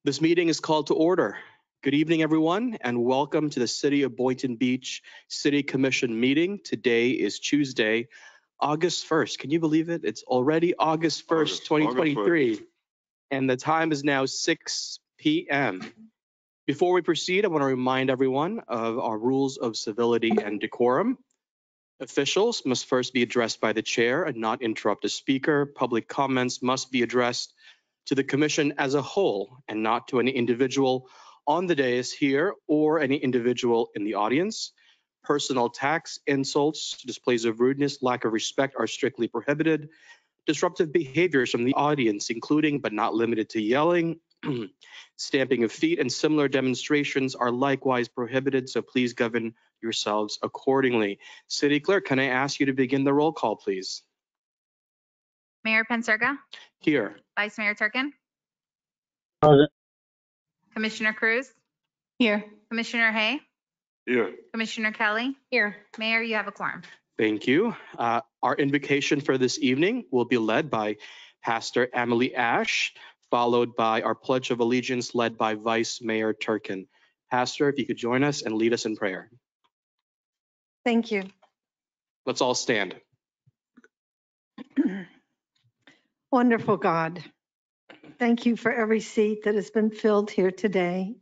This meeting is called to order. Good evening, everyone, and welcome to the City of Boynton Beach City Commission meeting. Today is Tuesday, August 1st. Can you believe it? It's already August 1st, 2023, and the time is now 6 p.m. Before we proceed, I want to remind everyone of our rules of civility and decorum. Officials must first be addressed by the chair and not interrupt the speaker. Public comments must be addressed to the commission as a whole and not to any individual on the dais here or any individual in the audience. Personal attacks, insults, displays of rudeness, lack of respect are strictly prohibited. Disruptive behaviors from the audience, including but not limited to yelling, stamping of feet, and similar demonstrations are likewise prohibited, so please govern yourselves accordingly. City Clerk, can I ask you to begin the roll call, please? Mayor Penserga, Here. Vice Mayor Turkin, Present. Commissioner Cruz, Here. Commissioner Hay, Here. Commissioner Kelly. Here. Mayor, you have a quorum. Thank you. Our invocation for this evening will be led by Pastor Emily Ash, followed by our Pledge of Allegiance led by Vice Mayor Turkin. Pastor, if you could join us and lead us in prayer. Thank you. Let's all stand. Wonderful God, thank you for every seat that has been filled here today.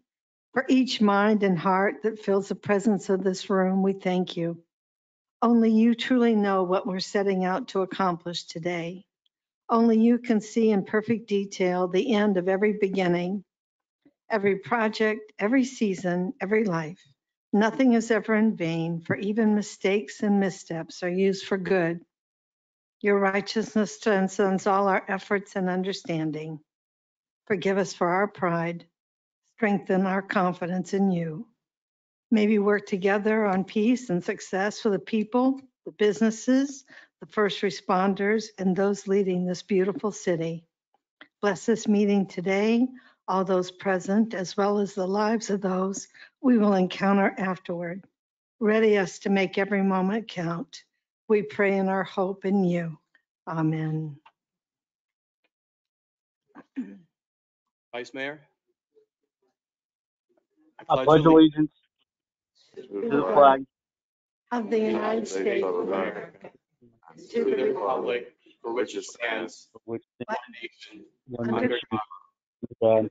For each mind and heart that feels the presence of this room, we thank you. Only you truly know what we're setting out to accomplish today. Only you can see in perfect detail the end of every beginning, every project, every season, every life. Nothing is ever in vain, for even mistakes and missteps are used for good. Your righteousness transcends all our efforts and understanding. Forgive us for our pride. Strengthen our confidence in you. May we work together on peace and success for the people, the businesses, the first responders, and those leading this beautiful city. Bless this meeting today, all those present, as well as the lives of those we will encounter afterward. Ready us to make every moment count. We pray in our hope in you. Amen. Vice Mayor. I pledge allegiance to the flag Of the United States of America, To the republic for which it stands, which one nation, one under nation, God, God,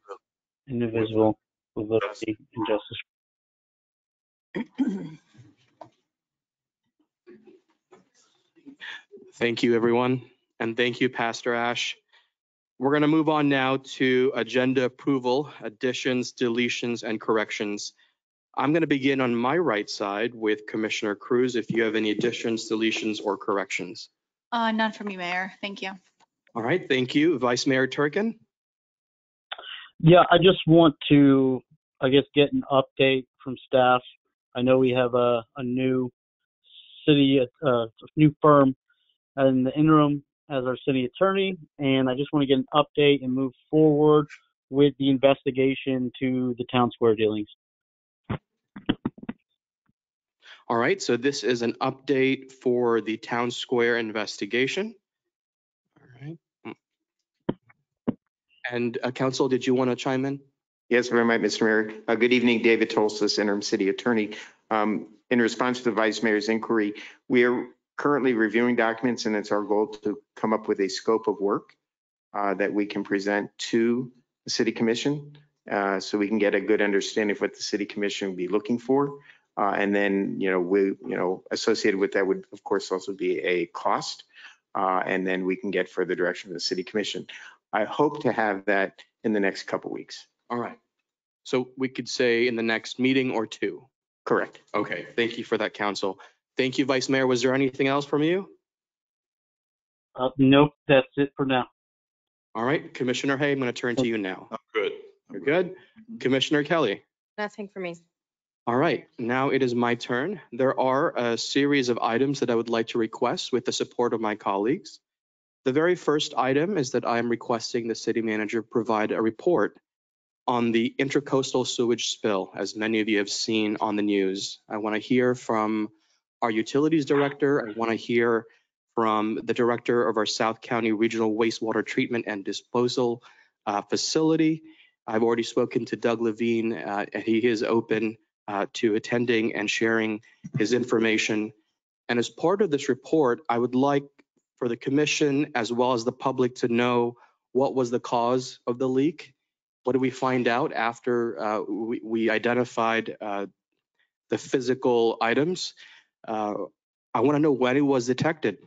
indivisible, with liberty and justice. Thank you, everyone. And thank you, Pastor Ash. We're going to move on now to agenda approval, additions, deletions, and corrections. I'm going to begin on my right side with Commissioner Cruz if you have any additions, deletions, or corrections. None from you, Mayor. Thank you. All right, thank you. Vice Mayor Turkin. Yeah, I just want to, get an update from staff. I know we have a new new firm in the interim as our city attorney, and I just want to get an update and move forward with the investigation to the town square dealings. All right, so this is an update for the town square investigation. All right. And Council, did you want to chime in? Yes, very much, Mr. Mayor. Good evening, David Tolstis, interim city attorney. In response to the Vice Mayor's inquiry, we are currently reviewing documents, and it's our goal to come up with a scope of work that we can present to the City Commission so we can get a good understanding of what the City Commission would be looking for. And then, associated with that would, of course, also be a cost. And then we can get further direction from the City Commission. I hope to have that in the next couple weeks. All right. So we could say in the next meeting or two. Correct. Okay, thank you for that, Council. Thank you, Vice Mayor. Was there anything else from you? Nope, that's it for now. All right, Commissioner Hay, I'm going to turn to you now. I'm good. You're good. Commissioner Kelly. Nothing for me. All right, now it is my turn. There are a series of items that I would like to request with the support of my colleagues. The very first item is that I am requesting the city manager provide a report on the intracoastal sewage spill, as many of you have seen on the news. I want to hear from our utilities director. I want to hear from the director of our South County Regional Wastewater Treatment and Disposal Facility. I've already spoken to Doug Levine, and he is open to attending and sharing his information. And as part of this report, I would like for the commission as well as the public to know what was the cause of the leak. What did we find out after we identified the physical items? I want to know when it was detected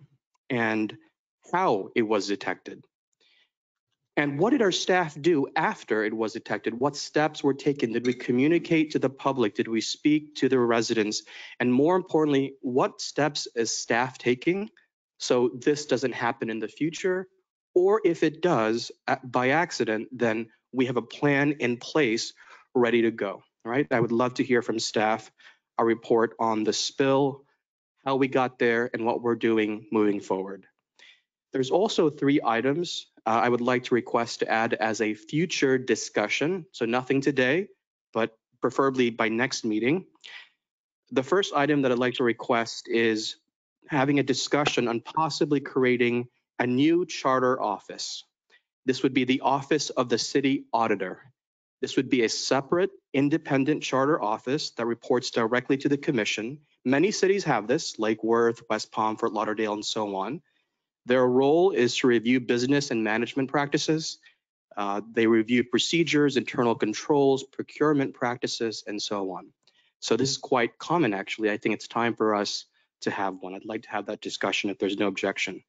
and how it was detected. And what did our staff do after it was detected? What steps were taken? Did we communicate to the public? Did we speak to the residents? And more importantly, what steps is staff taking so this doesn't happen in the future? Or if it does by accident, then we have a plan in place ready to go. All right. I would love to hear from staff a report on the spill, how we got there, and what we're doing moving forward. There's also 3 items I would like to request to add as a future discussion. So nothing today, but preferably by next meeting. The first item that I'd like to request is having a discussion on possibly creating a new charter office. This would be the Office of the City Auditor. This would be a separate, independent charter office that reports directly to the commission. Many cities have this, Lake Worth, West Palm, Fort Lauderdale, and so on. Their role is to review business and management practices. They review procedures, internal controls, procurement practices, and so on. So this is quite common, actually. I think it's time for us to have one. I'd like to have that discussion if there's no objection.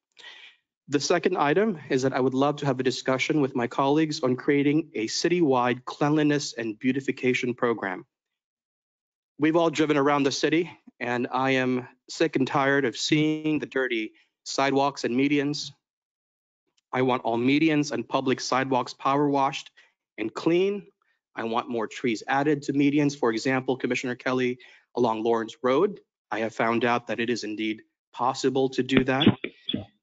The second item is that I would love to have a discussion with my colleagues on creating a citywide cleanliness and beautification program. We've all driven around the city, and I am sick and tired of seeing the dirty sidewalks and medians. I want all medians and public sidewalks power washed and clean. I want more trees added to medians. For example, Commissioner Kelly, along Lawrence Road, I have found out that it is indeed possible to do that.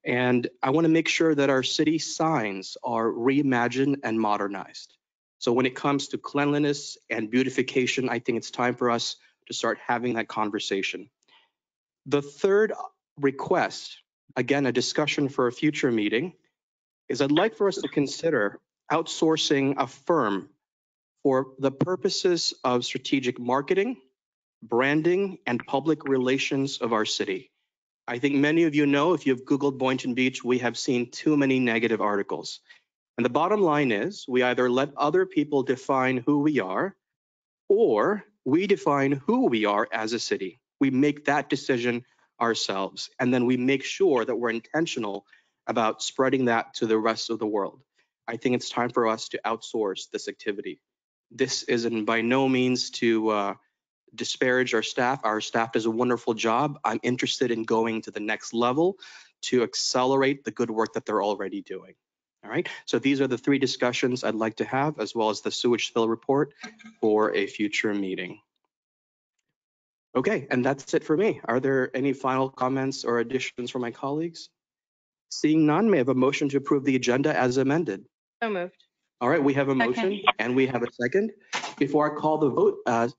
And I want to make sure that our city signs are reimagined and modernized. So when it comes to cleanliness and beautification, I think it's time for us to start having that conversation. The third request, again, a discussion for a future meeting, is I'd like for us to consider outsourcing a firm for the purposes of strategic marketing, branding, and public relations of our city. I think many of you know, if you've Googled Boynton Beach, we have seen too many negative articles. And the bottom line is we either let other people define who we are, or we define who we are as a city. We make that decision ourselves, and then we make sure that we're intentional about spreading that to the rest of the world. I think it's time for us to outsource this activity. This isn't by no means to disparage our staff. Our staff does a wonderful job. I'm interested in going to the next level to accelerate the good work that they're already doing. All right, so these are the 3 discussions I'd like to have, as well as the sewage spill report for a future meeting. Okay, and that's it for me. Are there any final comments or additions from my colleagues? Seeing none, may I have a motion to approve the agenda as amended? So moved. All right, we have a Second. motion and we have a second. Before I call the vote,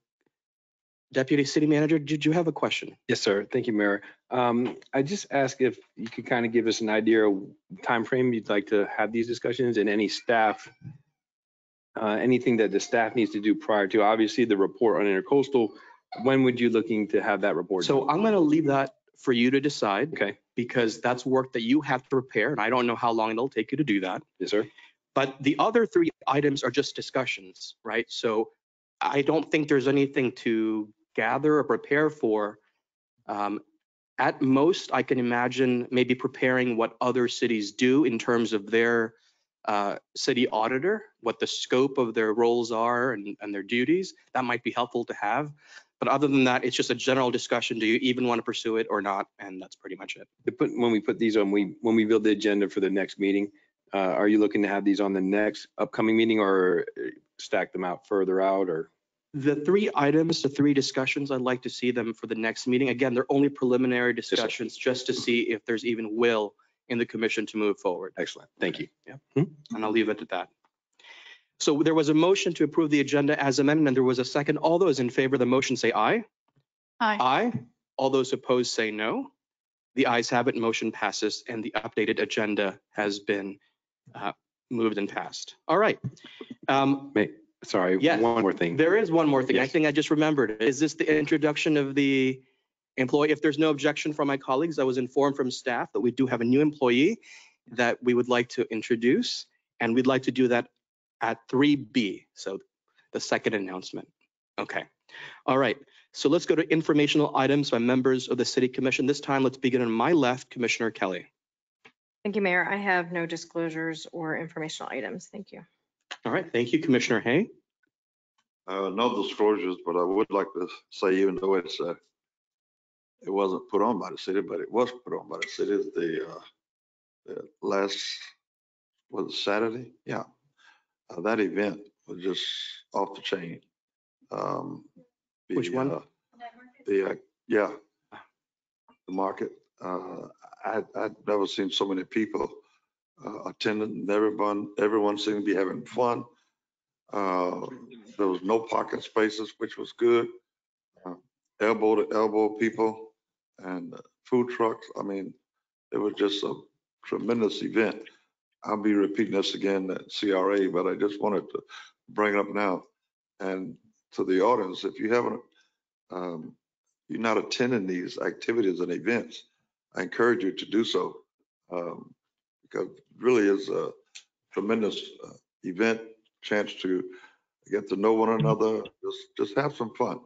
Deputy City Manager, did you have a question? Yes, sir. Thank you, Mayor. I just ask if you could kind of give us an idea of time frame you'd like to have these discussions and any staff, anything that the staff needs to do prior to, obviously, the report on intercoastal. When would you looking to have that report? So I'm going to leave that for you to decide. Okay. Because that's work that you have to prepare, and I don't know how long it'll take you to do that. Yes, sir. But the other 3 items are just discussions, right? So I don't think there's anything to gather or prepare for. At most, I can imagine maybe preparing what other cities do in terms of their city auditor, what the scope of their roles are and their duties. That might be helpful to have. But other than that, it's just a general discussion. Do you even want to pursue it or not? And that's pretty much it. When we put these on, when we build the agenda for the next meeting, are you looking to have these on the next upcoming meeting or stack them out further out, or? The 3 items, the 3 discussions, I'd like to see them for the next meeting. Again, they're only preliminary discussions just to see if there's even will in the commission to move forward. Excellent. Thank you. Yeah. And I'll leave it at that. So there was a motion to approve the agenda as amended, and there was a second. All those in favor of the motion say aye. Aye. Aye. All those opposed say no. The ayes have it. Motion passes, and the updated agenda has been Moved and passed. All right. Sorry, Yes. one more thing. There is one more thing. I Yes. think I just remembered. Is this the introduction of the employee? If there's no objection from my colleagues, I was informed from staff that we do have a new employee that we would like to introduce, and we'd like to do that at 3B. So the second announcement. Okay. All right. So let's go to informational items by members of the City Commission. This time, let's begin on my left, Commissioner Kelly. Thank you, Mayor. I have no disclosures or informational items. Thank you. All right. Thank you, Commissioner Hay. No disclosures, but I would like to say, even though it wasn't put on by the city, but it was put on by the city, the last, was it Saturday? Yeah. That event was just off the chain. Which one? Yeah, the market. I'd never seen so many people attending. Everyone seemed to be having fun. There was no parking spaces, which was good. Elbow to elbow people and food trucks. I mean, it was just a tremendous event. I'll be repeating this again at CRA, but I just wanted to bring it up now. And to the audience, if you haven't, you're not attending these activities and events, I encourage you to do so, because it really is a tremendous event, chance to get to know one another, just have some fun.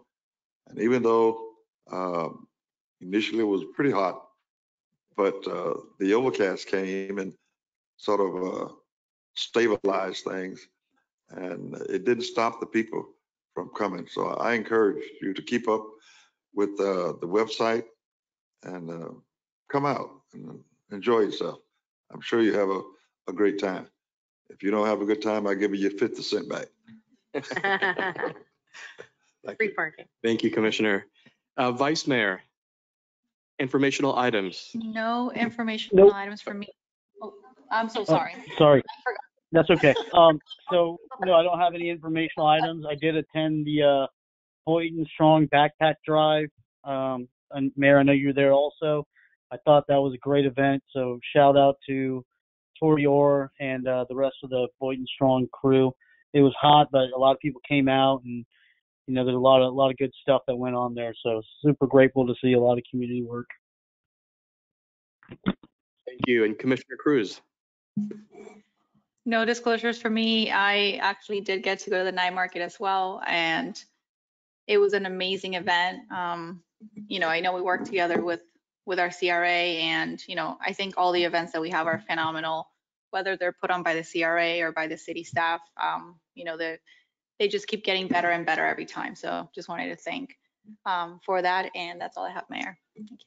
And even though initially it was pretty hot, but the overcast came and sort of stabilized things, and it didn't stop the people from coming. So I encourage you to keep up with the website and come out and enjoy yourself. I'm sure you have a great time. If you don't have a good time, I'll give you 50 cents back. Free parking. Thank you, Commissioner. Vice Mayor, informational items. No informational Nope. items for me. Oh, I'm so Oh, sorry. sorry. That's okay. So no, I don't have any informational items. I did attend the Boynton Strong Backpack Drive. And Mayor, I know you're there also. I thought that was a great event. So shout out to Tori Orr and the rest of the Boynton Strong crew. It was hot, but a lot of people came out, and there's a lot of good stuff that went on there. So super grateful to see a lot of community work. Thank you. And Commissioner Cruz. No disclosures for me. I actually did get to go to the night market as well, and it was an amazing event. I know we work together with our CRA, and I think all the events that we have are phenomenal, whether they're put on by the CRA or by the city staff. They just keep getting better and better every time. So just wanted to thank for that, and that's all I have, Mayor. Thank you.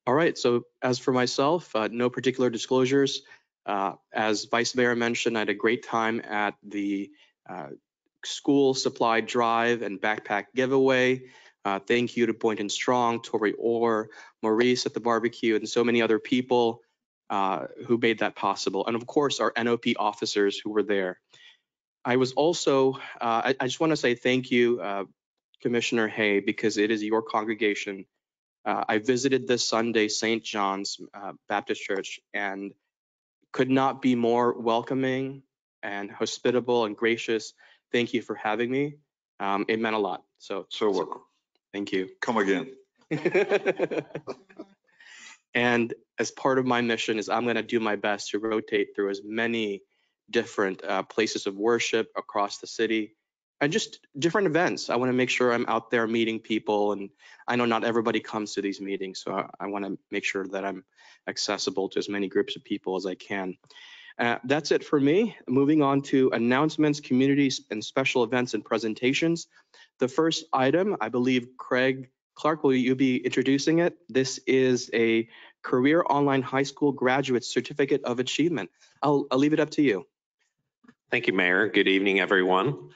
All right. So as for myself, no particular disclosures. As Vice Mayor mentioned, I had a great time at the school supply drive and backpack giveaway. Thank you to Boynton Strong, Tori Orr, Maurice at the barbecue, and so many other people who made that possible. And of course, our NOP officers who were there. I was also, I just want to say thank you, Commissioner Hay, because it is your congregation. I visited this Sunday St. John's Baptist Church and could not be more welcoming and hospitable and gracious. Thank you for having me. It meant a lot. So welcome. Thank you. Come again. And as part of my mission is I'm going to do my best to rotate through as many different places of worship across the city and just different events. I want to make sure I'm out there meeting people, and I know not everybody comes to these meetings, so I want to make sure that I'm accessible to as many groups of people as I can. That's it for me. Moving on to announcements, communities, and special events and presentations. The first item, I believe, Craig Clark, will you be introducing it? This is a Career Online High School Graduate Certificate of Achievement. I'll leave it up to you. Thank you, Mayor. Good evening, everyone.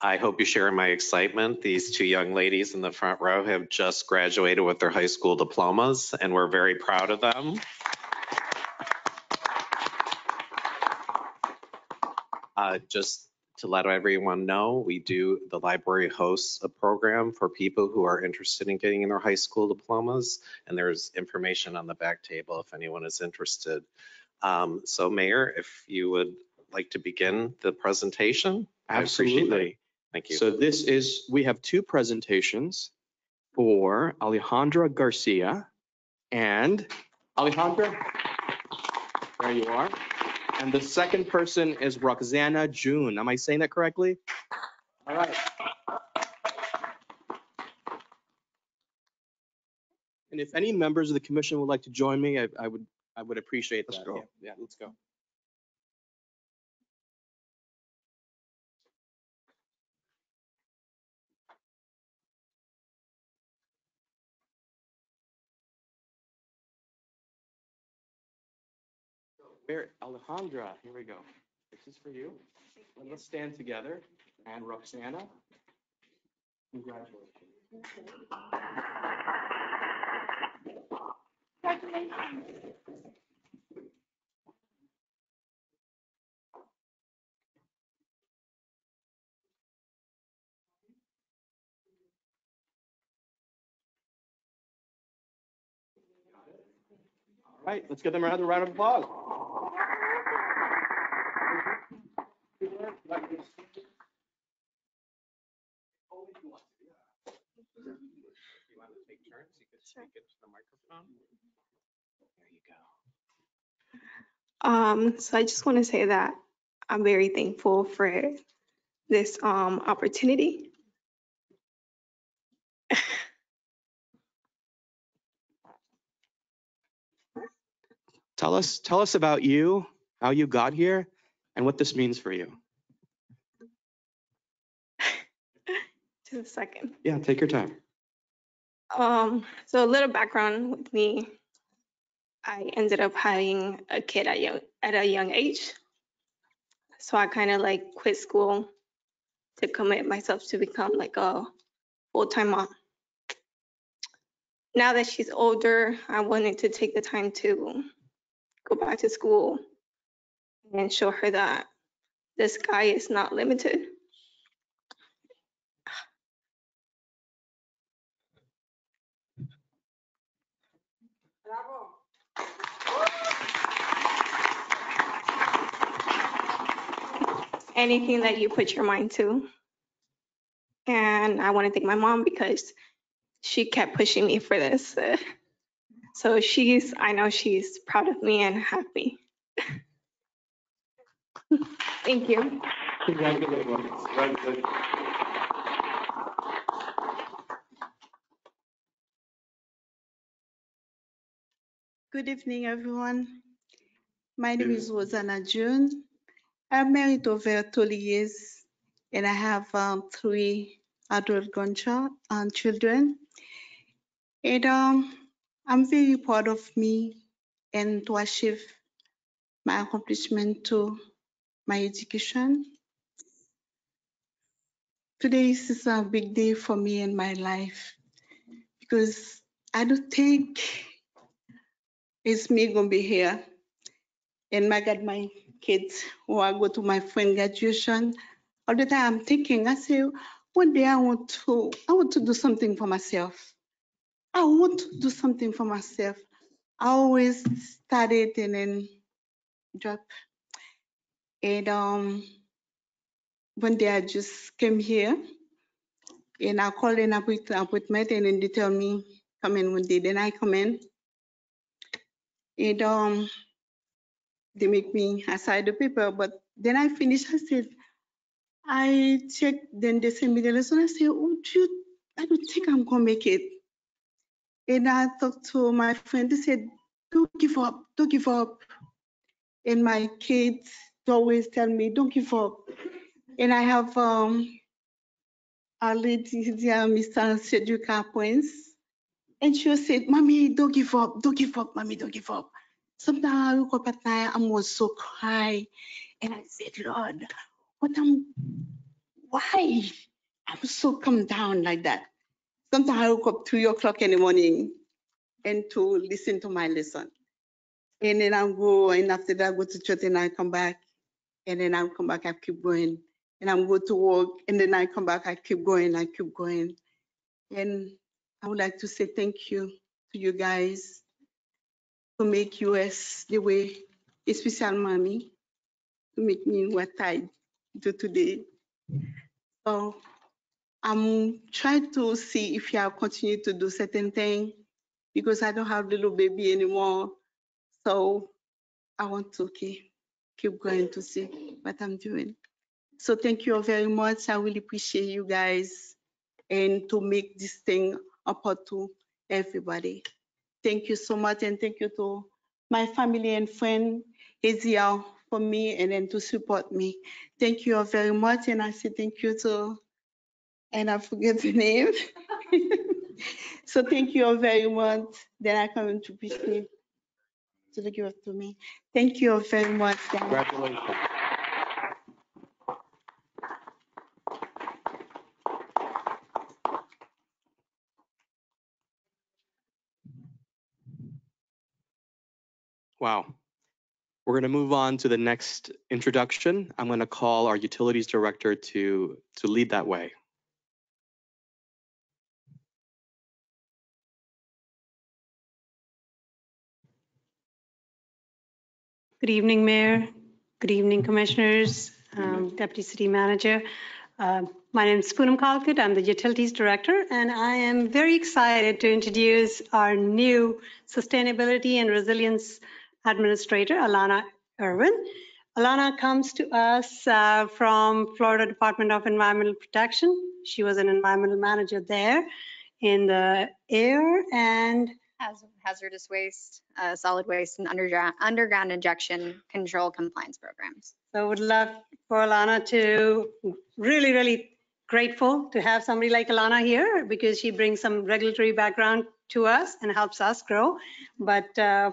I hope you share my excitement. These two young ladies in the front row have just graduated with their high school diplomas, and we're very proud of them. Just to let everyone know, the library hosts a program for people who are interested in getting their high school diplomas, and there's information on the back table if anyone is interested. So Mayor, if you would like to begin the presentation? I appreciate that. Absolutely. Thank you. So we have two presentations for Alejandra Garcia and Alejandra, there you are. And the second person is Roxana June. Am I saying that correctly? All right. And if any members of the commission would like to join me, I would appreciate that. Let's go. Yeah, let's go. Where, Alejandra, here we go. This is for you. Let's stand together. And Roxana, congratulations. All right, let's give them another round of applause. You want to take turns? You could speak into the microphone. There you go. So I just want to say that I'm very thankful for this opportunity. Tell us about you, how you got here, and what this means for you. Just a second. Yeah, take your time. So a little background with me. I ended up having a kid at a young age. So I kind of like quit school to commit myself to become like a full-time mom. Now that she's older, I wanted to take the time to go back to school and show her that the sky is not limited. Anything that you put your mind to. And I want to thank my mom because she kept pushing me for this. So I know she's proud of me and happy. Thank you. Congratulations. Good evening, everyone. My name is Rosanna June. I'm married over 30 years, and I have 3 adult children. And I'm very proud of me and to achieve my accomplishment to my education. Today is a big day for me in my life because I don't think it's me gonna be here. And I got my kids who I go to my friend graduation. All the time I'm thinking, I say, one day I want to do something for myself. I want to do something for myself. I always started and then drop. And one day I just came here and I called an appointment and then they tell me, come in one day. Then I come in and they make me assign the paper. But then I finished, I said, I checked, then they sent me the lesson. I said, oh, I don't think I'm gonna make it. And I talked to my friend, they said, don't give up, don't give up. And my kids always tell me, don't give up. And I have a lady there, Mr. Seduka Prince, and she said, Mommy, don't give up, Mommy, don't give up. Sometimes I woke up at night, I was so cry. And I said, Lord, why? I'm so calm down like that. Sometimes I woke up 3 o'clock in the morning and to listen to my lesson. And then I'll go, and after that, I go to church and I come back. And then I'll come back, I keep going. And I'm go to work, and then I come back, I keep going. And I would like to say thank you to you guys to make US the way, especially mommy. to make me what I do today. So I'm trying to see if I'll continue to do certain things because I don't have little baby anymore. So I want to keep going to see what I'm doing. So thank you all very much. I really appreciate you guys and to make this thing up to everybody. Thank you so much, and thank you to my family and friend here for me and then to support me. Thank you all very much, and I say thank you to, and I forget the name. So thank you all very much. Then I come to appreciate to the give to me. Thank you all very much. Guys. Congratulations. Wow. We're going to move on to the next introduction. I'm going to call our utilities director to lead that way. Good evening, Mayor. Good evening, Commissioners, Deputy City Manager. My name is Poonam Kalkut. I'm the Utilities Director, and I am very excited to introduce our new Sustainability and Resilience Administrator, Alana Irwin. Alana comes to us from Florida Department of Environmental Protection. She was an environmental manager there in the air and Hazardous waste, solid waste, and underground injection control compliance programs. So would love for Alana to really grateful to have somebody like Alana here because she brings some regulatory background to us and helps us grow. But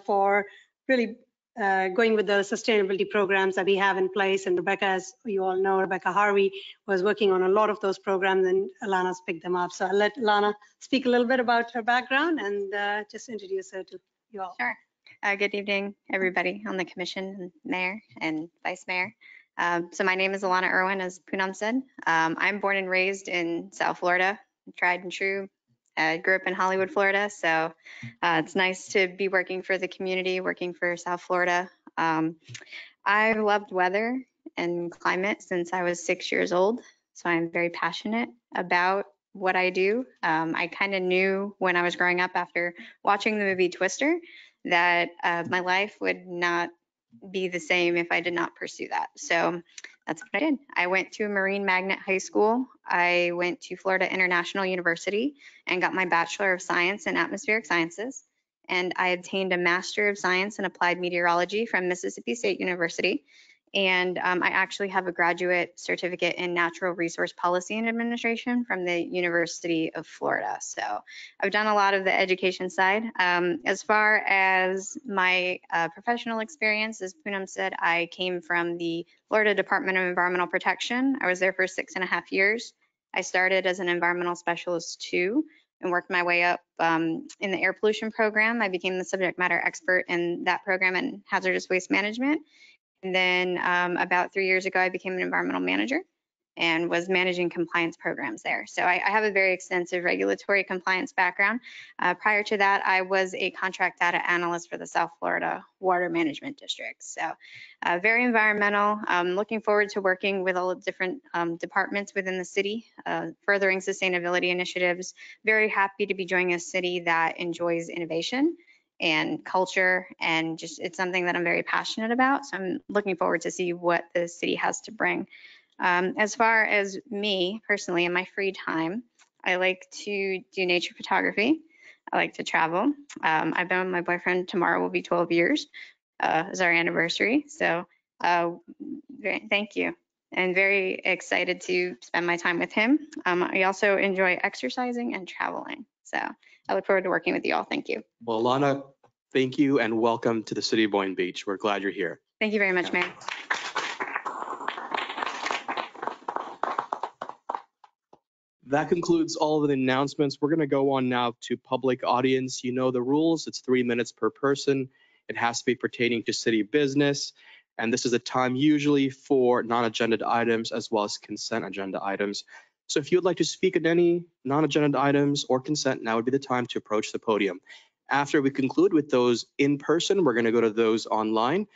for really going with the sustainability programs that we have in place, and Rebecca, as you all know, Rebecca Harvey was working on a lot of those programs, and Alana's picked them up. So I'll let Alana speak a little bit about her background and just introduce her to you all. Sure. Good evening, everybody on the commission, mayor and vice mayor. So my name is Alana Irwin, as Poonam said. I'm born and raised in South Florida, tried and true. I grew up in Hollywood, Florida, so it's nice to be working for the community, working for South Florida. I've loved weather and climate since I was 6 years old, so I'm very passionate about what I do. I kind of knew when I was growing up after watching the movie Twister that my life would not be the same if I did not pursue that. So that's what I did. I went to Marine Magnet High School. I went to Florida International University and got my Bachelor of Science in Atmospheric Sciences. And I obtained a Master of Science in Applied Meteorology from Mississippi State University. And I actually have a graduate certificate in Natural Resource Policy and Administration from the University of Florida. So I've done a lot of the education side. As far as my professional experience, as Poonam said, I came from the Florida Department of Environmental Protection. I was there for 6.5 years. I started as an environmental specialist too, and worked my way up in the air pollution program. I became the subject matter expert in that program in hazardous waste management. And then about 3 years ago, I became an environmental manager and was managing compliance programs there. So I have a very extensive regulatory compliance background. Prior to that, I was a contract data analyst for the South Florida Water Management District. So very environmental. Looking forward to working with all the different departments within the city, furthering sustainability initiatives. Very happy to be joining a city that enjoys innovation and culture, and just it's something that I'm very passionate about. So I'm looking forward to see what the city has to bring. As far as me personally, in my free time, I like to do nature photography. I like to travel. I've been with my boyfriend. Tomorrow will be 12 years is our anniversary. So thank you. And very excited to spend my time with him. I also enjoy exercising and traveling. So I look forward to working with you all. Thank you. Well, Alana, thank you and welcome to the city of Boynton Beach. We're glad you're here. Thank you very much, Mayor. That concludes all of the announcements. We're going to go on now to public audience. You know the rules. It's 3 minutes per person. It has to be pertaining to city business. And this is a time usually for non-agenda items as well as consent agenda items. So if you would like to speak on any non-agenda items or consent, now would be the time to approach the podium. After we conclude with those in person, we're going to go to those online.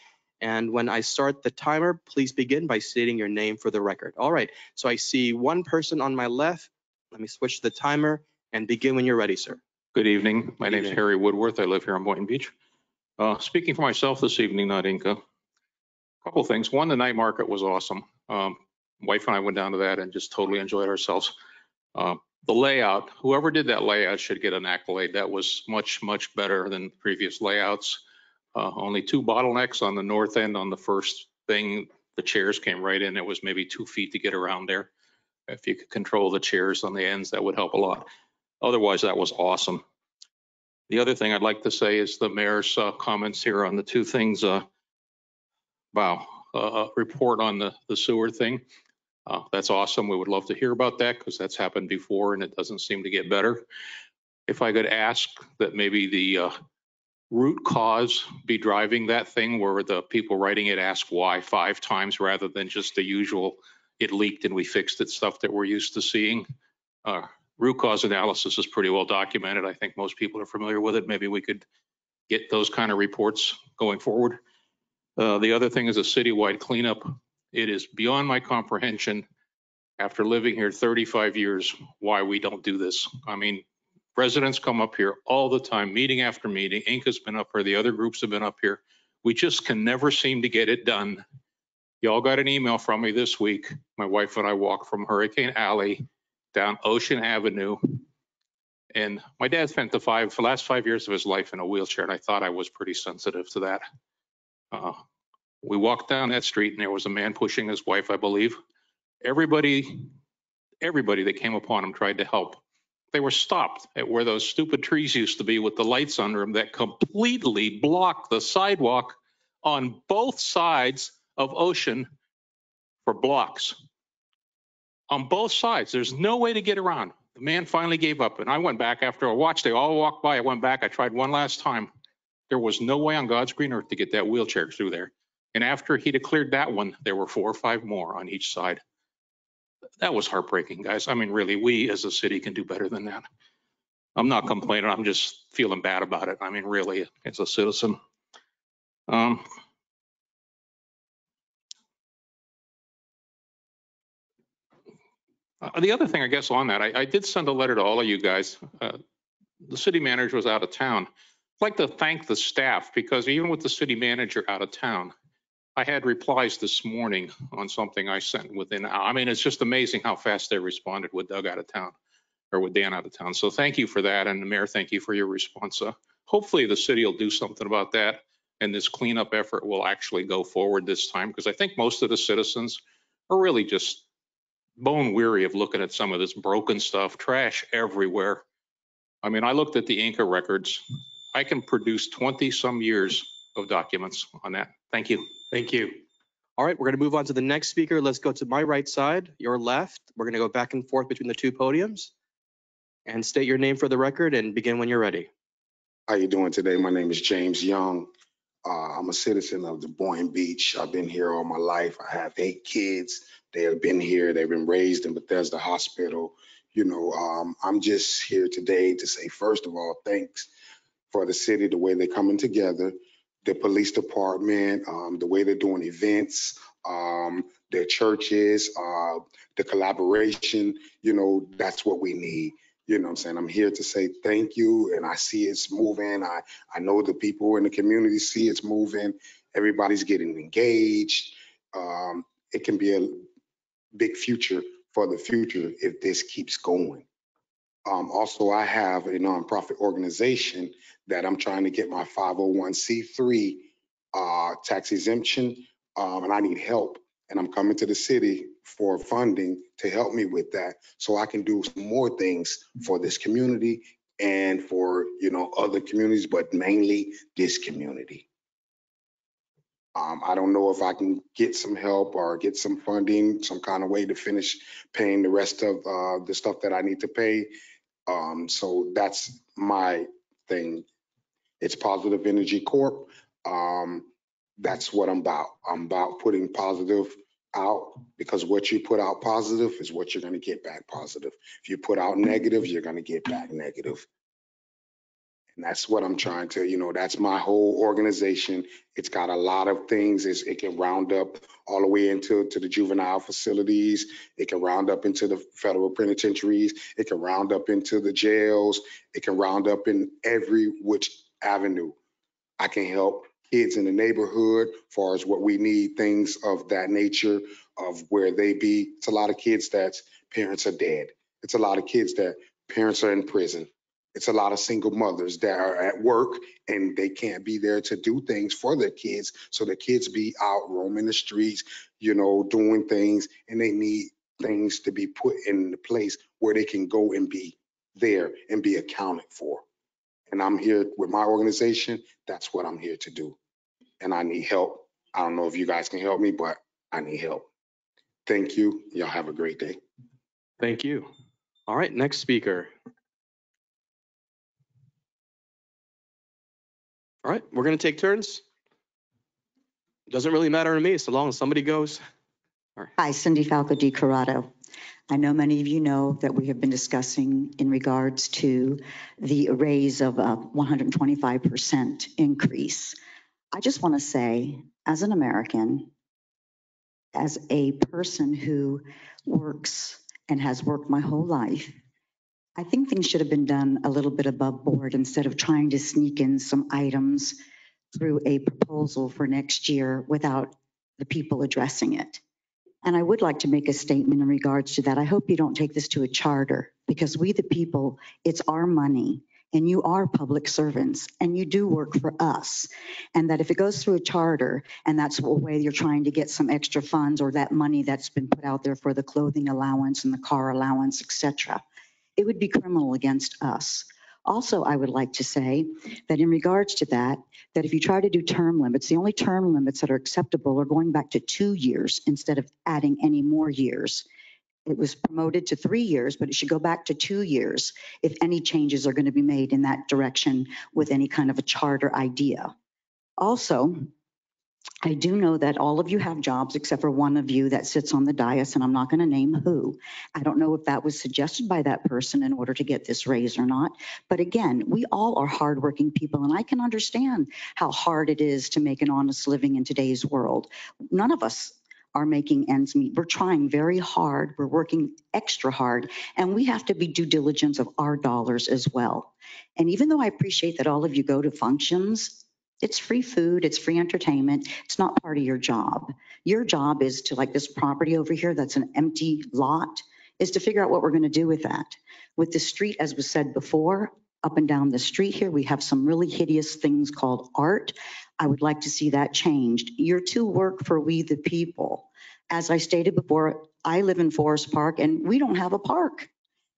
And when I start the timer, please begin by stating your name for the record. All right, so I see one person on my left. Let me switch the timer and begin when you're ready, sir. Good evening. My name is evening. Harry Woodworth. I live here on Boynton Beach. Speaking for myself this evening, not Inca. Couple things. One, the night market was awesome. Wife and I went down to that and just totally enjoyed ourselves. The layout, whoever did that layout should get an accolade. That was much, much better than previous layouts. Only 2 bottlenecks on the north end on the first thing. The chairs came right in. It was maybe 2 feet to get around there. If you could control the chairs on the ends, that would help a lot. Otherwise, that was awesome. The other thing I'd like to say is the mayor's comments here on the 2 things. Report on the sewer thing. That's awesome. We would love to hear about that because that's happened before and it doesn't seem to get better. If I could ask that maybe the root cause be driving that thing where the people writing it ask why 5 times rather than just the usual it leaked and we fixed it stuff that we're used to seeing. Root cause analysis is pretty well documented. I think most people are familiar with it. Maybe we could get those kind of reports going forward. The other thing is a citywide cleanup. It is beyond my comprehension after living here 35 years why we don't do this. I mean, residents come up here all the time, meeting after meeting. Inca's been up here, the other groups have been up here. We just can never seem to get it done. Y'all got an email from me this week. My wife and I walked from Hurricane Alley down Ocean Avenue. And my dad spent the last 5 years of his life in a wheelchair, and I thought I was pretty sensitive to that. We walked down that street and there was a man pushing his wife, I believe. Everybody that came upon him tried to help. They were stopped at where those stupid trees used to be with the lights under them that completely blocked the sidewalk on both sides of Ocean for blocks. On both sides, there's no way to get around. The man finally gave up and I went back after I watched, they all walked by. I went back, I tried one last time. There was no way on God's green earth to get that wheelchair through there. And after he declared that one, there were 4 or 5 more on each side. That was heartbreaking, guys. I mean, really, we as a city can do better than that. I'm not complaining. I'm just feeling bad about it. I mean, really, as a citizen. The other thing, I guess, on that, I did send a letter to all of you guys. The city manager was out of town. I'd like to thank the staff because even with the city manager out of town, I had replies this morning on something I sent within. I mean, it's just amazing how fast they responded with Doug out of town or with Dan out of town. So thank you for that. And the mayor, thank you for your response. Hopefully the city will do something about that. And this cleanup effort will actually go forward this time because I think most of the citizens are really just bone weary of looking at some of this broken stuff, trash everywhere. I mean, I looked at the Inca records. I can produce 20 some years of documents on that. Thank you. Thank you. All right, we're going to move on to the next speaker. Let's go to my right side, your left. We're going to go back and forth between the 2 podiums and state your name for the record and begin when you're ready. How you doing today? My name is James Young. I'm a citizen of the Boynton Beach. I've been here all my life. I have 8 kids. They have been here. They've been raised in Bethesda Hospital. You know, I'm just here today to say, first of all, thanks for the city, the way they're coming together, the police department, the way they're doing events, their churches, the collaboration, you know, that's what we need. You know what I'm saying? I'm here to say thank you, and I see it's moving. I know the people in the community see it's moving. Everybody's getting engaged. It can be a big future for the future if this keeps going. Also, I have a nonprofit organization that I'm trying to get my 501c3 tax exemption, and I need help. And I'm coming to the city for funding to help me with that so I can do some more things for this community and for, you know, other communities, but mainly this community. I don't know if I can get some help or get some funding, some kind of way to finish paying the rest of the stuff that I need to pay. So that's my thing. It's Positive Energy Corp. That's what I'm about. I'm about putting positive out because what you put out positive is what you're going to get back positive. If you put out negative, you're going to get back negative. And that's what I'm trying to, that's my whole organization. It's got a lot of things. It can round up all the way into the juvenile facilities. It can round up into the federal penitentiaries. It can round up into the jails. It can round up in every which avenue. I can help kids in the neighborhood as far as what we need, things of that nature of where they be. It's a lot of kids that parents are dead. It's a lot of kids that parents are in prison. It's a lot of single mothers that are at work and they can't be there to do things for their kids. So the kids be out roaming the streets, doing things, and they need things to be put in the place where they can go and be there and be accounted for. And I'm here with my organization. That's what I'm here to do. And I need help. I don't know if you guys can help me, but I need help. Thank you. Y'all have a great day. Thank you. All right, next speaker. All right, we're going to take turns. It doesn't really matter to me so long as somebody goes. Hi, Cindy Falco Di Corrado. I know many of you know that we have been discussing in regards to the raise of a 125% increase. I just want to say, as an American, as a person who works and has worked my whole life, I think things should have been done a little bit above board instead of trying to sneak in some items through a proposal for next year without the people addressing it. And I would like to make a statement in regards to that. I hope you don't take this to a charter, because we the people, it's our money and you are public servants and you do work for us. And that if it goes through a charter and that's the way you're trying to get some extra funds or that money that's been put out there for the clothing allowance and the car allowance, etc., it would be criminal against us. Also, I would like to say that in regards to that if you try to do term limits, the only term limits that are acceptable are going back to 2 years instead of adding any more years. It was promoted to 3 years, but it should go back to 2 years if any changes are going to be made in that direction with any kind of a charter idea. Also, I do know that all of you have jobs except for one of you that sits on the dais, and I'm not going to name who. I don't know if that was suggested by that person in order to get this raise or not. But again, we all are hardworking people, and I can understand how hard it is to make an honest living in today's world. None of us are making ends meet. We're trying very hard. We're working extra hard, and we have to be due diligence of our dollars as well. And even though I appreciate that all of you go to functions, it's free food, it's free entertainment. It's not part of your job. Your job is to, like this property over here that's an empty lot, is to figure out what we're going to do with that. With the street, as was said before, up and down the street here, we have some really hideous things called art. I would like to see that changed. You're to work for we the people. As I stated before, I live in Forest Park and we don't have a park.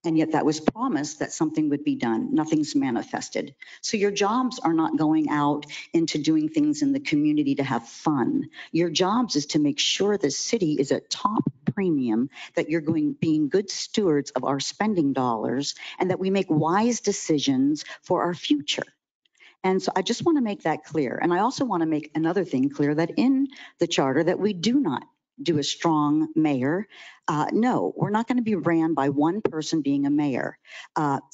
And yet that was promised that something would be done. Nothing's manifested. So your jobs are not going out into doing things in the community to have fun. Your jobs is to make sure the city is at top premium, that you're being good stewards of our spending dollars, and that we make wise decisions for our future. And so I just want to make that clear. And I also want to make another thing clear, that in the charter that we do not do a strong mayor. No, we're not going to be ran by one person being a mayor.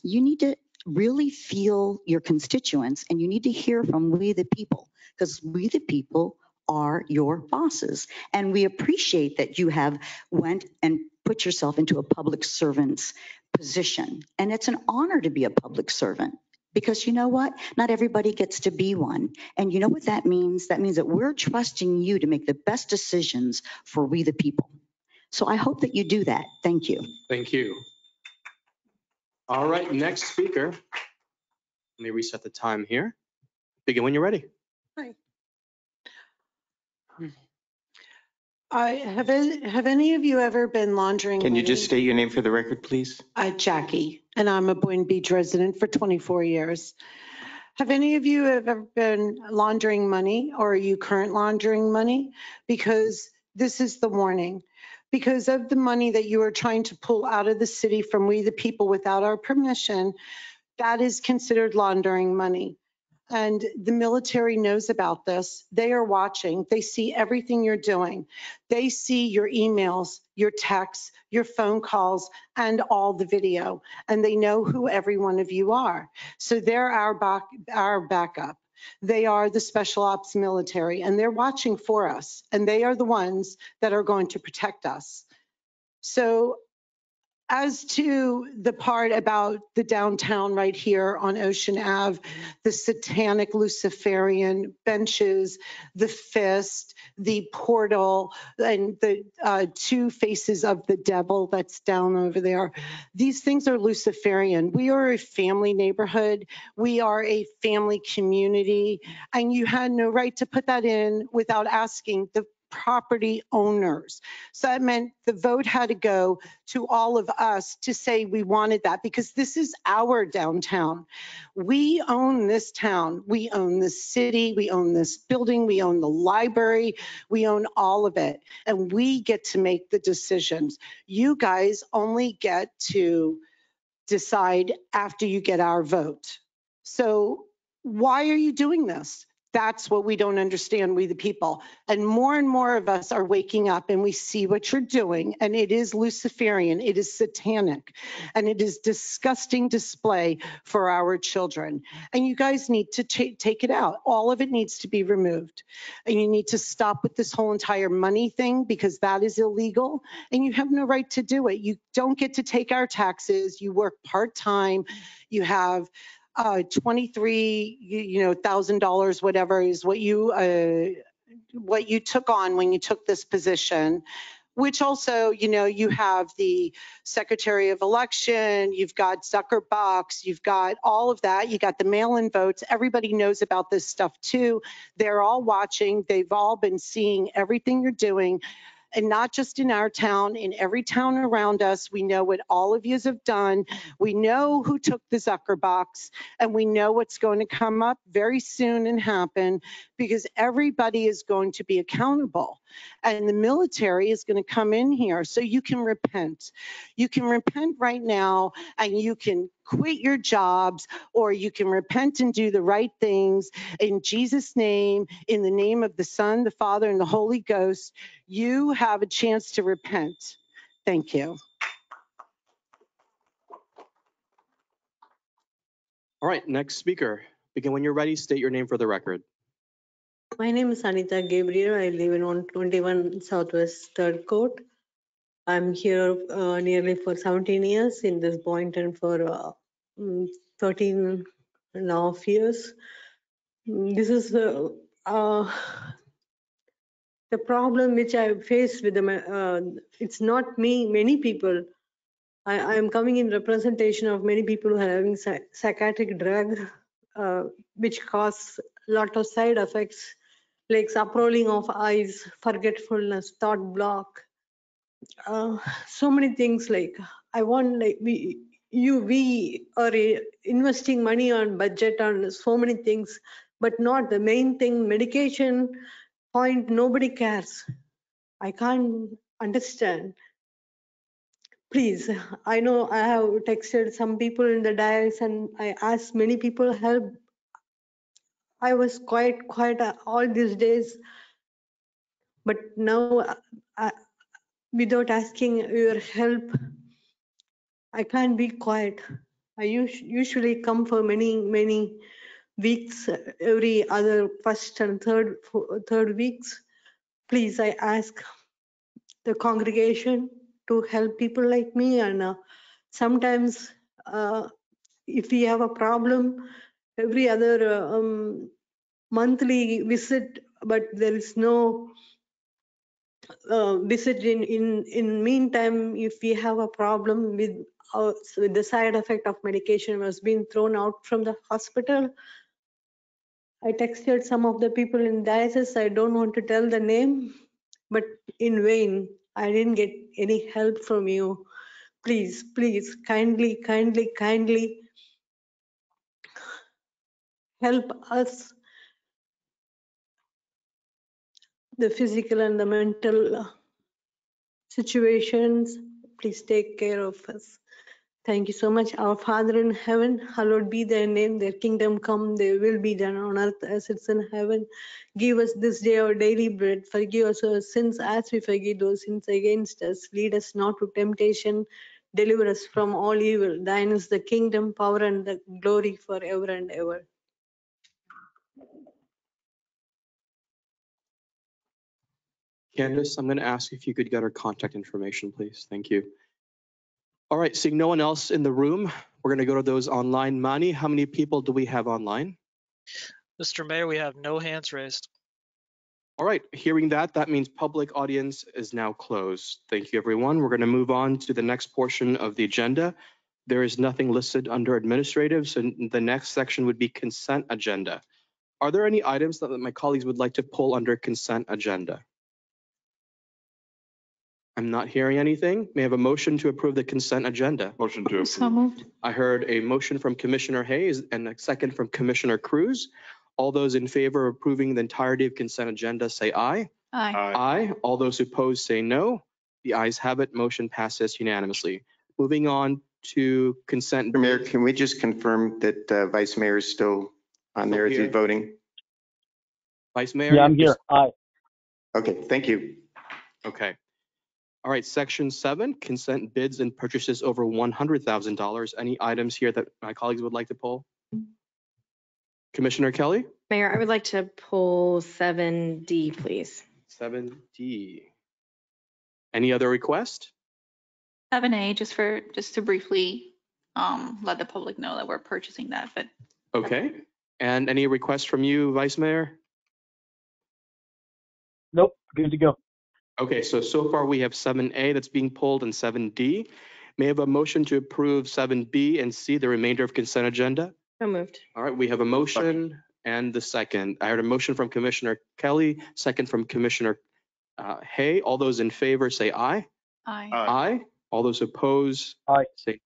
You need to really feel your constituents, and you need to hear from we the people, because we the people are your bosses. And we appreciate that you have went and put yourself into a public servant's position. And it's an honor to be a public servant. Because you know what? Not everybody gets to be one. And you know what that means? That means that we're trusting you to make the best decisions for we the people. So I hope that you do that. Thank you. Thank you. All right, next speaker. Let me reset the time here. Begin when you're ready. Hi. Have any of you ever been laundering Can you money? just state your name for the record, please? Jackie, and I'm a Boynton Beach resident for 24 years. Have any of you ever been laundering money, or are you current laundering money? Because this is the warning. Because of the money that you are trying to pull out of the city from we the people without our permission, that is considered laundering money. And the military knows about this. They are watching. They see everything you're doing. They see your emails, your texts, your phone calls, and all the video. And they know who every one of you are. So they're our backup. They are the special ops military, and they're watching for us. And they are the ones that are going to protect us. So as to the part about the downtown right here on Ocean Ave, the satanic Luciferian benches, the fist, the portal, and the two faces of the devil that's down over there, these things are Luciferian. We are a family neighborhood. We are a family community, and you had no right to put that in without asking the property owners. So that meant the vote had to go to all of us to say we wanted that, because this is our downtown. We own this town. We own this city. We own this building. We own the library. We own all of it. And we get to make the decisions. You guys only get to decide after you get our vote. So why are you doing this? That's what we don't understand, we the people. And more of us are waking up and we see what you're doing. And it is Luciferian, it is satanic, and it is disgusting display for our children. And you guys need to take it out. All of it needs to be removed. And you need to stop with this whole entire money thing, because that is illegal and you have no right to do it. You don't get to take our taxes. You work part-time. You have $23,000, whatever is what you took on when you took this position, which also, you have the Secretary of Election, you've got Zuckerbox, you've got all of that, you got the mail-in votes. Everybody knows about this stuff too. They're all watching. They've all been seeing everything you're doing. And not just in our town, in every town around us. We know what all of you have done. We know who took the Zucker box, and we know what's going to come up very soon and happen, because everybody is going to be accountable. And the military is going to come in here, so you can repent. You can repent right now, and you can quit your jobs, or you can repent and do the right things in Jesus' name, in the name of the Son, the Father, and the Holy Ghost. You have a chance to repent. Thank you. All right, next speaker. Begin when you're ready. State your name for the record. My name is Anita Gabriel. I live in 121 Southwest 3rd Court. I'm here nearly for 17 years, in this Boynton for 13 and a half years. This is the problem which I faced with them. It's not me, many people. I am coming in representation of many people who are having psychiatric drug, which cause a lot of side effects, like uprolling of eyes, forgetfulness, thought block, so many things. Like I want, like we are investing money on budget on so many things, but not the main thing, medication point. Nobody cares. I can't understand. Please, I know I have texted some people in the dais and I asked many people help. I was quiet all these days, but now without asking your help, I can't be quiet. I usually come for many weeks, every other first and third weeks. Please, I ask the congregation to help people like me. And sometimes if we have a problem, every other monthly visit, but there is no visit in meantime. If we have a problem with the side effect of medication was being thrown out from the hospital, I texted some of the people in diocese. I don't want to tell the name, but in vain. I didn't get any help from you. Please, kindly help us, the physical and the mental situations. Please take care of us. Thank you so much. Our Father in heaven, hallowed be their name, their kingdom come, their will be done on earth as it's in heaven. Give us this day our daily bread. Forgive us our sins as we forgive those sins against us. Lead us not to temptation. Deliver us from all evil. Thine is the kingdom, power, and the glory forever and ever. Candace, I'm going to ask if you could get our contact information, please. Thank you. All right, seeing no one else in the room, we're going to go to those online. Mani, how many people do we have online? Mr. Mayor, we have no hands raised. All right, hearing that, that means public audience is now closed. Thank you, everyone. We're going to move on to the next portion of the agenda. There is nothing listed under administrative, so the next section would be consent agenda. Are there any items that my colleagues would like to pull under consent agenda? I'm not hearing anything. May I have a motion to approve the consent agenda? Motion to approve. So moved. I heard a motion from Commissioner Hayes and a second from Commissioner Cruz. All those in favor of approving the entirety of consent agenda say aye. Aye. Aye. All those opposed say no. The ayes have it. Motion passes unanimously. Moving on to consent. Mr. Mayor, can we just confirm that Vice Mayor is still on there? Is he Here. voting? Vice Mayor? Yeah, I'm here. Aye. Okay, thank you. Okay. All right, section 7, consent bids and purchases over $100,000. Any items here that my colleagues would like to pull? Commissioner Kelly? Mayor, I would like to pull 7D, please. 7D. Any other request? 7A, just to briefly let the public know that we're purchasing that, but Okay. And any requests from you, Vice Mayor? Nope, good to go. Okay, so far we have 7A that's being pulled and 7D. May I have a motion to approve 7B and C, the remainder of consent agenda? So moved. All right, we have a motion and the second. I heard a motion from Commissioner Kelly, second from Commissioner Hay. All those in favor say aye. aye. Aye. All those opposed? Aye. Say.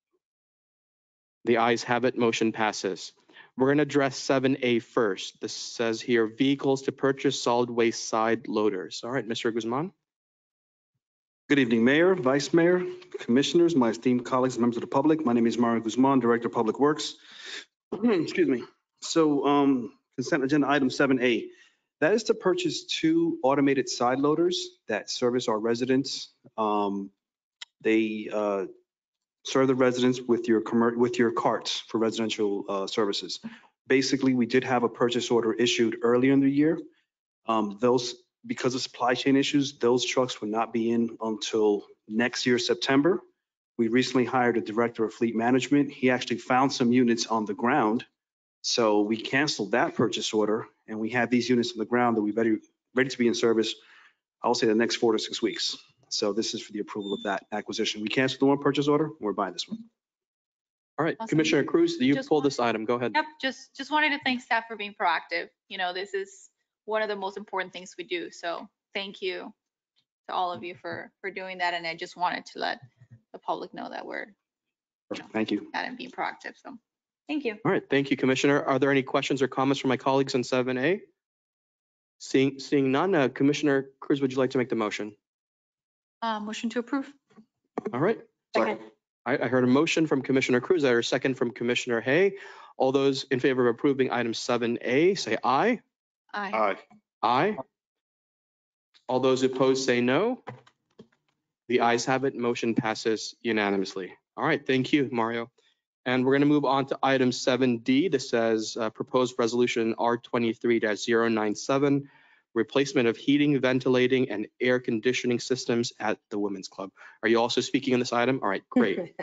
The ayes have it. Motion passes. We're going to address 7A first. This says here, vehicles to purchase solid waste side loaders. All right, Mr. Guzman. Good evening, Mayor, Vice Mayor, Commissioners, my esteemed colleagues, members of the public. My name is Mario Guzman, Director of Public Works. Excuse me. So consent agenda item 7A. That is to purchase 2 automated side loaders that service our residents. They serve the residents with your carts for residential services. Basically, we did have a purchase order issued earlier in the year. Because of supply chain issues, those trucks would not be in until next year, September. We recently hired a director of fleet management. He actually found some units on the ground. So we canceled that purchase order and we have these units on the ground that we're ready to be in service, I'll say the next 4 to 6 weeks. So this is for the approval of that acquisition. We canceled the one purchase order. We're buying this one. All right, Awesome. Commissioner Cruz, you Just pulled this item. Go ahead. Yep, just wanted to thank staff for being proactive. You know, this is one of the most important things we do. So thank you to all of you for doing that. And I just wanted to let the public know that we're Thank you. at and being proactive. So thank you. All right, thank you, Commissioner. Are there any questions or comments from my colleagues on 7A? Seeing none, Commissioner Cruz, would you like to make the motion? Motion to approve. All right. Second. I heard a motion from Commissioner Cruz. I heard a second from Commissioner Hay. All those in favor of approving item 7A, say aye. Aye. Aye. All those opposed say no. The ayes have it. Motion passes unanimously. All right, thank you, Mario. And we're going to move on to item 7D. This says proposed resolution R23-097, replacement of heating, ventilating, and air conditioning systems at the Women's Club. Are you also speaking on this item? All right, great.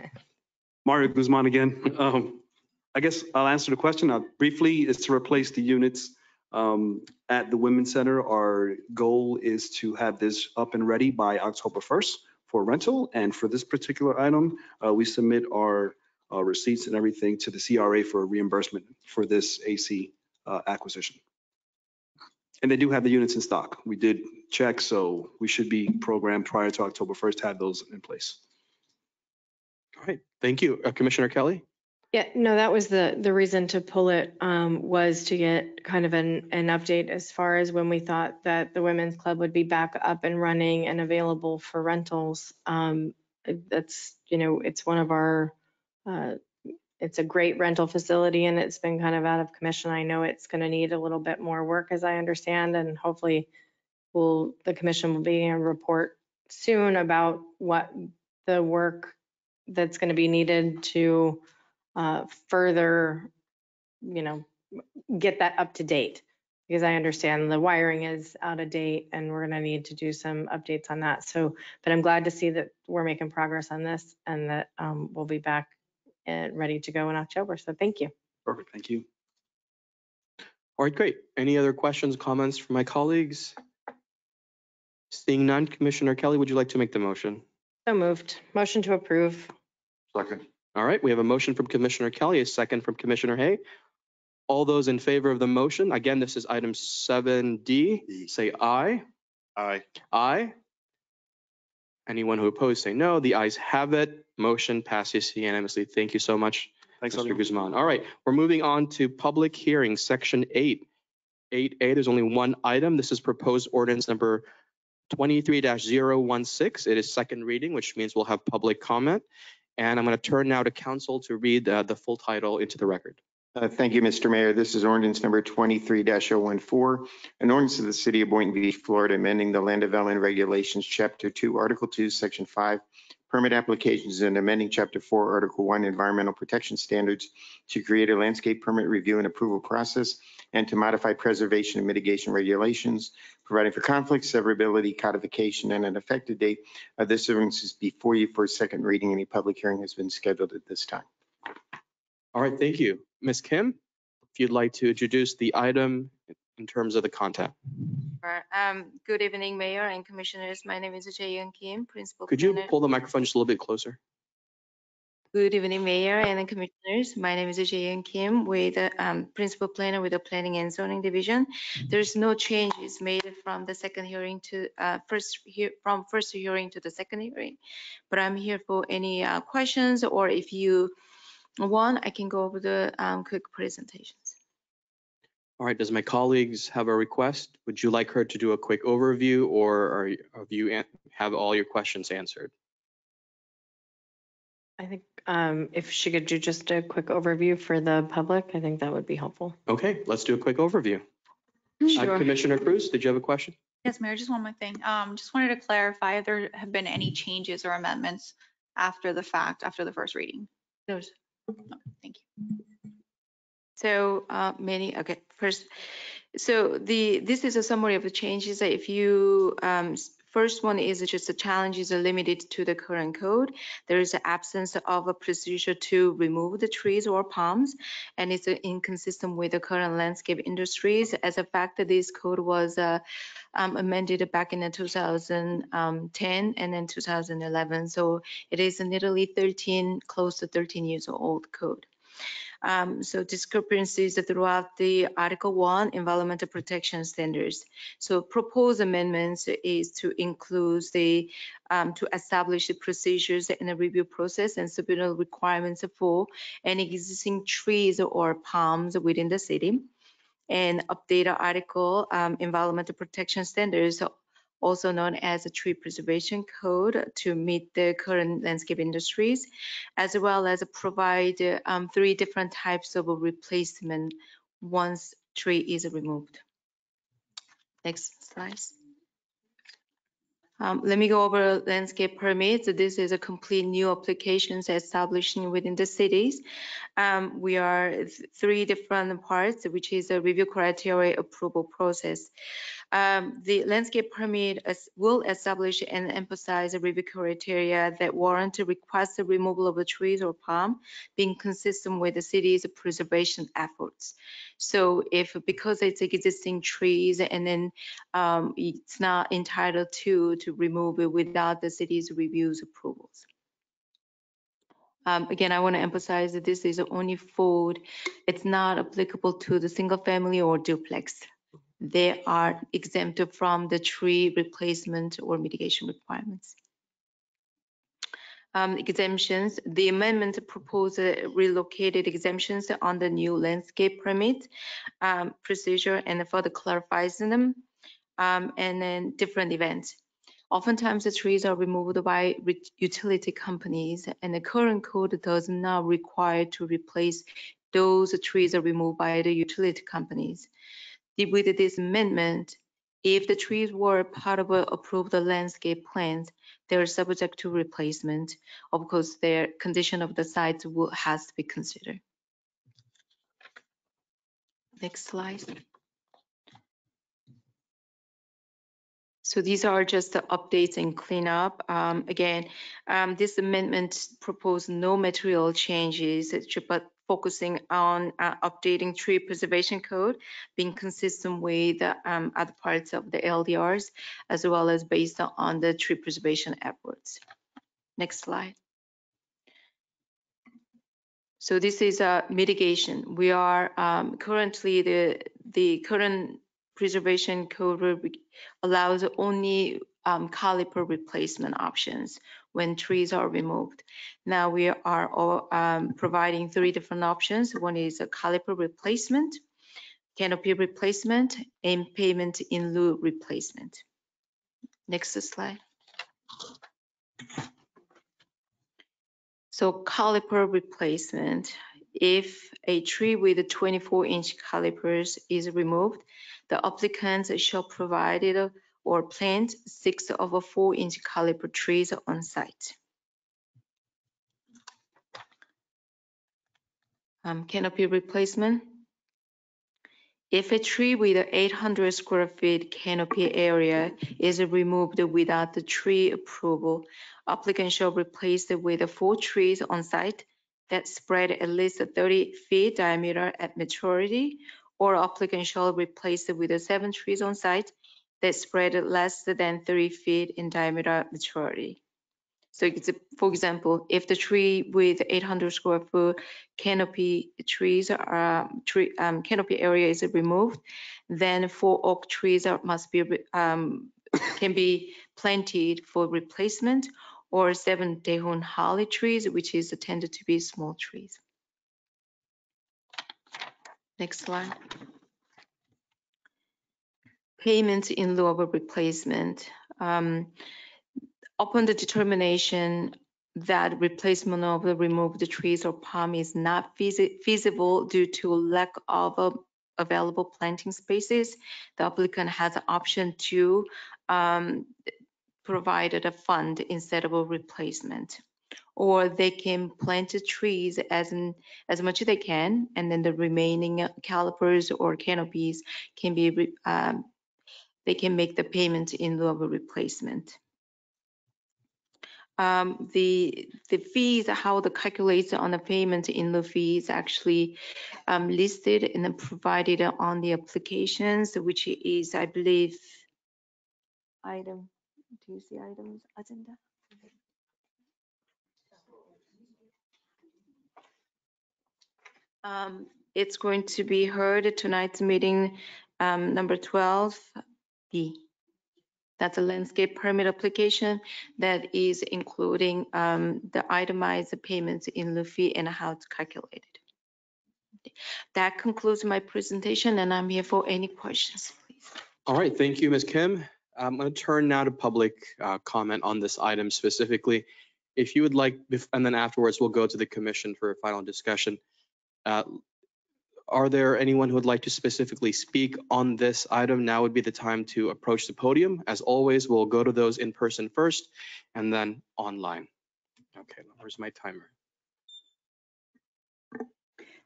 Mario Guzman again. I guess I'll answer the question. Briefly, is to replace the units at the Women's Center. Our goal is to have this up and ready by October 1st for rental. And for this particular item, we submit our receipts and everything to the CRA for reimbursement for this AC acquisition. And they do have the units in stock. We did check, so we should be programmed prior to October 1st to have those in place. All right, thank you. Commissioner Kelly? Yeah, no, that was the reason to pull it, was to get kind of an update as far as when we thought that the Women's Club would be back up and running and available for rentals. That's, it's one of our It's a great rental facility and it's been kind of out of commission. I know it's going to need a little bit more work as I understand, and hopefully the commission will be able to report soon about what the work that's going to be needed to further, get that up to date. Because I understand the wiring is out of date and we're going to need to do some updates on that. But I'm glad to see that we're making progress on this and that we'll be back and ready to go in October. So thank you. Perfect, thank you. All right, great. Any other questions, comments from my colleagues? Seeing none, Commissioner Kelly, would you like to make the motion? So moved. Motion to approve. Second. All right, we have a motion from Commissioner Kelly, a second from Commissioner Hay. All those in favor of the motion, again, this is item 7D, say aye. Aye. Aye. Anyone who opposed, say no. The ayes have it. Motion passes unanimously. Thank you so much, Mr. Guzman. All right, we're moving on to public hearing, section 8. 8A, there's only one item. This is proposed ordinance number 23-016. It is second reading, which means we'll have public comment. And I'm going to turn now to council to read the full title into the record. Thank you, Mr. Mayor. This is ordinance number 23-014, an ordinance of the city of Boynton Beach, Florida, amending the Land Development Regulations, Chapter 2, Article 2, Section 5, permit applications, and amending Chapter 4, Article 1, environmental protection standards to create a landscape permit review and approval process and to modify preservation and mitigation regulations, providing for conflict, severability, codification, and an effective date. This ordinance is before you for second reading. Any public hearing has been scheduled at this time. All right, thank you. Ms. Kim, if you'd like to introduce the item in terms of the content. Good evening, Mayor and Commissioners. My name is Jae-Yoon Kim, Principal Could you Planner. pull the microphone just a little bit closer? Good evening, Mayor and Commissioners. My name is Jae-Yoon Kim, with Principal Planner with the Planning and Zoning Division. There's no changes made from the second hearing to first hearing to the second hearing, but I'm here for any questions, or if you want, I can go over the quick presentations. All right, does my colleagues have a request? Would you like her to do a quick overview, or have you have all your questions answered? I think if she could do just a quick overview for the public, I think that would be helpful. Okay, let's do a quick overview. Sure. Commissioner Cruz, did you have a question? Yes, Mayor, just one more thing. Just wanted to clarify if there have been any changes or amendments after the fact, after the first reading. There's Thank you. So first, so this is a summary of the changes. If you, first one is just the challenges are limited to the current code. There is an absence of a procedure to remove the trees or palms, and it's inconsistent with the current landscape industries. As a fact, that this code was amended back in 2010 and then 2011. So it is nearly close to 13 years old code. So discrepancies throughout the Article 1 environmental protection standards. So proposed amendments is to include the to establish the procedures and the review process and submittal requirements for any existing trees or palms within the city, and update our article environmental protection standards, also known as a tree preservation code, to meet the current landscape industries, as well as provide 3 different types of replacement once tree is removed. Next slide. Let me go over landscape permits. This is a complete new applications establishing within the cities. We are 3 different parts, which is a review criteria approval process. The landscape permit will establish and emphasize the review criteria that warrant to request the removal of the trees or palm, being consistent with the city's preservation efforts. So if, because it's existing trees and then it's not entitled to remove it without the city's reviews approvals. Again, I want to emphasize that this is only for, it's not applicable to the single family or duplex. They are exempt from the tree replacement or mitigation requirements. Exemptions, the amendment proposed relocated exemptions on the new landscape permit procedure and further clarifies them, and then different events. Oftentimes, the trees are removed by utility companies, and the current code does not require to replace those trees are removed by the utility companies. With this amendment, if the trees were part of approved landscape plans, they are subject to replacement. Of course, their condition of the site has to be considered. Next slide. So these are just the updates and cleanup. This amendment proposed no material changes, but focusing on updating tree preservation code, being consistent with other parts of the LDRs, as well as based on the tree preservation efforts. Next slide. So this is a mitigation. We are currently the current preservation code allows only caliper replacement options when trees are removed. Now we are providing 3 different options. One is a caliper replacement, canopy replacement, and payment in lieu replacement. Next slide. So caliper replacement. If a tree with 24-inch calipers is removed, the applicant shall provide it or plant 6 of a 4-inch caliper trees on site. Canopy replacement. If a tree with 800 square feet canopy area is removed without the tree approval, applicant shall replace it with 4 trees on site that spread at least 30 feet diameter at maturity, or applicant shall replace it with 7 trees on site that spread less than 30 feet in diameter at maturity. So for example, if the tree with 800 square foot canopy trees canopy area is removed, then 4 oak trees must be can be planted for replacement, or 7 Daehoon holly trees, which is tended to be small trees. Next slide. Payment in lieu of a replacement. Upon the determination that replacement of the removed trees or palm is not feasible due to lack of available planting spaces, the applicant has an option to provide a fund instead of a replacement. Or they can plant the trees as much as they can, and then the remaining calipers or canopies can be they can make the payment in lieu of a replacement. The fees, how the calculation on the payment in the fees actually listed and then provided on the applications, which is, I believe, item. Do you see items agenda? It's going to be heard at tonight's meeting, number 12B. That's a landscape permit application that is including the itemized payments in lieu fee and how to calculate it. That concludes my presentation, and I'm here for any questions, please. All right, thank you, Ms. Kim. I'm going to turn now to public comment on this item specifically. If you would like, and then afterwards we'll go to the commission for a final discussion. Are there anyone who would like to specifically speak on this item? Now would be the time to approach the podium. As always, we'll go to those in person first and then online. Okay, where's my timer?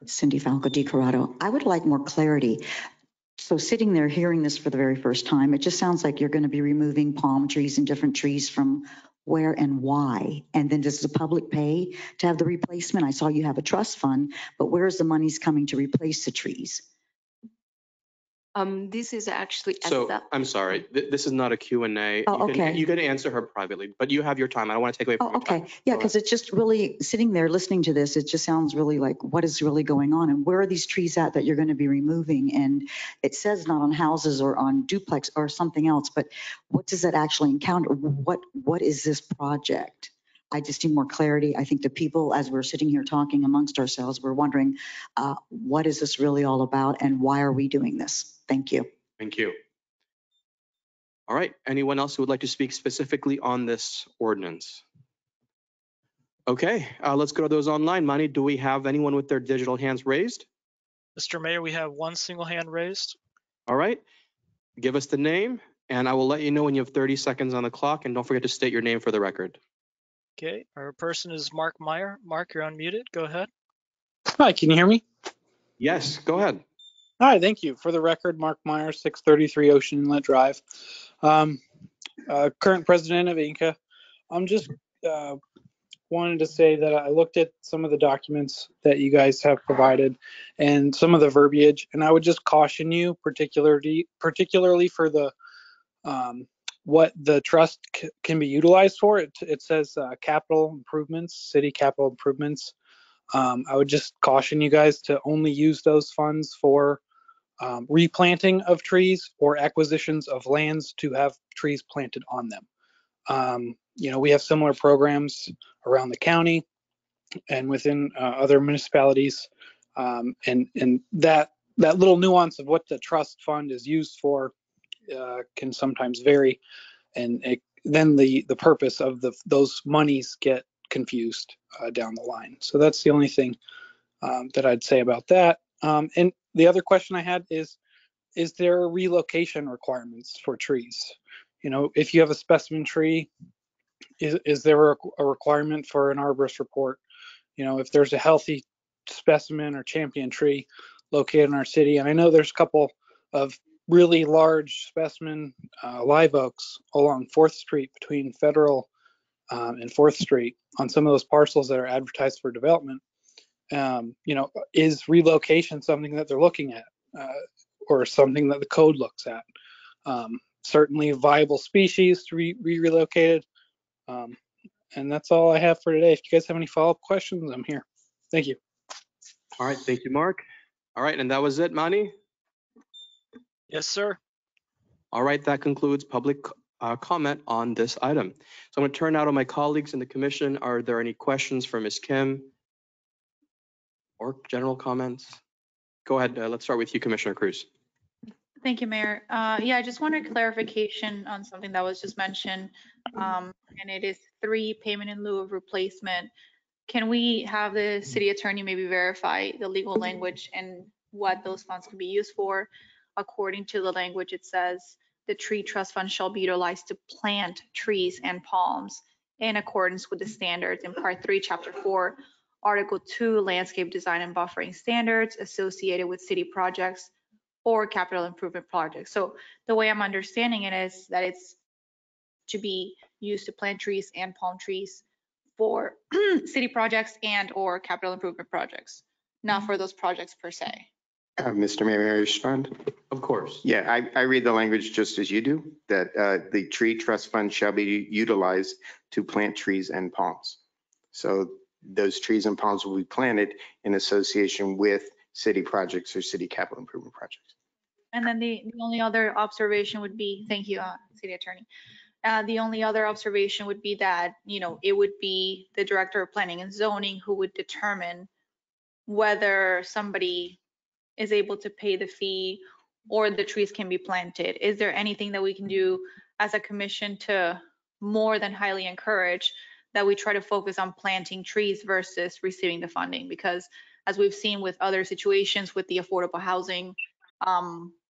Cindy Falco Di Corrado. I would like more clarity. So sitting there hearing this for the very first time, it just sounds like you're going to be removing palm trees and different trees from where and why? And then does the public pay to have the replacement? I saw you have a trust fund, but where is the monies coming to replace the trees? This is actually. So I'm sorry, this is not a Q&A. Oh, okay. You can answer her privately, but you have your time. I don't want to take away from your time. Okay. Yeah, because it's just really sitting there listening to this, it just sounds really like what is really going on and where are these trees at that you're going to be removing? And it says not on houses or on duplex or something else, but what does that actually encounter? What is this project? I just need more clarity. I think the people, as we're sitting here talking amongst ourselves, we're wondering, what is this really all about and why are we doing this? Thank you. Thank you. All right, anyone else who would like to speak specifically on this ordinance? Okay, let's go to those online. Manny, do we have anyone with their digital hands raised? Mr. Mayor, we have one single hand raised. All right, give us the name and I will let you know when you have 30 seconds on the clock, and don't forget to state your name for the record. Okay, our person is Mark Meyer. Mark, you're unmuted. Go ahead. Hi, can you hear me? Yes, go ahead. Hi, thank you. For the record, Mark Meyer, 633 Ocean Inlet Drive. Current president of Inca. I'm just wanted to say that I looked at some of the documents that you guys have provided and some of the verbiage, and I would just caution you, particularly for the what the trust can be utilized for. It says capital improvements, city capital improvements. I would just caution you guys to only use those funds for replanting of trees or acquisitions of lands to have trees planted on them. We have similar programs around the county and within other municipalities, and that little nuance of what the trust fund is used for can sometimes vary, and then the purpose of those monies get confused down the line. So that's the only thing that I'd say about that. And the other question I had is there relocation requirements for trees? If you have a specimen tree, is there a requirement for an arborist report? If there's a healthy specimen or champion tree located in our city, and I know there's a couple of really large specimen live oaks along 4th Street between Federal and 4th Street on some of those parcels that are advertised for development. Is relocation something that they're looking at or something that the code looks at? Certainly viable species to be relocated. And that's all I have for today. If you guys have any follow-up questions, I'm here. Thank you. All right, thank you, Mark. All right, and that was it, Manny? Yes, sir. All right, that concludes public comment on this item. So I'm going to turn now to my colleagues in the commission. Are there any questions for Ms. Kim or general comments? Go ahead. Let's start with you, Commissioner Cruz. Thank you, Mayor. Yeah, I just wanted clarification on something that was just mentioned, and it is 3 payment in lieu of replacement. Can we have the city attorney maybe verify the legal language and what those funds can be used for? According to the language, it says the tree trust fund shall be utilized to plant trees and palms in accordance with the standards in Part 3, Chapter 4, Article 2, landscape design and buffering standards associated with city projects or capital improvement projects. So the way I'm understanding it is that it's to be used to plant trees and palm trees for city projects and or capital improvement projects, not for those projects per se. Mr. Mayor, may I respond? Of course. Yeah, I read the language just as you do, that the tree trust fund shall be utilized to plant trees and palms. So those trees and palms will be planted in association with city projects or city capital improvement projects. And then the only other observation would be, thank you, city attorney. The only other observation would be that, it would be the director of planning and zoning who would determine whether somebody is able to pay the fee or the trees can be planted. Is there anything that we can do as a commission to more than highly encourage that we try to focus on planting trees versus receiving the funding? Because as we've seen with other situations with the affordable housing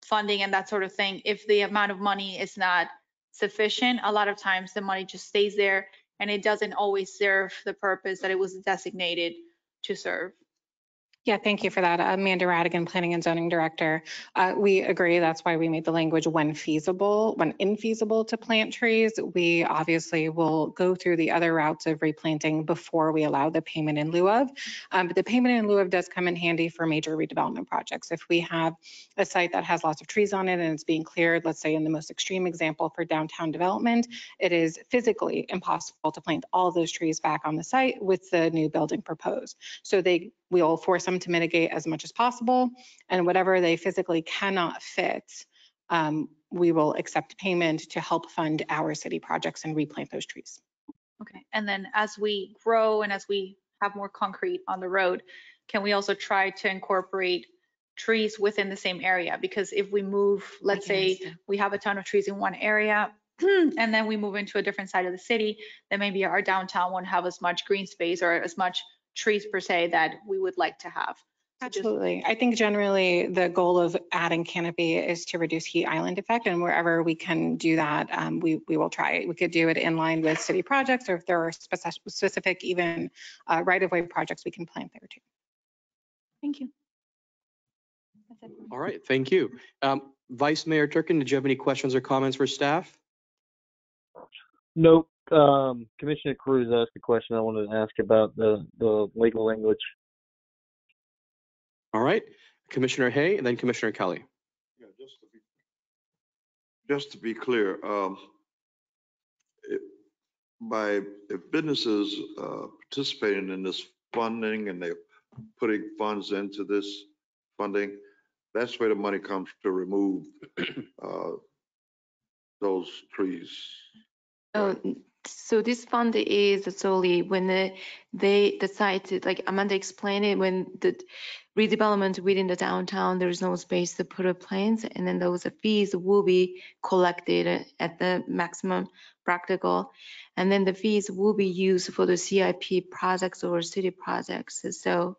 funding and that sort of thing, if the amount of money is not sufficient, a lot of times the money just stays there and it doesn't always serve the purpose that it was designated to serve. Yeah, thank you for that. Amanda Radigan, Planning and Zoning Director. We agree. That's why we made the language when feasible, when infeasible to plant trees. We obviously will go through the other routes of replanting before we allow the payment in lieu of. But the payment in lieu of does come in handy for major redevelopment projects. If we have a site that has lots of trees on it and it's being cleared, let's say in the most extreme example for downtown development, it is physically impossible to plant all those trees back on the site with the new building proposed. So we'll force them to mitigate as much as possible, and whatever they physically cannot fit, we will accept payment to help fund our city projects and replant those trees. Okay, and then as we grow and as we have more concrete on the road, can we also try to incorporate trees within the same area. Because if we move, let's say we have a ton of trees in one area and then we move into a different side of the city, then maybe our downtown won't have as much green space or as much trees per se that we would like to have. So just- Absolutely. I think generally the goal of adding canopy is to reduce heat island effect, and wherever we can do that, we will try it. We could do it in line with city projects, or if there are specific even right-of-way projects, we can plant there too. Thank you. All right, thank you. Vice Mayor Turkin, did you have any questions or comments for staff? Nope. Commissioner Cruz asked a question I wanted to ask about the legal language. All right, Commissioner Hay and then Commissioner Kelly. Yeah, just to be clear, if businesses participating in this funding and they're putting funds into this funding, that's where the money comes to remove those trees. So this fund is solely when they decide, like Amanda explained it, when the redevelopment within the downtown, there's no space to put up planes, and then those fees will be collected at the maximum practical, and then the fees will be used for the CIP projects or city projects. So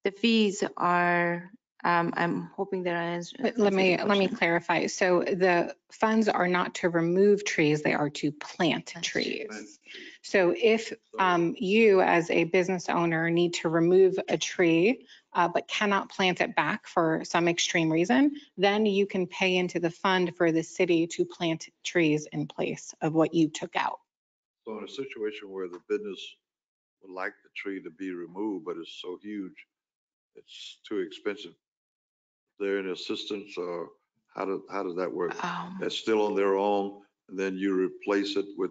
the fees are, I'm hoping that I answered. Let me clarify. So the funds are not to remove trees, they are to plant trees. So if you as a business owner need to remove a tree, but cannot plant it back for some extreme reason, then you can pay into the fund for the city to plant trees in place of what you took out. So in a situation where the business would like the tree to be removed, but it's so huge, it's too expensive, there any assistance, or how does that work? That's still on their own, and then you replace it with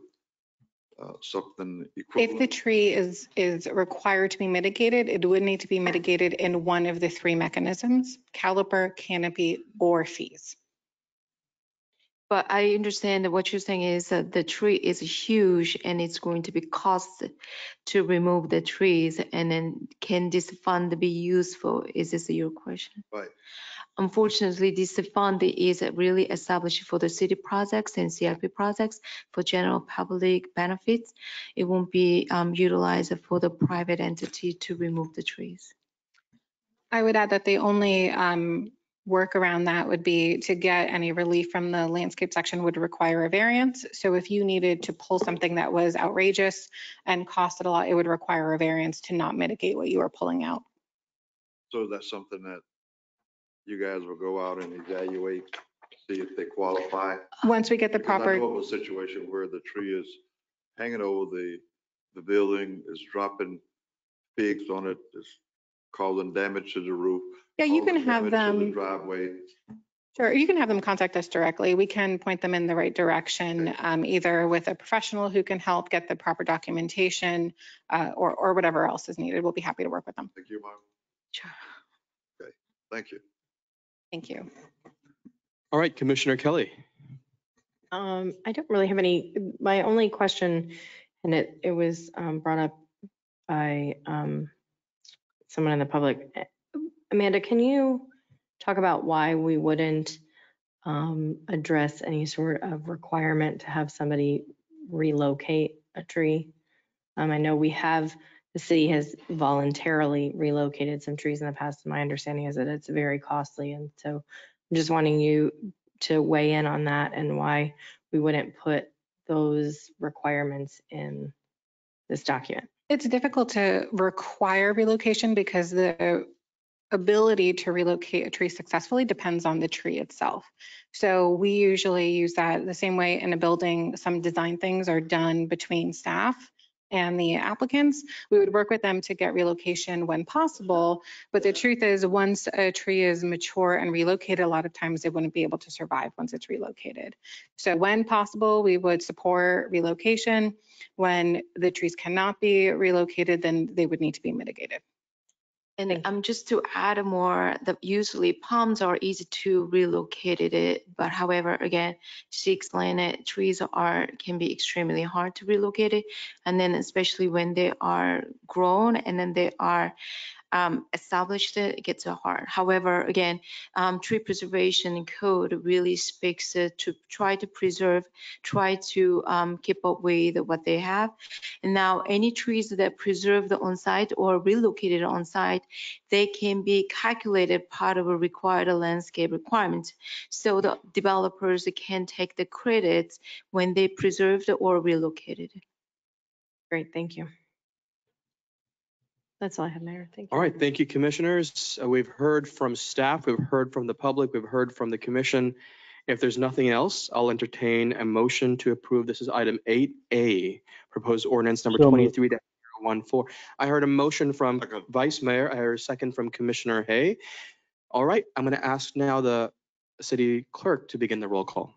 something equivalent? If the tree is required to be mitigated, it would need to be mitigated in one of the three mechanisms: caliper, canopy, or fees. But I understand that what you're saying is that the tree is huge and it's going to be cost to remove the trees, and then can this fund be useful? Is this your question? Right. Unfortunately, this fund is really established for the city projects and CIP projects for general public benefits. It won't be utilized for the private entity to remove the trees. I would add that the only work around that would be to get any relief from the landscape section would require a variance. So if you needed to pull something that was outrageous and costed a lot, it would require a variance to not mitigate what you were pulling out. So that's something that you guys will go out and evaluate, see if they qualify? Once we get the Because proper. I know of a situation where the tree is hanging over the building, is dropping pigs on it, is causing damage to the roof. Yeah, you can causing have damage to the them. driveway. Sure, you can have them contact us directly. We can point them in the right direction, either with a professional who can help get the proper documentation or whatever else is needed. We'll be happy to work with them. Thank you, Mark. Sure. Okay, thank you. Thank you. All right, Commissioner Kelly. I don't really have any, my only question, and it was brought up by someone in the public. Amanda, can you talk about why we wouldn't address any sort of requirement to have somebody relocate a tree? I know the city has voluntarily relocated some trees in the past. My understanding is that it's very costly. And so I'm just wanting you to weigh in on that and why we wouldn't put those requirements in this document. It's difficult to require relocation because the ability to relocate a tree successfully depends on the tree itself. So we usually use that the same way in a building. Some design things are done between staff and the applicants. We would work with them to get relocation when possible. But the truth is, once a tree is mature and relocated, a lot of times it wouldn't be able to survive once it's relocated. So when possible, we would support relocation. When the trees cannot be relocated, then they would need to be mitigated. And just to add more, that usually palms are easy to relocate it, but however, again, she explained it, trees can be extremely hard to relocate it, and then especially when they are grown and then they are established it, it gets hard. However, again, tree preservation code really speaks to try to preserve, try to keep up with what they have. And now any trees that preserved on site or relocated on site, they can be calculated part of a required landscape requirement. So the developers can take the credits when they preserved or relocated. Great, thank you. That's all I have, Mayor. Thank you. All right, thank you, commissioners. We've heard from staff, we've heard from the public, we've heard from the commission. If there's nothing else, I'll entertain a motion to approve. This is item 8A, proposed ordinance number So moved. 23-014. I heard a motion from Vice Mayor. I heard a second from Commissioner Hay. All right, I'm going to ask now the city clerk to begin the roll call.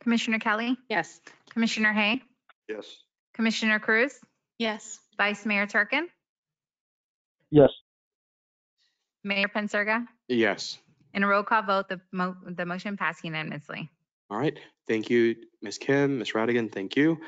Commissioner Kelly, Yes. Commissioner Hay, Yes. Commissioner Cruz, Yes. Vice Mayor Turkin, Yes. Mayor Pensurga, Yes. in a roll call vote, the motion passed unanimously. All right, thank you, Ms. Kim, Ms. Radigan, thank you.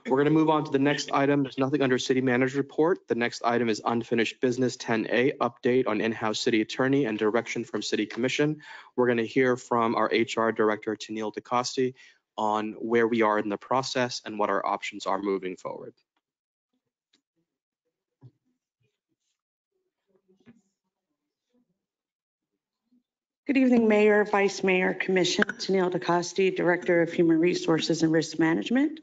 We're going to move on to the next item. There's nothing under city manager report. The next item is unfinished business 10A, update on in-house city attorney and direction from city commission. We're going to hear from our HR director, Tennille DeCoste, on where we are in the process and what our options are moving forward. Good evening, Mayor, Vice Mayor, Commission. Tennille DeCoste, Director of Human Resources and Risk Management.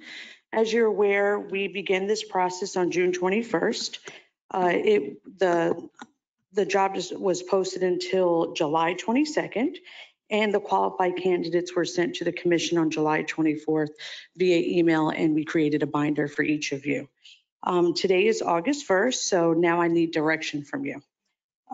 As you're aware, we began this process on June 21st. The job was posted until July 22nd, and the qualified candidates were sent to the commission on July 24th via email, and we created a binder for each of you. Today is August 1st, so now I need direction from you.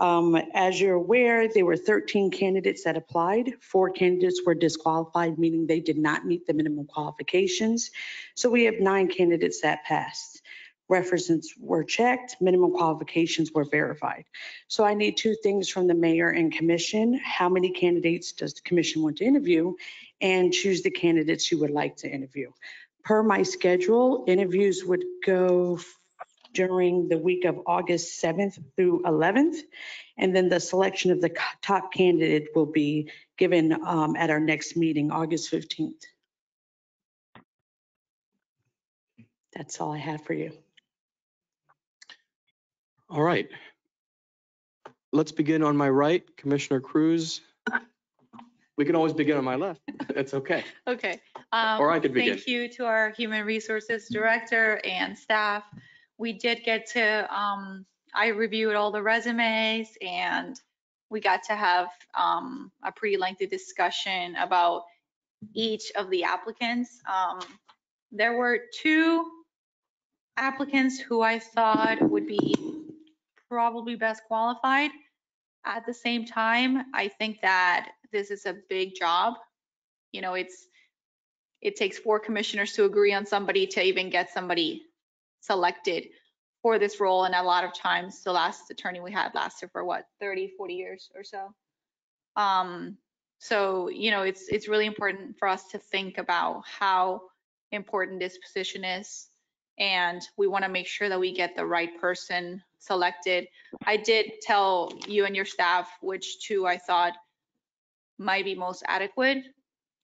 As you're aware, there were 13 candidates that applied. 4 candidates were disqualified, meaning they did not meet the minimum qualifications. So we have 9 candidates that passed. References were checked, minimum qualifications were verified. So I need 2 things from the mayor and commission. How many candidates does the commission want to interview? And choose the candidates you would like to interview. Per my schedule, interviews would go during the week of August 7th through 11th. And then the selection of the top candidate will be given at our next meeting, August 15th. That's all I have for you. All right. Let's begin on my right, Commissioner Cruz. We can always begin on my left. It's okay. Okay. Or I could begin. Thank you to our Human Resources Director and staff. We did get to, I reviewed all the resumes and we got to have a pretty lengthy discussion about each of the applicants. There were 2 applicants who I thought would be probably best qualified. At the same time, I think that this is a big job. You know, it takes 4 commissioners to agree on somebody to even get somebody selected for this role. And a lot of times the last attorney we had lasted for what, 30, 40 years or so. So, you know, it's really important for us to think about how important this position is. And we want to make sure that we get the right person selected. I did tell you and your staff which 2 I thought might be most adequate.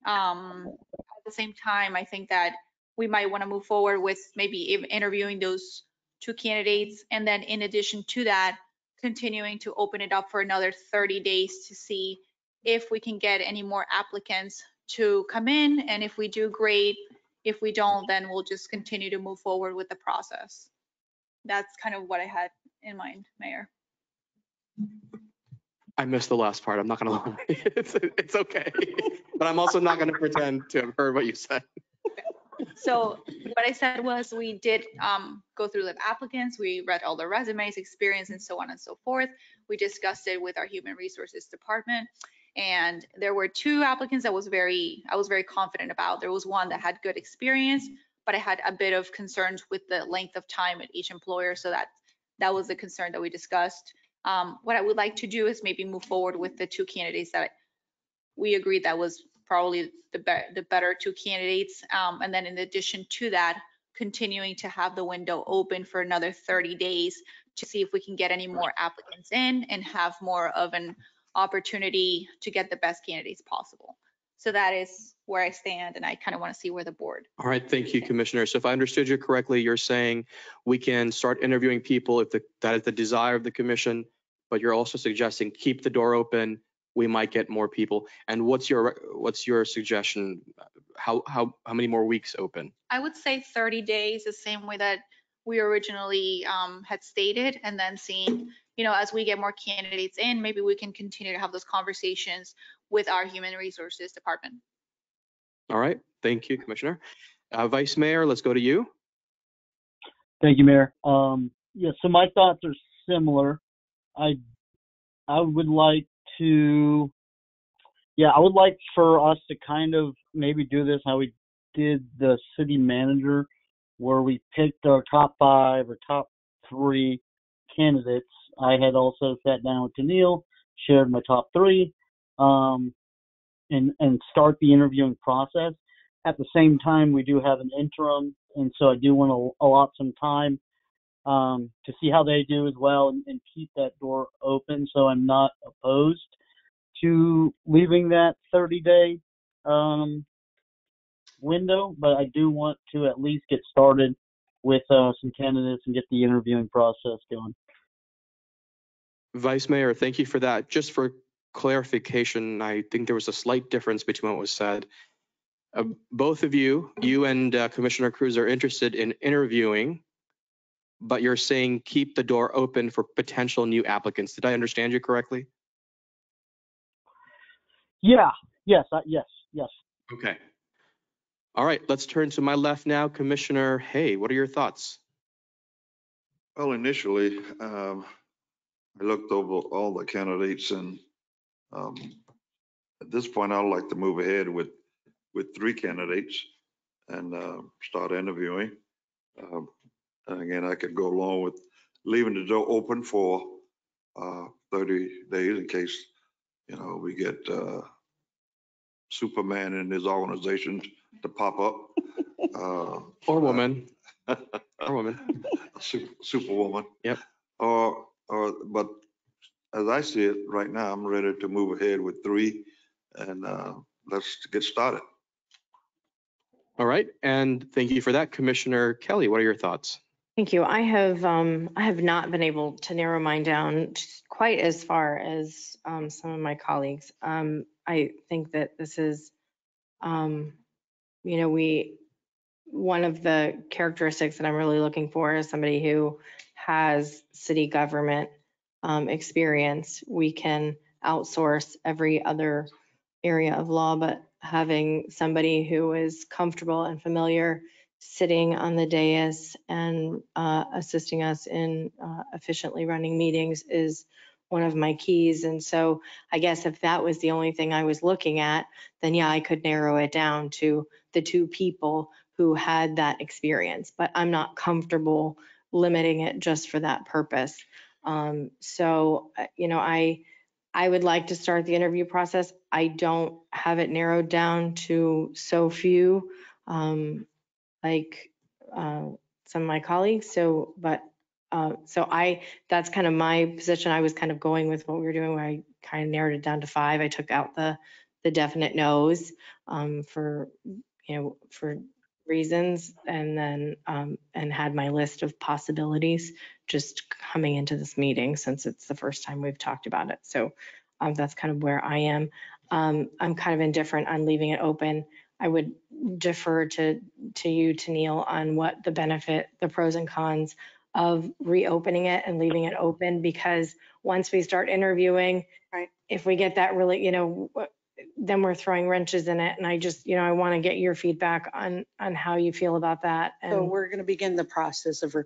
At the same time, I think that we might want to move forward with maybe interviewing those 2 candidates. And then in addition to that, continuing to open it up for another 30 days to see if we can get any more applicants to come in. And if we do, great. If we don't, then we'll just continue to move forward with the process. That's kind of what I had in mind, Mayor. I missed the last part. I'm not going to lie. It's okay. But I'm also not going to pretend to have heard what you said. So what I said was we did go through the applicants. We read all the resumes, experience, and so on and so forth. We discussed it with our Human Resources Department. And there were 2 applicants that I was very confident about. There was one that had good experience, but I had a bit of concerns with the length of time at each employer. So that was the concern that we discussed. What I would like to do is maybe move forward with the 2 candidates that we agreed that was probably the better 2 candidates. And then in addition to that, continuing to have the window open for another 30 days to see if we can get any more applicants in and have more of an opportunity to get the best candidates possible. So that is where I stand, and I kind of want to see where the board. All right, thank you, Commissioner. So if I understood you correctly, you're saying we can start interviewing people if that is the desire of the commission, but you're also suggesting keep the door open. We might get more people. And what's your suggestion? How many more weeks open? I would say 30 days, the same way that we originally had stated, and then seeing, as we get more candidates in, maybe we can continue to have those conversations with our human resources department. All right, thank you, Commissioner. Vice Mayor, let's go to you. Thank you, Mayor. Yeah, so my thoughts are similar. I would like to, I would like for us to kind of maybe do this how we did the city manager, where we picked our top 5 or top 3 candidates. I had also sat down with Tennille, shared my top 3, and start the interviewing process. At the same time, we do have an interim, and so I do want to allot some time to see how they do as well, and keep that door open. So I'm not opposed to leaving that 30-day window, but I do want to at least get started with some candidates and get the interviewing process going. Vice Mayor, thank you for that. Just for clarification, I think there was a slight difference between what was said. Both of you and Commissioner Cruz are interested in interviewing, but you're saying keep the door open for potential new applicants. Did I understand you correctly? Yes. Okay. All right, let's turn to my left now. Commissioner Hay, what are your thoughts? Well, initially, I looked over all the candidates, and at this point, I'd like to move ahead with 3 candidates and start interviewing. And again, I could go along with leaving the door open for 30 days in case, we get Superman in his organization to pop up. Or woman. Or woman. Superwoman. Yep. But as I see it right now, I'm ready to move ahead with 3, and let's get started. All right, and thank you for that. Commissioner Kelly, what are your thoughts? Thank you. I have not been able to narrow mine down quite as far as some of my colleagues. I think that this is, one of the characteristics that I'm really looking for is somebody who has city government experience. We can outsource every other area of law, but having somebody who is comfortable and familiar sitting on the dais and assisting us in efficiently running meetings is one of my keys. And so I guess if that was the only thing I was looking at, then I could narrow it down to the 2 people who had that experience, but I'm not comfortable limiting it just for that purpose. I would like to start the interview process. I don't have it narrowed down to so few, like some of my colleagues. That's kind of my position. I was kind of going with what we were doing, where I kind of narrowed it down to 5. I took out the definite no's for reasons, and then and had my list of possibilities just coming into this meeting, since it's the first time we've talked about it. So that's kind of where I am. I'm kind of indifferent on leaving it open. I would defer to you, Tennille, on what the pros and cons of reopening it and leaving it open, because once we start interviewing, right, if we get that really, then we're throwing wrenches in it. And I just, I want to get your feedback on how you feel about that. So we're going to begin the process of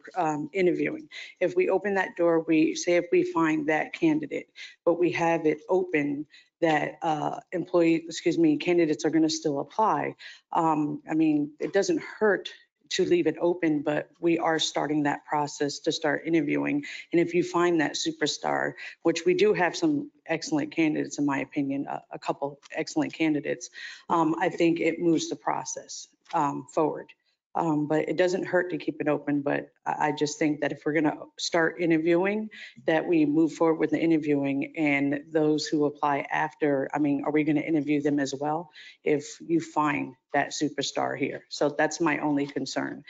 interviewing. If we open that door, if we find that candidate, but we have it open that candidates are going to still apply. It doesn't hurt to leave it open, but we are starting that process to start interviewing. And if you find that superstar, which we do have some excellent candidates, in my opinion, a couple excellent candidates, I think it moves the process forward. But it doesn't hurt to keep it open. But I just think that if we're going to start interviewing, that we move forward with the interviewing, and those who apply after, I mean, are we going to interview them as well if you find that superstar here? So that's my only concern.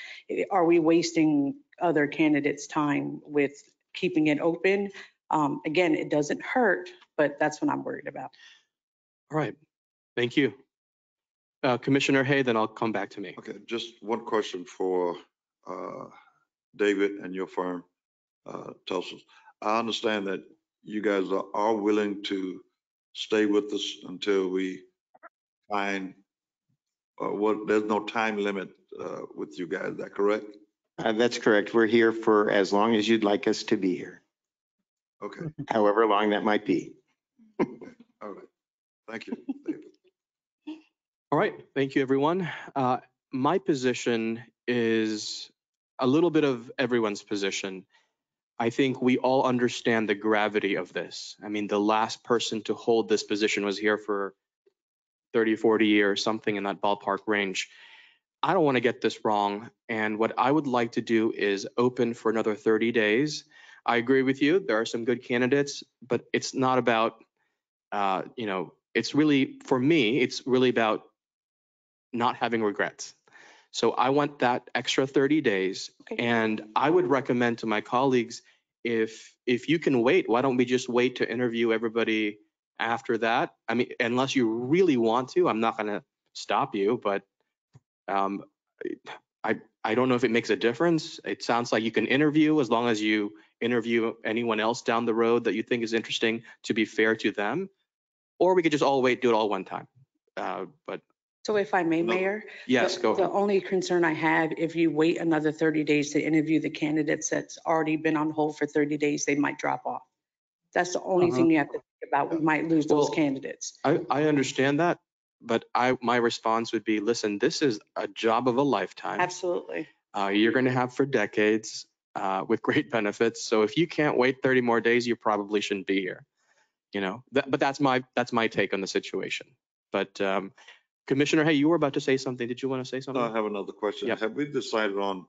Are we wasting other candidates' time with keeping it open? Again, it doesn't hurt, but that's what I'm worried about. All right, thank you. Commissioner Hay, then I'll come back to me. Okay, just one question for David and your firm, Tulsa. I understand that you guys are willing to stay with us until we find there's no time limit with you guys, is that correct? That's correct. We're here for as long as you'd like us to be here, Okay, however long that might be. all right. Thank you, David. All right, thank you, everyone. My position is a little bit of everyone's position. I think we all understand the gravity of this. I mean, the last person to hold this position was here for 30, 40 years, something in that ballpark range. I don't want to get this wrong. And what I would like to do is open for another 30 days. I agree with you. There are some good candidates, but it's not about, it's really, for me, it's really about not having regrets. So I want that extra 30 days. Okay. And I would recommend to my colleagues, if you can wait, why don't we just wait to interview everybody after that? I mean, unless you really want to, I'm not going to stop you, but I don't know if it makes a difference. It sounds like you can interview as long as you interview anyone else down the road that you think is interesting, to be fair to them. Or we could just all wait, do it all one time. But So if I may, No. Mayor? yes, go The ahead. only concern I have, if you wait another 30 days to interview the candidates that's already been on hold for 30 days, they might drop off. That's the only thing you have to think about. We might lose those Well, candidates. I understand that, but my response would be, listen, this is a job of a lifetime. Absolutely. You're going to have for decades with great benefits. So if you can't wait 30 more days, you probably shouldn't be here. But that's my take on the situation. But Commissioner, hey, you were about to say something. Did you want to say something? I have another question. Yep. Have we decided on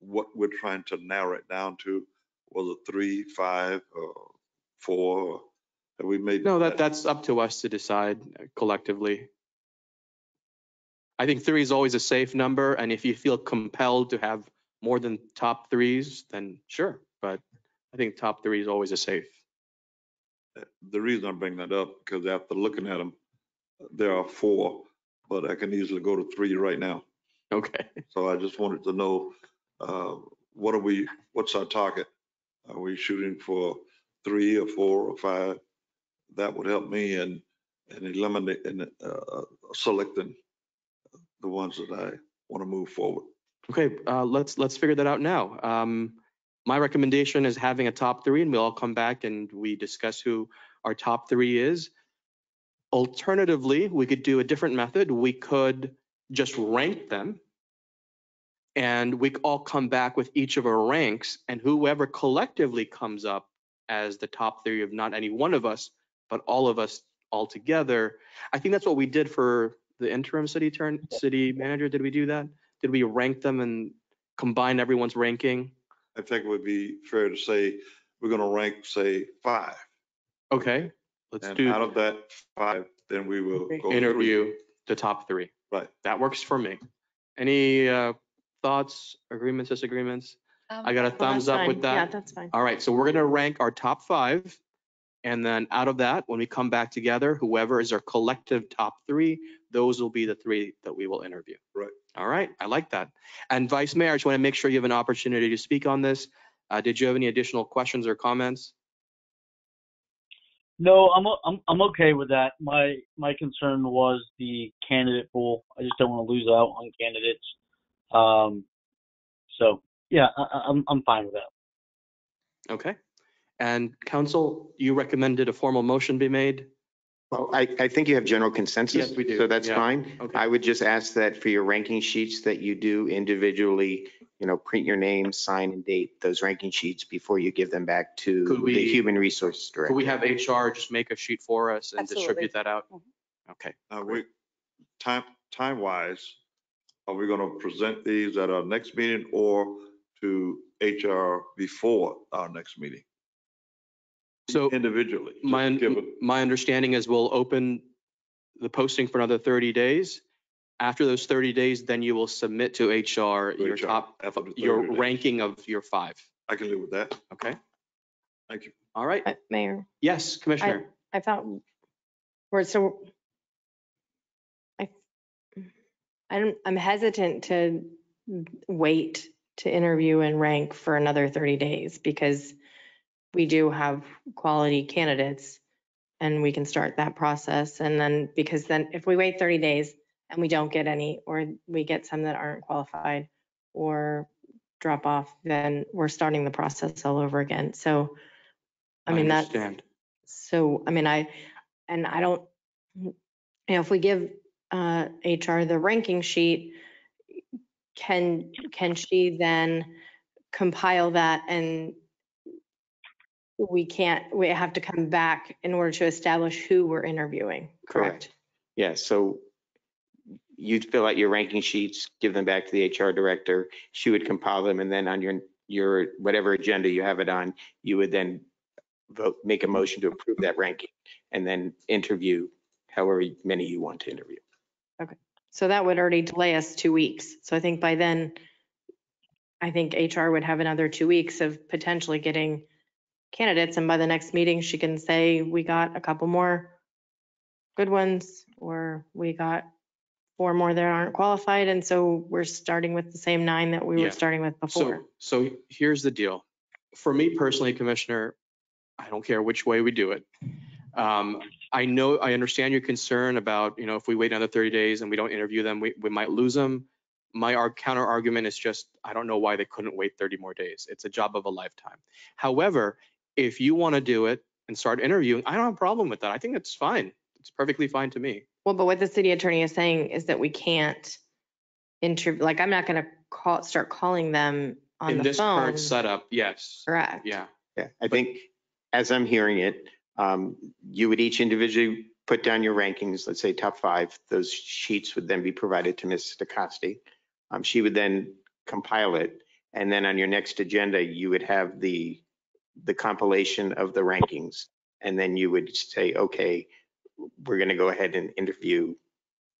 what we're trying to narrow it down to? Was it 3, 5, or 4? Have we made? No, that's up to us to decide collectively. I think 3 is always a safe number, and if you feel compelled to have more than top 3s, then sure. But I think top 3 is always a safe. The reason I'm bringing that up, because after looking at them, there are 4, but I can easily go to 3 right now. Okay. So I just wanted to know, what's our target? Are we shooting for 3 or 4 or 5? That would help me in eliminate and selecting the ones that I want to move forward. Okay, let's figure that out now. My recommendation is having a top 3, and we'll all come back and we discuss who our top 3 is. Alternatively, we could do a different method. We could just rank them, and we all come back with each of our ranks, and whoever collectively comes up as the top 3 of not any one of us, but all of us all together. I think that's what we did for the interim city manager. Did we do that? Did we rank them and combine everyone's ranking? I think it would be fair to say we're going to rank, say, 5. Okay, let's And do out of that 5, then we will go interview the top 3. Right. That works for me. Any thoughts, agreements, disagreements? I got a thumbs up with that. Yeah, that's fine. All right, so we're gonna rank our top 5. And then out of that, when we come back together, whoever is our collective top 3, those will be the 3 that we will interview. Right. All right, I like that. And Vice Mayor, I just want to make sure you have an opportunity to speak on this. Did you have any additional questions or comments? No, I'm okay with that. My concern was the candidate pool. I just don't want to lose out on candidates. So yeah, I'm fine with that. Okay. And Council, you recommended a formal motion be made? Well, I think you have general consensus. Yes, we do. So that's Yeah. fine. Okay. I would just ask that for your ranking sheets that you do individually, print your name, sign and date those ranking sheets before you give them back to the Human Resources Director. Could we have HR just make a sheet for us and Absolutely. distribute that out? Okay. Time-wise, are we going to present these at our next meeting or to HR before our next meeting? So Individually. just my, give it- my understanding is we'll open the posting for another 30 days. After those 30 days, then you will submit to HR your HR top, after the 30 your days. ranking of your 5. I can live with that. Okay. Thank you. All right. Mayor, Yes, Commissioner. I thought I'm hesitant to wait to interview and rank for another 30 days because we do have quality candidates and we can start that process. And then, because then if we wait 30 days and we don't get any, or we get some that aren't qualified or drop off, then we're starting the process all over again. So, I mean, that's, understand. so, I mean, I don't, if we give HR the ranking sheet, can she then compile that, and we have to come back in order to establish who we're interviewing, correct? Yeah, so you'd fill out your ranking sheets, give them back to the HR director. She would compile them, and then on your whatever agenda you have it on, you would then make a motion to approve that ranking and then interview however many you want to interview. Okay, so that would already delay us 2 weeks. So I think by then, I think HR would have another 2 weeks of potentially getting candidates, and by the next meeting, she can say, we got a couple more good ones, or we got 4 more that aren't qualified, and so we're starting with the same 9 that we were Yeah. starting with before. So here's the deal. For me personally, Commissioner, I don't care which way we do it. I understand your concern about, if we wait another 30 days and we don't interview them, we might lose them. My counter argument is just, I don't know why they couldn't wait 30 more days. It's a job of a lifetime. However, if you want to do it and start interviewing, I don't have a problem with that. I think it's fine. It's perfectly fine to me. Well, but what the city attorney is saying is that we can't interview, like, I'm not going to start calling them on In the this phone. current setup, yes. Correct. Yeah. Yeah, I think as I'm hearing it, you would each individually put down your rankings, let's say top 5. Those sheets would then be provided to Ms. DeCoste. She would then compile it. And then on your next agenda, you would have the compilation of the rankings. And then you would say, okay, we're going to go ahead and interview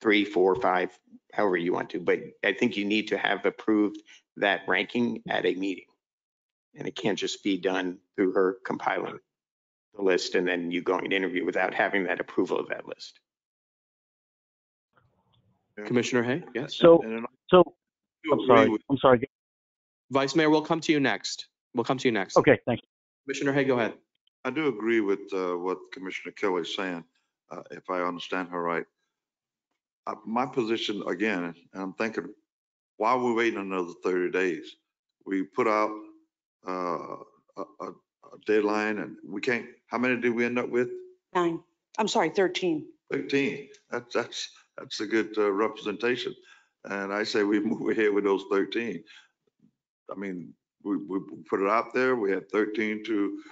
3, 4, 5, however you want to. But I think you need to have approved that ranking at a meeting. And it can't just be done through her compiling the list and then you going to interview without having that approval of that list. Commissioner Hay, yes. So And I'm sorry. Vice Mayor, we'll come to you next. Okay, thank you. Commissioner Hay, go ahead. I do agree with what Commissioner Kelly is saying, if I understand her right. My position, again, and I'm thinking, why are we waiting another 30 days? We put out a deadline and we can't, how many did we end up with? 9. I'm sorry, 13. 13. That's a good representation. And I say we move ahead with those 13. I mean, we put it out there. We had 13 to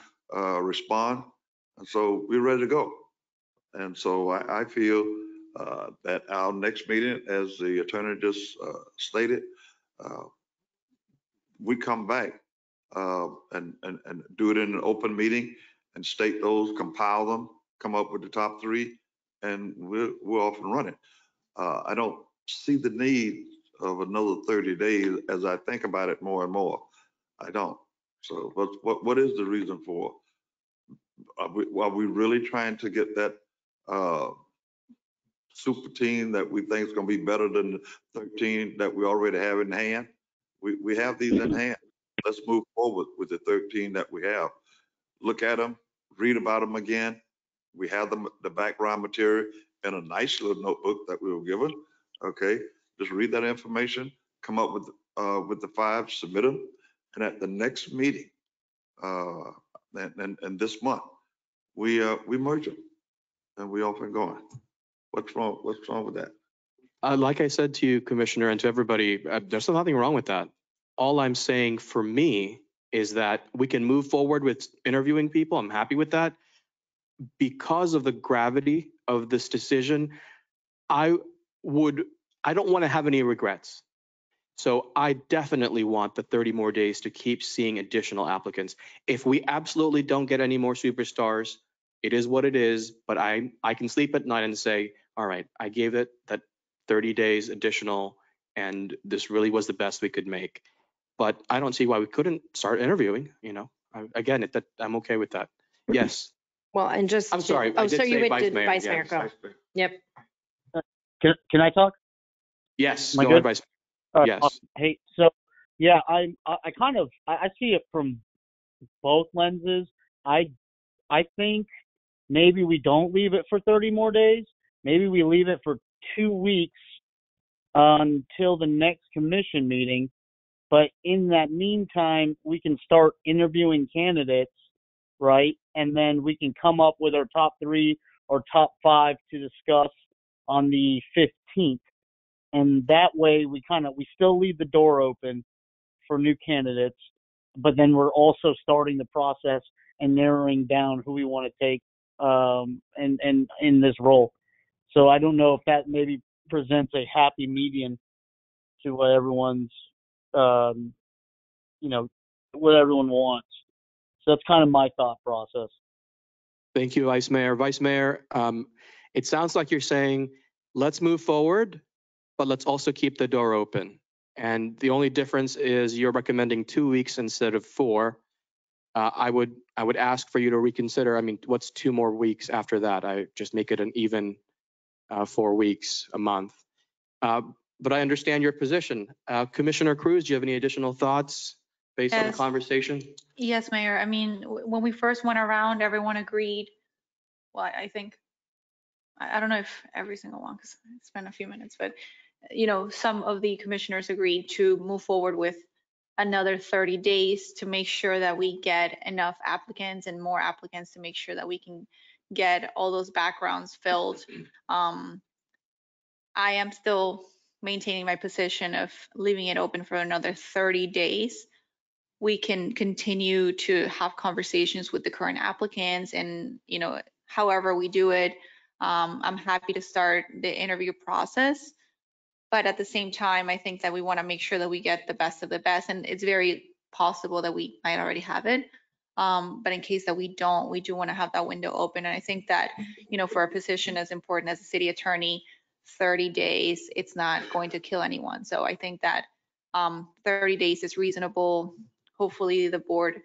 respond. And so we're ready to go. And so I feel that our next meeting, as the attorney just stated, we come back and do it in an open meeting and state those, compile them, come up with the top 3, and we're off and running. I don't see the need of another 30 days as I think about it more and more. I don't. So what is the reason for? Are we really trying to get that super team that we think is going to be better than the 13 that we already have in hand? We have these in hand. Let's move forward with the 13 that we have. Look at them, read about them again. We have the background material in a nice little notebook that we were given. Okay, just read that information, come up with the 5, submit them, and at the next meeting, and this month, we merge them, and we off and going. What's wrong with that? Like I said to you, Commissioner, and to everybody, there's nothing wrong with that. All I'm saying for me is that we can move forward with interviewing people. I'm happy with that. Because of the gravity of this decision, I don't want to have any regrets. So I definitely want the 30 more days to keep seeing additional applicants. If we absolutely don't get any more superstars, it is what it is, but I can sleep at night and say, all right, I gave it that 30 days additional, and this really was the best we could make. But I don't see why we couldn't start interviewing, you know. Again, I'm okay with that. Yes. Well, and just. I'm sorry, I Oh, did so you say would Vice did Mayor. Vice Yeah, Mayor, go. Vice Mayor. Yep. Can I talk? Yes, Am I go ahead, good? Vice. All right, Yes. awesome. Hey, so yeah, I kind of I see it from both lenses. I think maybe we don't leave it for 30 more days. Maybe we leave it for 2 weeks until the next commission meeting. But in that meantime, we can start interviewing candidates, right? And then we can come up with our top 3 or top 5 to discuss on the 15th. And that way we still leave the door open for new candidates, but then we're also starting the process and narrowing down who we want to take and in this role. So I don't know if that maybe presents a happy median to what everyone's what everyone wants. So that's kind of my thought process. Thank you, Vice Mayor. Vice Mayor, it sounds like you're saying, let's move forward, but let's also keep the door open. And the only difference is you're recommending 2 weeks instead of 4. I would ask for you to reconsider. I mean, what's 2 more weeks after that? I just make it an even 4 weeks, a month. But I understand your position. Commissioner Cruz, do you have any additional thoughts based on the Yes. conversation? Yes, Mayor. I mean, when we first went around, everyone agreed. Well, I think, I don't know if every single one, because it's been a few minutes, but some of the commissioners agreed to move forward with another 30 days to make sure that we get enough applicants and more applicants to make sure that we can get all those backgrounds filled. I am still maintaining my position of leaving it open for another 30 days. We can continue to have conversations with the current applicants and, however we do it. I'm happy to start the interview process. But at the same time, I think that we want to make sure that we get the best of the best. And it's very possible that we might already have it. But in case that we don't, we do want to have that window open. And I think that, for a position as important as a city attorney, 30 days, it's not going to kill anyone. So I think that 30 days is reasonable. Hopefully the board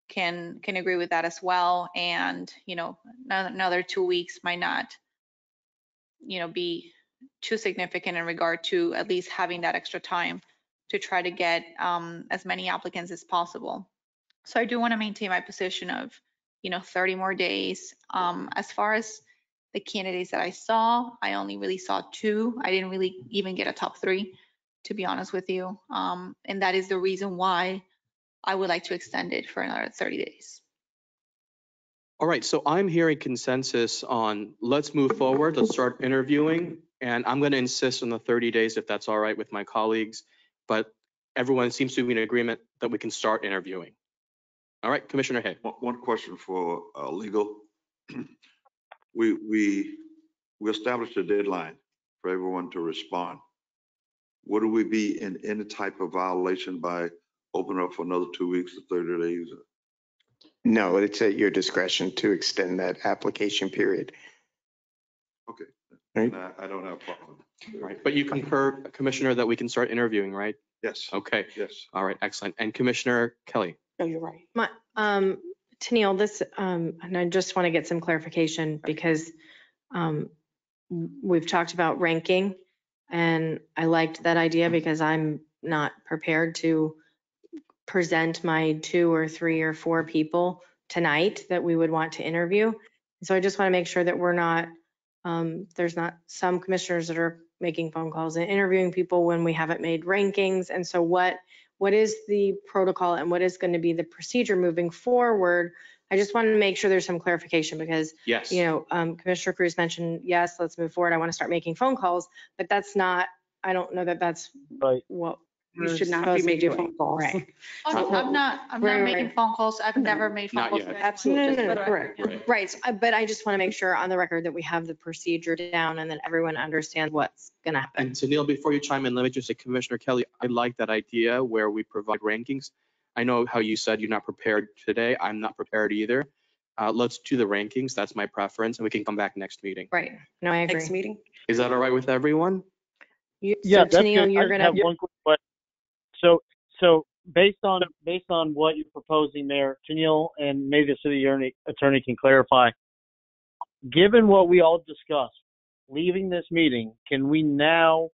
can agree with that as well. And, another 2 weeks might not, be too significant in regard to at least having that extra time to try to get as many applicants as possible. So I do want to maintain my position of, 30 more days. As far as the candidates that I saw, I only really saw 2. I didn't really even get a top 3, to be honest with you. And that is the reason why I would like to extend it for another 30 days. All right, so I'm hearing consensus on let's move forward, let's start interviewing, and I'm going to insist on the 30 days if that's all right with my colleagues, but everyone seems to be in agreement that we can start interviewing. All right, Commissioner Hay. One question for legal. We established a deadline for everyone to respond. Would we be in any type of violation by opening up for another 2 weeks to 30 days? No, it's at your discretion to extend that application period. Okay. Right. I don't have a problem. Right, but you concur, Commissioner, that we can start interviewing, right? Yes. Okay. Yes. All right, excellent. And Commissioner Kelly. No, you're right. Tennille, this, and I just want to get some clarification because we've talked about ranking and I liked that idea because I'm not prepared to present my 2 or 3 or 4 people tonight that we would want to interview. So I just want to make sure that we're not, there's not some commissioners that are making phone calls and interviewing people when we haven't made rankings. And so what is the protocol and what is going to be the procedure moving forward? I just want to make sure there's some clarification because, yes, Commissioner Cruz mentioned, yes, let's move forward. I want to start making phone calls, but that's not, I don't know that that's right. what You should not be supposed to be making doing. phone calls. Right. Oh, no, I'm not Right, making right. phone calls. I've never made phone Not calls. yet. to anyone. Absolutely, No, no, no, correct. Right, so, but I just want to make sure on the record that we have the procedure down and that everyone understands what's going to happen. And Neil, before you chime in, let me just say, Commissioner Kelly, I like that idea where we provide rankings. I know how you said you're not prepared today. I'm not prepared either. Let's do the rankings. That's my preference, and we can come back next meeting. Right. No, I agree. Next meeting? Is that all right with everyone? Yeah, that's good. I just have one quick question. So based on what you're proposing there, Tennille, and maybe the city attorney can clarify, given what we all discussed, leaving this meeting, can we now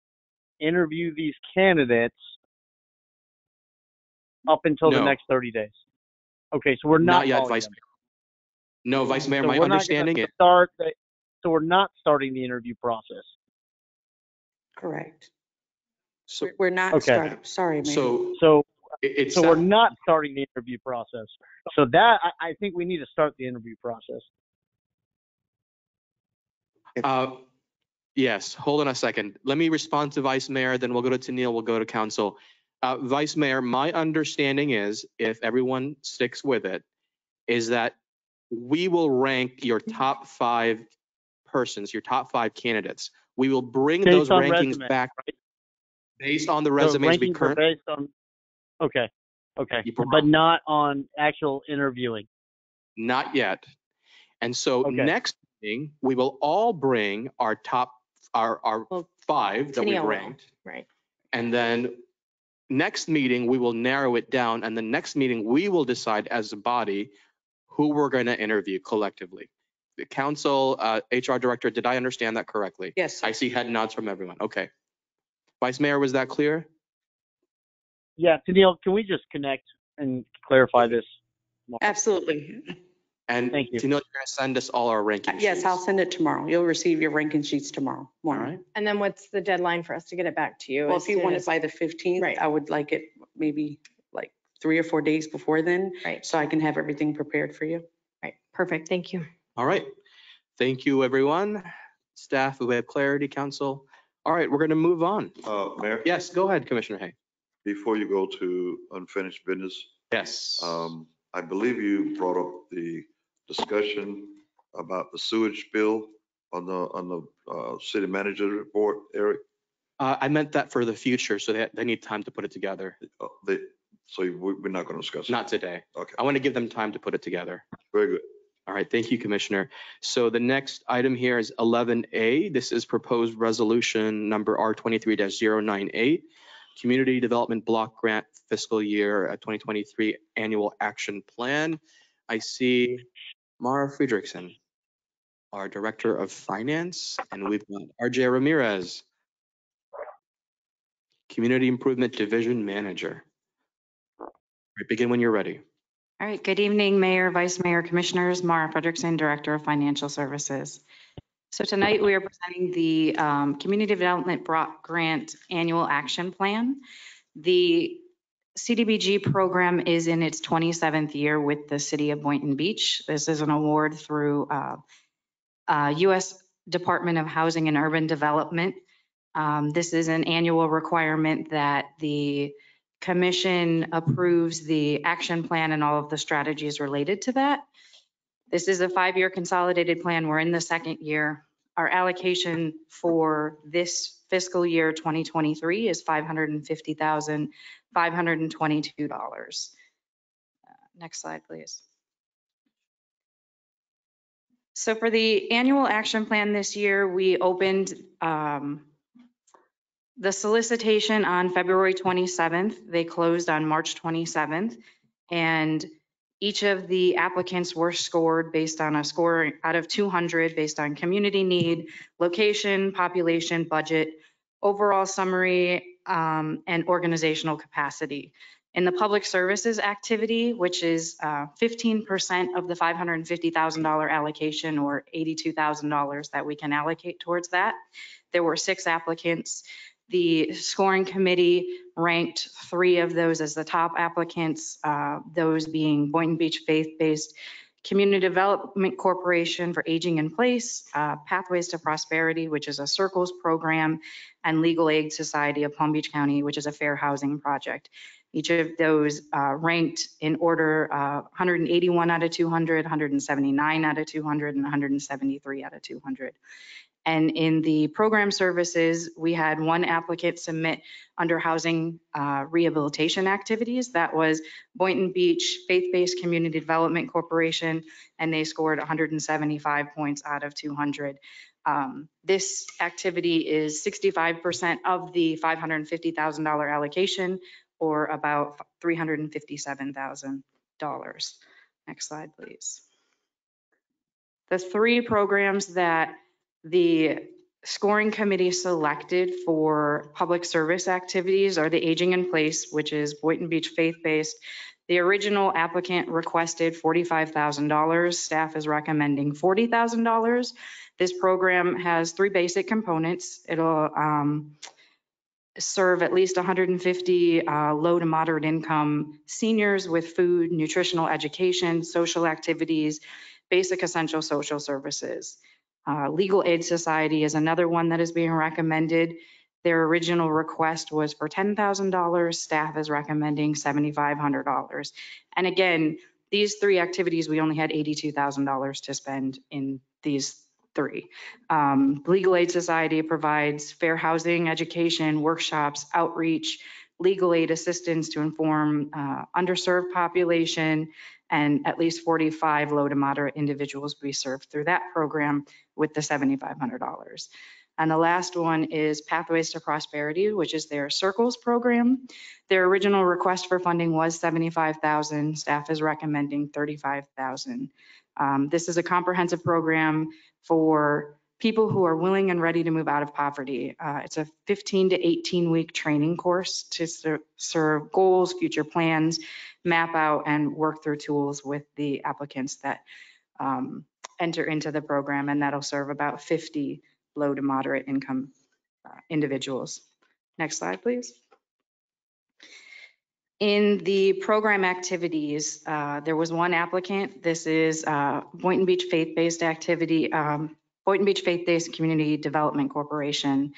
interview these candidates up until the No. next 30 days? Okay, so we're not yet, calling Vice them. Mayor. No, Vice Mayor, So my we're not understanding gonna is. So we're not starting the interview process. Correct. So, We're not Okay. starting. Sorry, Mayor. So it's we're not starting the interview process. So that I think we need to start the interview process. Yes, hold on a second. Let me respond to Vice Mayor, then we'll go to Neil, we'll go to Council. Vice Mayor, my understanding is, if everyone sticks with it, is that we will rank your top 5 persons, your top 5 candidates. We will bring Based those on rankings resume, back right? based on the The resumes we rankings are currently. based on. Okay. But not on actual interviewing. Not yet. And so Okay. next meeting, we will all bring our top, our 5 that we've Tennille will. ranked. Right. And then next meeting, we will narrow it down. And the next meeting, we will decide as a body who we're going to interview collectively. The council, HR director, did I understand that correctly? Yes, sir. I see head nods from everyone. Okay. Vice Mayor, was that clear? Yeah, Tennille, can we just connect and clarify this? Absolutely. And Thank you. Tennille, you're going to send us all our ranking Yes, sheets. I'll send it tomorrow. You'll receive your ranking sheets tomorrow morning. All right. And then what's the deadline for us to get it back to you? Well, as if you soon want as- it by the 15th, Right. I would like it maybe like 3 or 4 days before then. Right. So I can have everything prepared for you. Right. Perfect. Thank you. All right. Thank you, everyone. Staff, we have clarity, council. All right, we're going to move on. Mayor, Yes, go ahead, Commissioner Hay. before you go to unfinished business, Yes. I believe you brought up the discussion about the sewage bill on the city manager report, Eric. I meant that for the future, so they need time to put it together. So we're not going to discuss it? Not today. Okay. I want to give them time to put it together. Very good. All right, thank you, Commissioner. So the next item here is 11A. This is proposed resolution number R23-098, Community Development Block Grant Fiscal Year 2023 Annual Action Plan. I see Mara Friedrichsen, our Director of Finance, and we've got RJ Ramirez, Community Improvement Division Manager. All right, begin when you're ready. All right, good evening, Mayor, Vice Mayor, Commissioners. Mara Frederickson, Director of Financial Services. So tonight we are presenting the Community Development Block Grant Annual Action Plan. The CDBG program is in its 27th year with the City of Boynton Beach. This is an award through U.S. Department of Housing and Urban Development. This is an annual requirement that the Commission approves the action plan and all of the strategies related to that. This is a 5-year consolidated plan. We're in the 2nd year. Our allocation for this fiscal year 2023 is $550,522. Next slide, please. So for the annual action plan this year, we opened the solicitation on February 27th. They closed on March 27th. And each of the applicants were scored based on a score out of 200 based on community need, location, population, budget, overall summary, and organizational capacity. In the public services activity, which is 15% of the $550,000 allocation or $82,000 that we can allocate towards that, there were 6 applicants. The scoring committee ranked 3 of those as the top applicants, those being Boynton Beach Faith-Based Community Development Corporation for Aging in Place, Pathways to Prosperity, which is a Circles program, and Legal Aid Society of Palm Beach County, which is a fair housing project. Each of those ranked in order 181 out of 200, 179 out of 200, and 173 out of 200. And in the program services, we had one applicant submit under housing rehabilitation activities. That was Boynton Beach Faith-Based Community Development Corporation, and they scored 175 points out of 200. This activity is 65% of the $550,000 allocation, or about $357,000. Next slide, please. The three programs that the scoring committee selected for public service activities are the Aging in Place, which is Boynton Beach faith-based. The original applicant requested $45,000. Staff is recommending $40,000. This program has three basic components. It'll serve at least 150 low to moderate income seniors with food, nutritional education, social activities, basic essential social services. Legal Aid Society is another one that is being recommended. Their original request was for $10,000. Staff is recommending $7,500. And again, these three activities, we only had $82,000 to spend in these three. Legal Aid Society provides fair housing, education, workshops, outreach, legal aid assistance to inform underserved population, and at least 45 low to moderate individuals will be served through that program with the $7,500. And the last one is Pathways to Prosperity, which is their Circles program. Their original request for funding was $75,000. Staff is recommending $35,000. This is a comprehensive program for people who are willing and ready to move out of poverty. It's a 15 to 18 week training course to serve goals, future plans, map out and work through tools with the applicants that enter into the program, and that'll serve about 50 low to moderate income individuals. Next slide, please. In the program activities, there was one applicant. This is Boynton Beach Faith-Based Activity, Boynton Beach Faith-Based Community Development Corporation.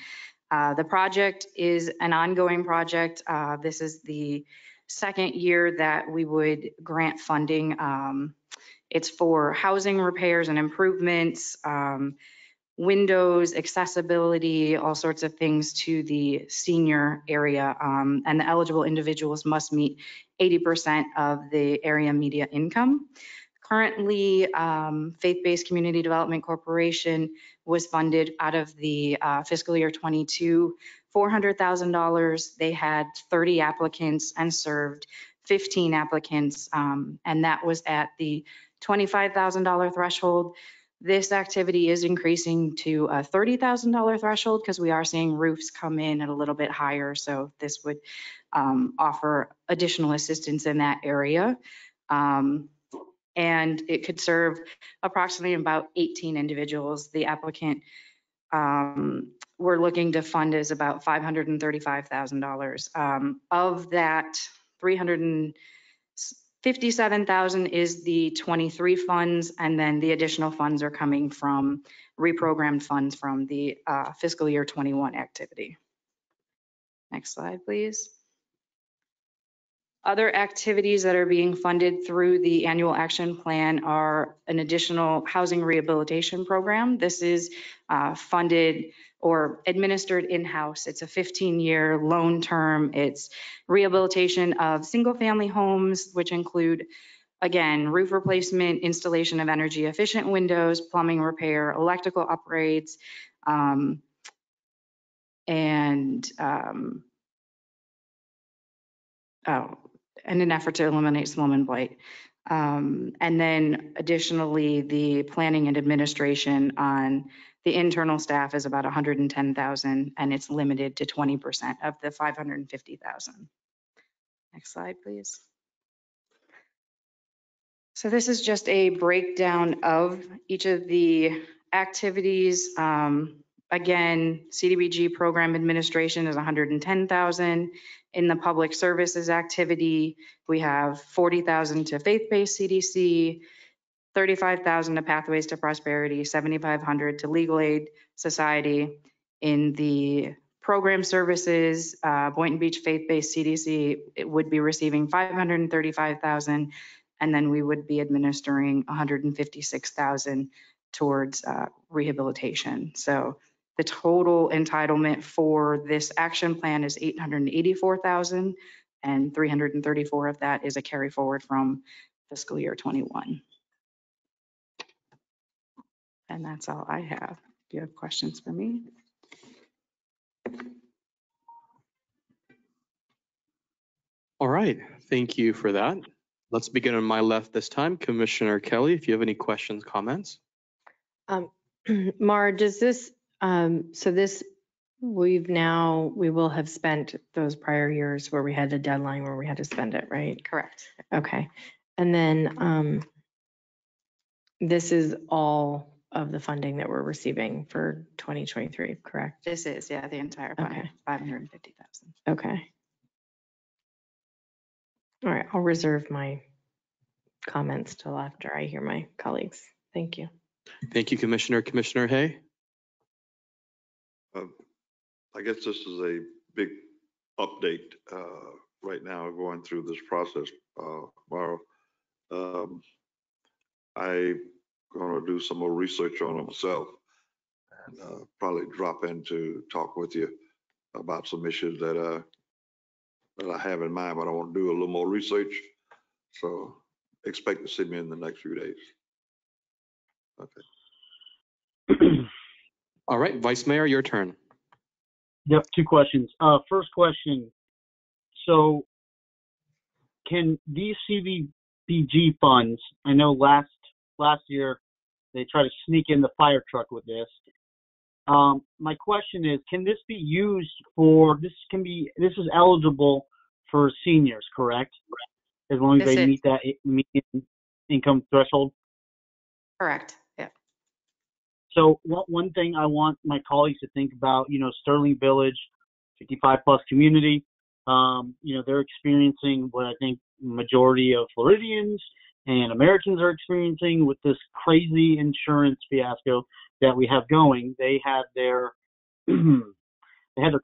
The project is an ongoing project. This is the second year that we would grant funding. It's for housing repairs and improvements, windows, accessibility, all sorts of things to the senior area. And the eligible individuals must meet 80% of the area media income. Currently, Faith-Based Community Development Corporation was funded out of the fiscal year 22, $400,000. They had 30 applicants and served 15 applicants, and that was at the $25,000 threshold. This activity is increasing to a $30,000 threshold because we are seeing roofs come in at a little bit higher. So this would offer additional assistance in that area. And it could serve approximately about 18 individuals. The applicant we're looking to fund is about $535,000. Of that, $357,000 is the 23 funds, and then the additional funds are coming from reprogrammed funds from the fiscal year 21 activity. Next slide, please. Other activities that are being funded through the annual action plan are an additional housing rehabilitation program. This is funded or administered in-house. It's a 15-year loan term. It's rehabilitation of single-family homes, which include, again, roof replacement, installation of energy efficient windows, plumbing repair, electrical upgrades, in an effort to eliminate slum and blight. And then additionally, the planning and administration on the internal staff is about $110,000, and it's limited to 20% of the $550,000. Next slide, please. So this is just a breakdown of each of the activities. Again, CDBG program administration is $110,000. In the public services activity, we have $40,000 to faith-based CDC, $35,000 to Pathways to Prosperity, $7,500 to Legal Aid Society. In the program services, Boynton Beach Faith-Based CDC, it would be receiving $535,000, and then we would be administering $156,000 towards rehabilitation. So the total entitlement for this action plan is $884,000, and $334,000 of that is a carry forward from fiscal year 21. And that's all I have. Do you have questions for me? All right, thank you for that. Let's begin on my left this time. Commissioner Kelly, if you have any questions, comments. Mar, does this, so this, we will have spent those prior years where we had a deadline where we had to spend it, right? Correct. Okay. And then this is all of the funding that we're receiving for 2023, correct? This is, yeah, the entire Okay. 550,000. Okay. All right, I'll reserve my comments till after I hear my colleagues. Thank you. Thank you, Commissioner. Commissioner Hay? I guess this is a big update right now going through this process. Tomorrow, I'm going to do some more research on it myself and probably drop in to talk with you about some issues that I have in mind, but I want to do a little more research. So expect to see me in the next few days. Okay. All right, Vice Mayor, your turn. Yep, two questions. First question. So can these CDBG funds, I know last year they tried to sneak in the fire truck with this. My question is, can this be used for, this is eligible for seniors, correct? As long as they meet that median income threshold? Correct, yeah. So one thing I want my colleagues to think about, Sterling Village, 55 plus community, they're experiencing what I think majority of Floridians and Americans are experiencing with this crazy insurance fiasco that we have going. They had their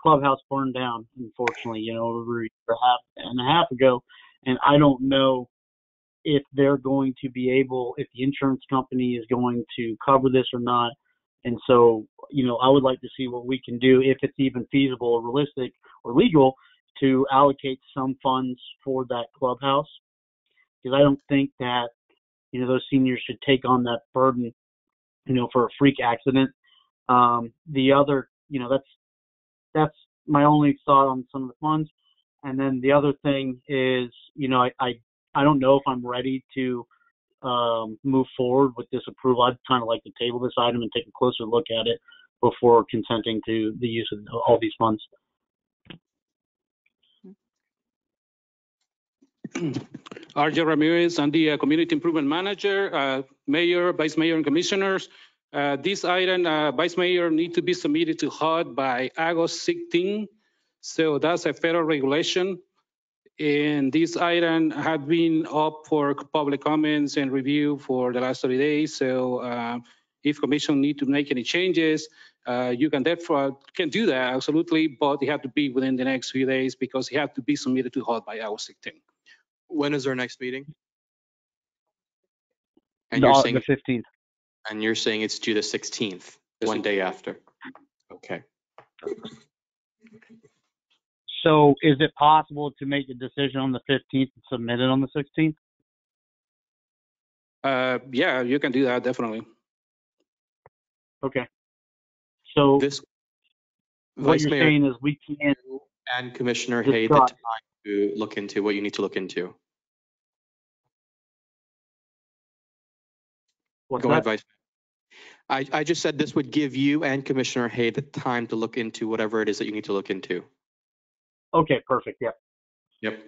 clubhouse burned down, unfortunately, over a year and a half ago. And I don't know if they're going to be able, if the insurance company is going to cover this or not. And so, I would like to see what we can do, if it's even feasible or realistic or legal, to allocate some funds for that clubhouse. Because I don't think that, those seniors should take on that burden, for a freak accident. The other, that's my only thought on some of the funds. And then the other thing is, I don't know if I'm ready to move forward with this approval. I'd kind of like to table this item and take a closer look at it before consenting to the use of all these funds. RJ Ramirez, I'm the Community Improvement Manager, Mayor, Vice Mayor, and Commissioners. This item, Vice Mayor, need to be submitted to HUD by August 16. So that's a federal regulation. And this item had been up for public comments and review for the last 30 days. So if Commission need to make any changes, you can therefore do that, absolutely, but it have to be within the next few days because it have to be submitted to HUD by August 16. When is our next meeting? And No, you're saying the 15th. And you're saying it's due the 16th, one day after. Okay. So is it possible to make a decision on the 15th and submit it on the 16th? Yeah, you can do that, definitely. Okay. So this, what Vice you're Mayor, saying is we can't. And Commissioner Hay, the time to look into what you need to look into. What's Go that? ahead, Vice Mayor. I just said this would give you and Commissioner Hay the time to look into whatever it is that you need to look into. Okay, perfect. Yep. Yep.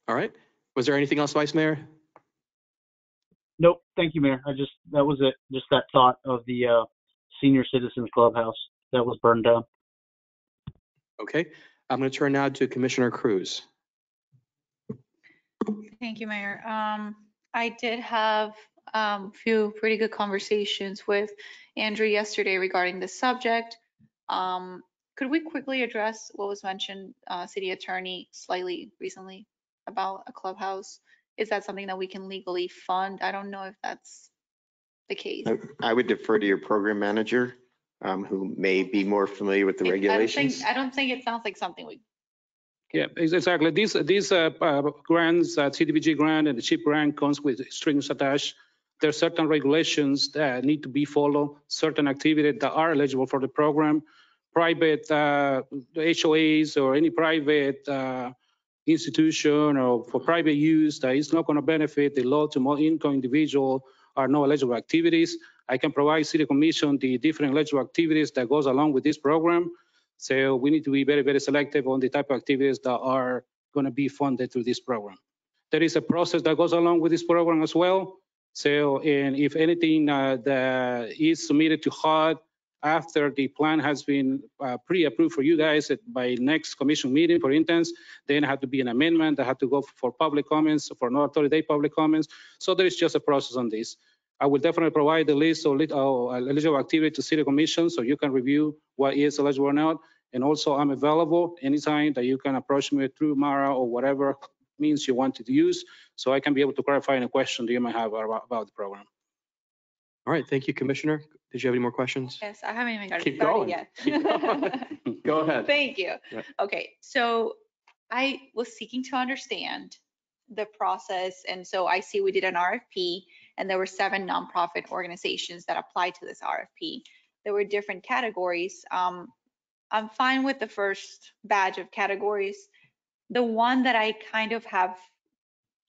All right. Was there anything else, Vice Mayor? Nope. Thank you, Mayor. That was it. Just that thought of the senior citizens clubhouse that was burned down. Okay. I'm going to turn now to Commissioner Cruz. Thank you, Mayor. I did have a few pretty good conversations with Andrew yesterday regarding this subject. Could we quickly address what was mentioned, city attorney, slightly recently about a clubhouse? Is that something that we can legally fund? I don't know if that's the case. I would defer to your program manager, who may be more familiar with the regulations. I don't think it sounds like something we. Yeah, exactly. These grants, CDBG grant and the CHIP grant comes with strings attached. There are certain regulations that need to be followed, certain activities that are eligible for the program. Private HOAs or any private institution or for private use that is not going to benefit the low to moderate income individual are no eligible activities. I can provide City Commission the different eligible activities that goes along with this program. So we need to be very, very selective on the type of activities that are going to be funded through this program. There is a process that goes along with this program as well. So, and if anything that is submitted to HUD after the plan has been pre-approved for you guys by next commission meeting, for instance, then had to be an amendment that had to go for public comments, for no 30-day public comments. So there is just a process on this. I will definitely provide the list of eligible activity to City Commission so you can review what is eligible or not. And also I'm available anytime that you can approach me through Mara or whatever means you wanted to use, so I can be able to clarify any question that you might have about the program. All right, thank you, Commissioner. Did you have any more questions? Yes, I haven't even gotten Keep started going. yet. Keep going. Go ahead. Thank you. Yeah. Okay, so I was seeking to understand the process. And so I see we did an RFP and there were 7 nonprofit organizations that applied to this RFP. There were different categories. I'm fine with the first batch of categories. The one that I kind of have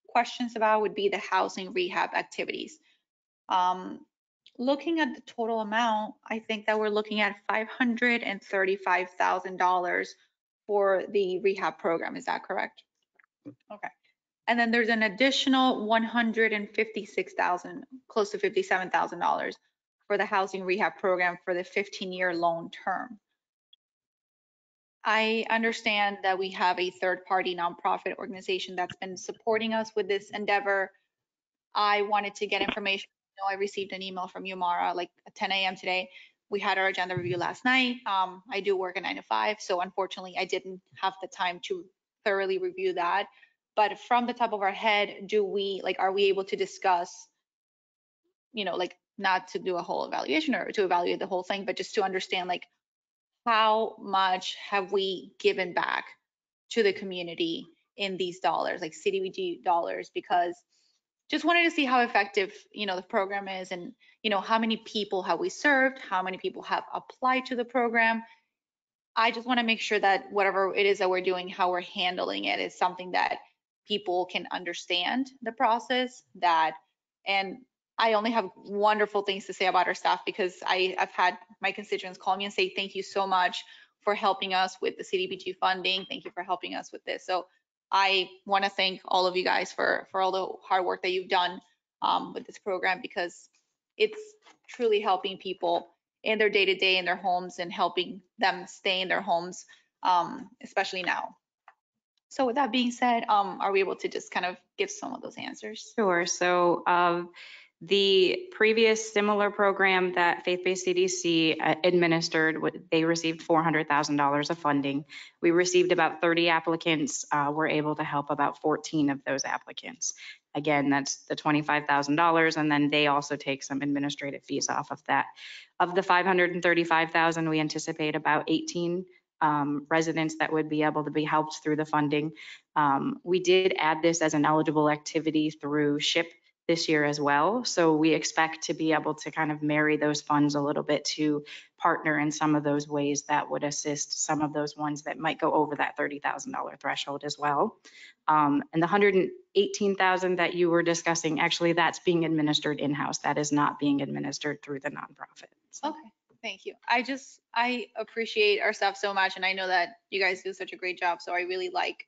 questions about would be the housing rehab activities. Looking at the total amount, I think that we're looking at $535,000 for the rehab program. Is that correct? Okay. And then there's an additional $156,000, close to $57,000 for the housing rehab program for the 15-year loan term. I understand that we have a third-party nonprofit organization that's been supporting us with this endeavor. I wanted to get information. I received an email from you, Mara, like at 10 a.m. today. We had our agenda review last night. I do work a 9 to 5, so unfortunately I didn't have the time to thoroughly review that. But from the top of our head, are we able to discuss, not to do a whole evaluation or to evaluate the whole thing, but just to understand how much have we given back to the community in these dollars, like CDBG dollars, because just wanted to see how effective, the program is and, how many people have we served, how many people have applied to the program. I just want to make sure that whatever it is that we're doing, how we're handling it is something that people can understand the process and I only have wonderful things to say about our staff because I've had my constituents call me and say, thank you so much for helping us with the CDBG funding. Thank you for helping us with this. So I want to thank all of you guys for all the hard work that you've done with this program because it's truly helping people in their day-to-day in their homes and helping them stay in their homes, especially now. So with that being said, are we able to just kind of give some of those answers? Sure. So the previous similar program that Faith-Based CDC administered, they received $400,000 of funding. We received about 30 applicants. We're able to help about 14 of those applicants. Again, that's the $25,000, and then they also take some administrative fees off of that. Of the $535,000, we anticipate about 18 residents that would be able to be helped through the funding. We did add this as an eligible activity through SHIP this year as well. So we expect to be able to kind of marry those funds a little bit to partner in some of those ways that would assist some of those ones that might go over that $30,000 threshold as well. And the $118,000 that you were discussing, actually that's being administered in-house. That is not being administered through the nonprofit. So. Okay. Thank you. I appreciate our staff so much. And I know that you guys do such a great job. So I really like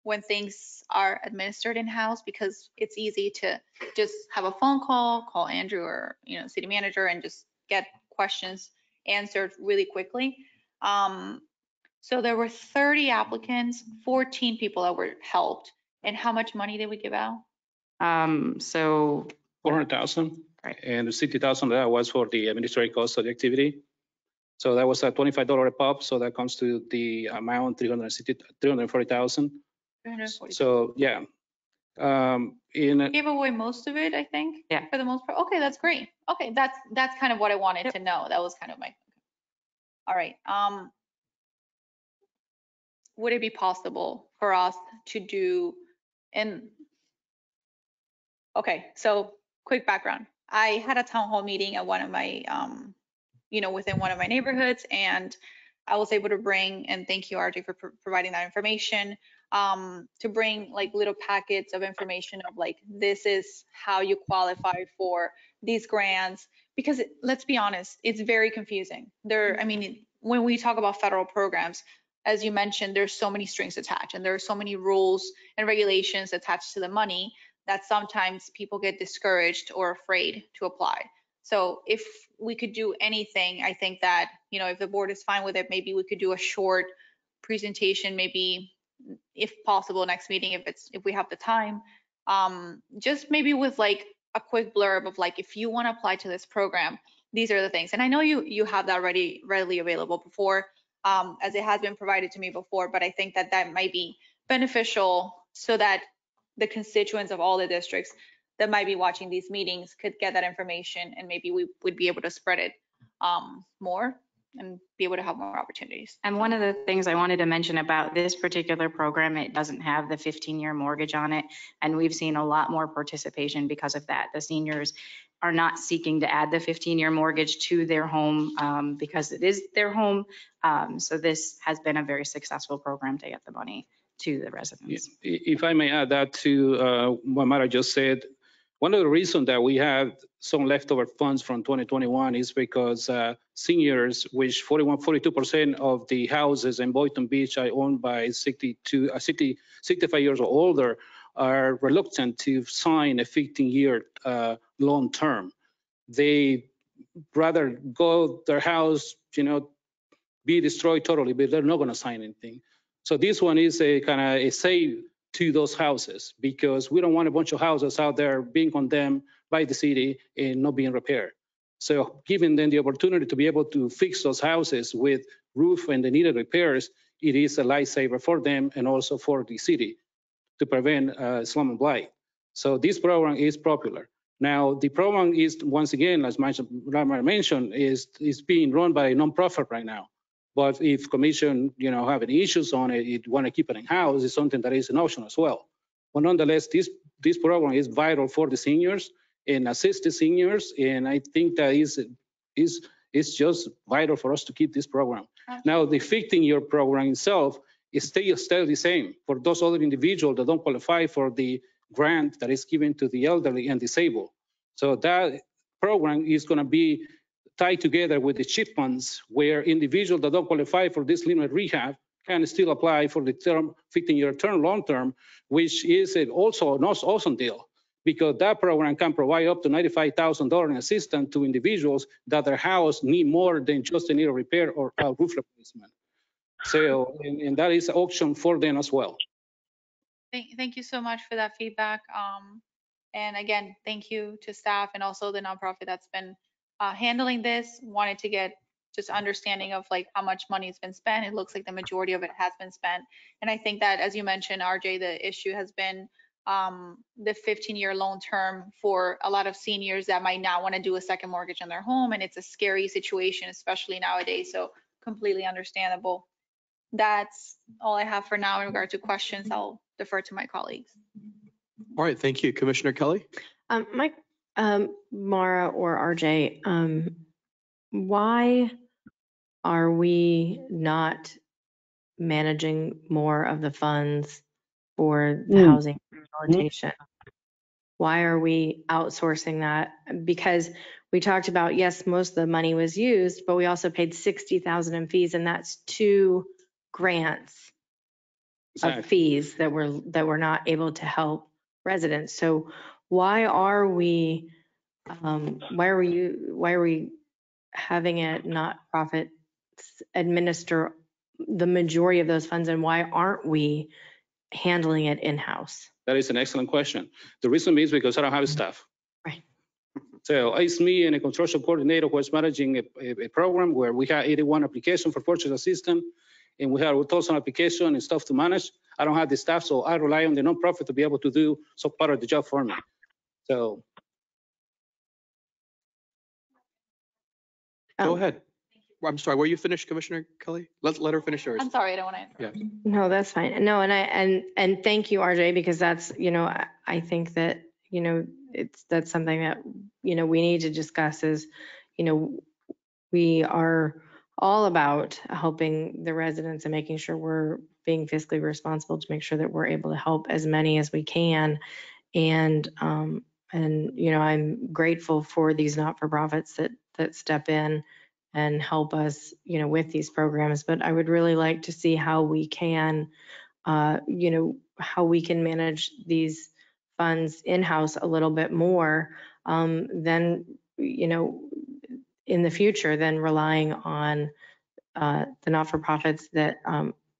when things are administered in-house because it's easy to just have a phone call Andrew or, city manager and just get questions answered really quickly. So there were 30 applicants, 14 people that were helped. And how much money did we give out? So 400,000. Right. And the 60,000 that was for the administrative cost of the activity. So that was a $25 a pop. So that comes to the amount 340,000. 340. So yeah. Gave away most of it, I think. Yeah. For the most part. Okay, that's great. Okay, that's kind of what I wanted to know. That was kind of my. All right. Would it be possible for us to do okay, so quick background. I had a town hall meeting at one of my within one of my neighborhoods, and I was able to bring, and thank you, RJ, for providing that information, to bring like little packets of information of like, this is how you qualify for these grants, because let's be honest, it's very confusing. I mean, when we talk about federal programs, as you mentioned, there's so many strings attached, and there are so many rules and regulations attached to the money that sometimes people get discouraged or afraid to apply. So if we could do anything, I think that, if the board is fine with it, maybe we could do a short presentation, maybe if possible next meeting, if we have the time, just maybe with like a quick blurb of like, if you want to apply to this program, these are the things. And I know you have that readily available before, as it has been provided to me before, but I think that might be beneficial so that the constituents of all the districts that might be watching these meetings could get that information, and maybe we would be able to spread it more and be able to have more opportunities. And one of the things I wanted to mention about this particular program, it doesn't have the 15-year mortgage on it. And we've seen a lot more participation because of that. The seniors are not seeking to add the 15-year mortgage to their home because it is their home. So this has been a very successful program to get the money to the residents. If I may add that to what Mara just said, one of the reasons that we have some leftover funds from 2021 is because seniors, which 42% of the houses in Boynton Beach are owned by 65 years or older, are reluctant to sign a 15-year loan term. They rather go their house, be destroyed totally, but they're not going to sign anything. So this one is a kind of a save to those houses, because we don't want a bunch of houses out there being condemned by the city and not being repaired. So giving them the opportunity to be able to fix those houses with roof and the needed repairs, it is a lifesaver for them and also for the city to prevent slum and blight. So this program is popular. Now, the program is, once again, as Ramar mentioned, is being run by a nonprofit right now. But if commission, have any issues on it, you want to keep it in-house, it's something that is an option as well. But nonetheless, this program is vital for the seniors and assist the seniors, and I think that is just vital for us to keep this program. Now, the 15-year program itself is still the same for those other individuals that don't qualify for the grant that is given to the elderly and disabled. So that program is going to be tied together with the CHIP funds, where individuals that don't qualify for this limited rehab can still apply for the term 15-year term, long term, which is also an awesome deal, because that program can provide up to $95,000 in assistance to individuals that their house need more than just a need a repair or a roof replacement. So, and that is an option for them as well. Thank you so much for that feedback. And again, thank you to staff and also the nonprofit that's been handling this. Wanted to get just understanding of like how much money has been spent. It looks like the majority of it has been spent. And I think that, as you mentioned, RJ, the issue has been the 15-year loan term for a lot of seniors that might not want to do a second mortgage on their home. And it's a scary situation, especially nowadays. So completely understandable. That's all I have for now in regard to questions. I'll defer to my colleagues. All right, thank you. Commissioner Kelly? Mara or RJ, why are we not managing more of the funds for the housing rehabilitation? Why are we outsourcing that? Because we talked about, yes, most of the money was used, but we also paid $60,000 in fees, and that's 2 grants of fees that were not able to help residents. So why are we having a not-profit administer the majority of those funds, and why aren't we handling it in-house? That is an excellent question. The reason is because I don't have staff. Right. So it's me and a construction coordinator who is managing a program where we have 81 applications for purchase assistant, and we have 1,000 applications and stuff to manage. I don't have the staff, so I rely on the nonprofit to be able to do some part of the job for me. So. Go ahead. I'm sorry, were you finished, Commissioner Kelly? Let her finish hers. I'm sorry, I don't want to. Yeah. No, that's fine. No, and thank you, RJ, because that's, I think that, that's something that, we need to discuss is, we are all about helping the residents and making sure we're being fiscally responsible to make sure that we're able to help as many as we can. And I'm grateful for these not-for-profits that step in and help us, with these programs. But I would really like to see how we can, how we can manage these funds in-house a little bit more than, in the future than relying on the not-for-profits that,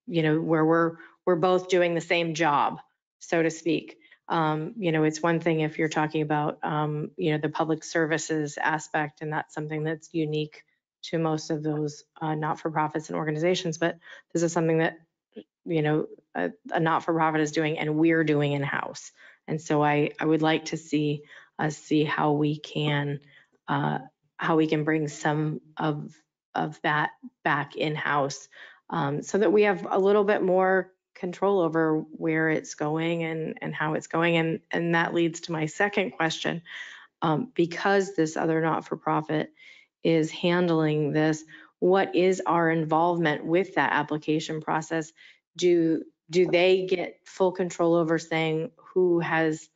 where we're both doing the same job, so to speak. It's one thing if you're talking about, the public services aspect, and that's something that's unique to most of those not-for-profits and organizations. But this is something that, a not-for-profit is doing and we're doing in-house. And so I would like to see us see how we can bring some of that back in-house so that we have a little bit more control over where it's going and how it's going. And that leads to my second question. Because this other not-for-profit is handling this, what is our involvement with that application process? Do they get full control over saying who has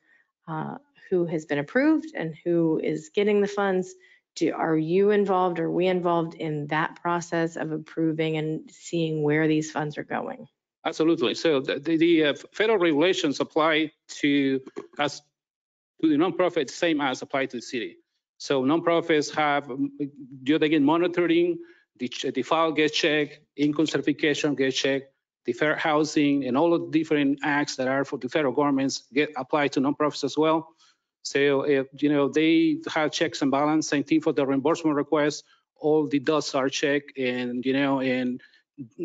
been approved and who is getting the funds? Are you involved? Are we involved in that process of approving and seeing where these funds are going? Absolutely. So the federal regulations apply to us, to the nonprofit, same as apply to the city. So nonprofits they get monitoring, the file gets checked, income certification gets checked, the fair housing, and all of the different acts that are for the federal governments get applied to nonprofits as well. So if, they have checks and balance, same thing for the reimbursement requests, all the dots are checked and, and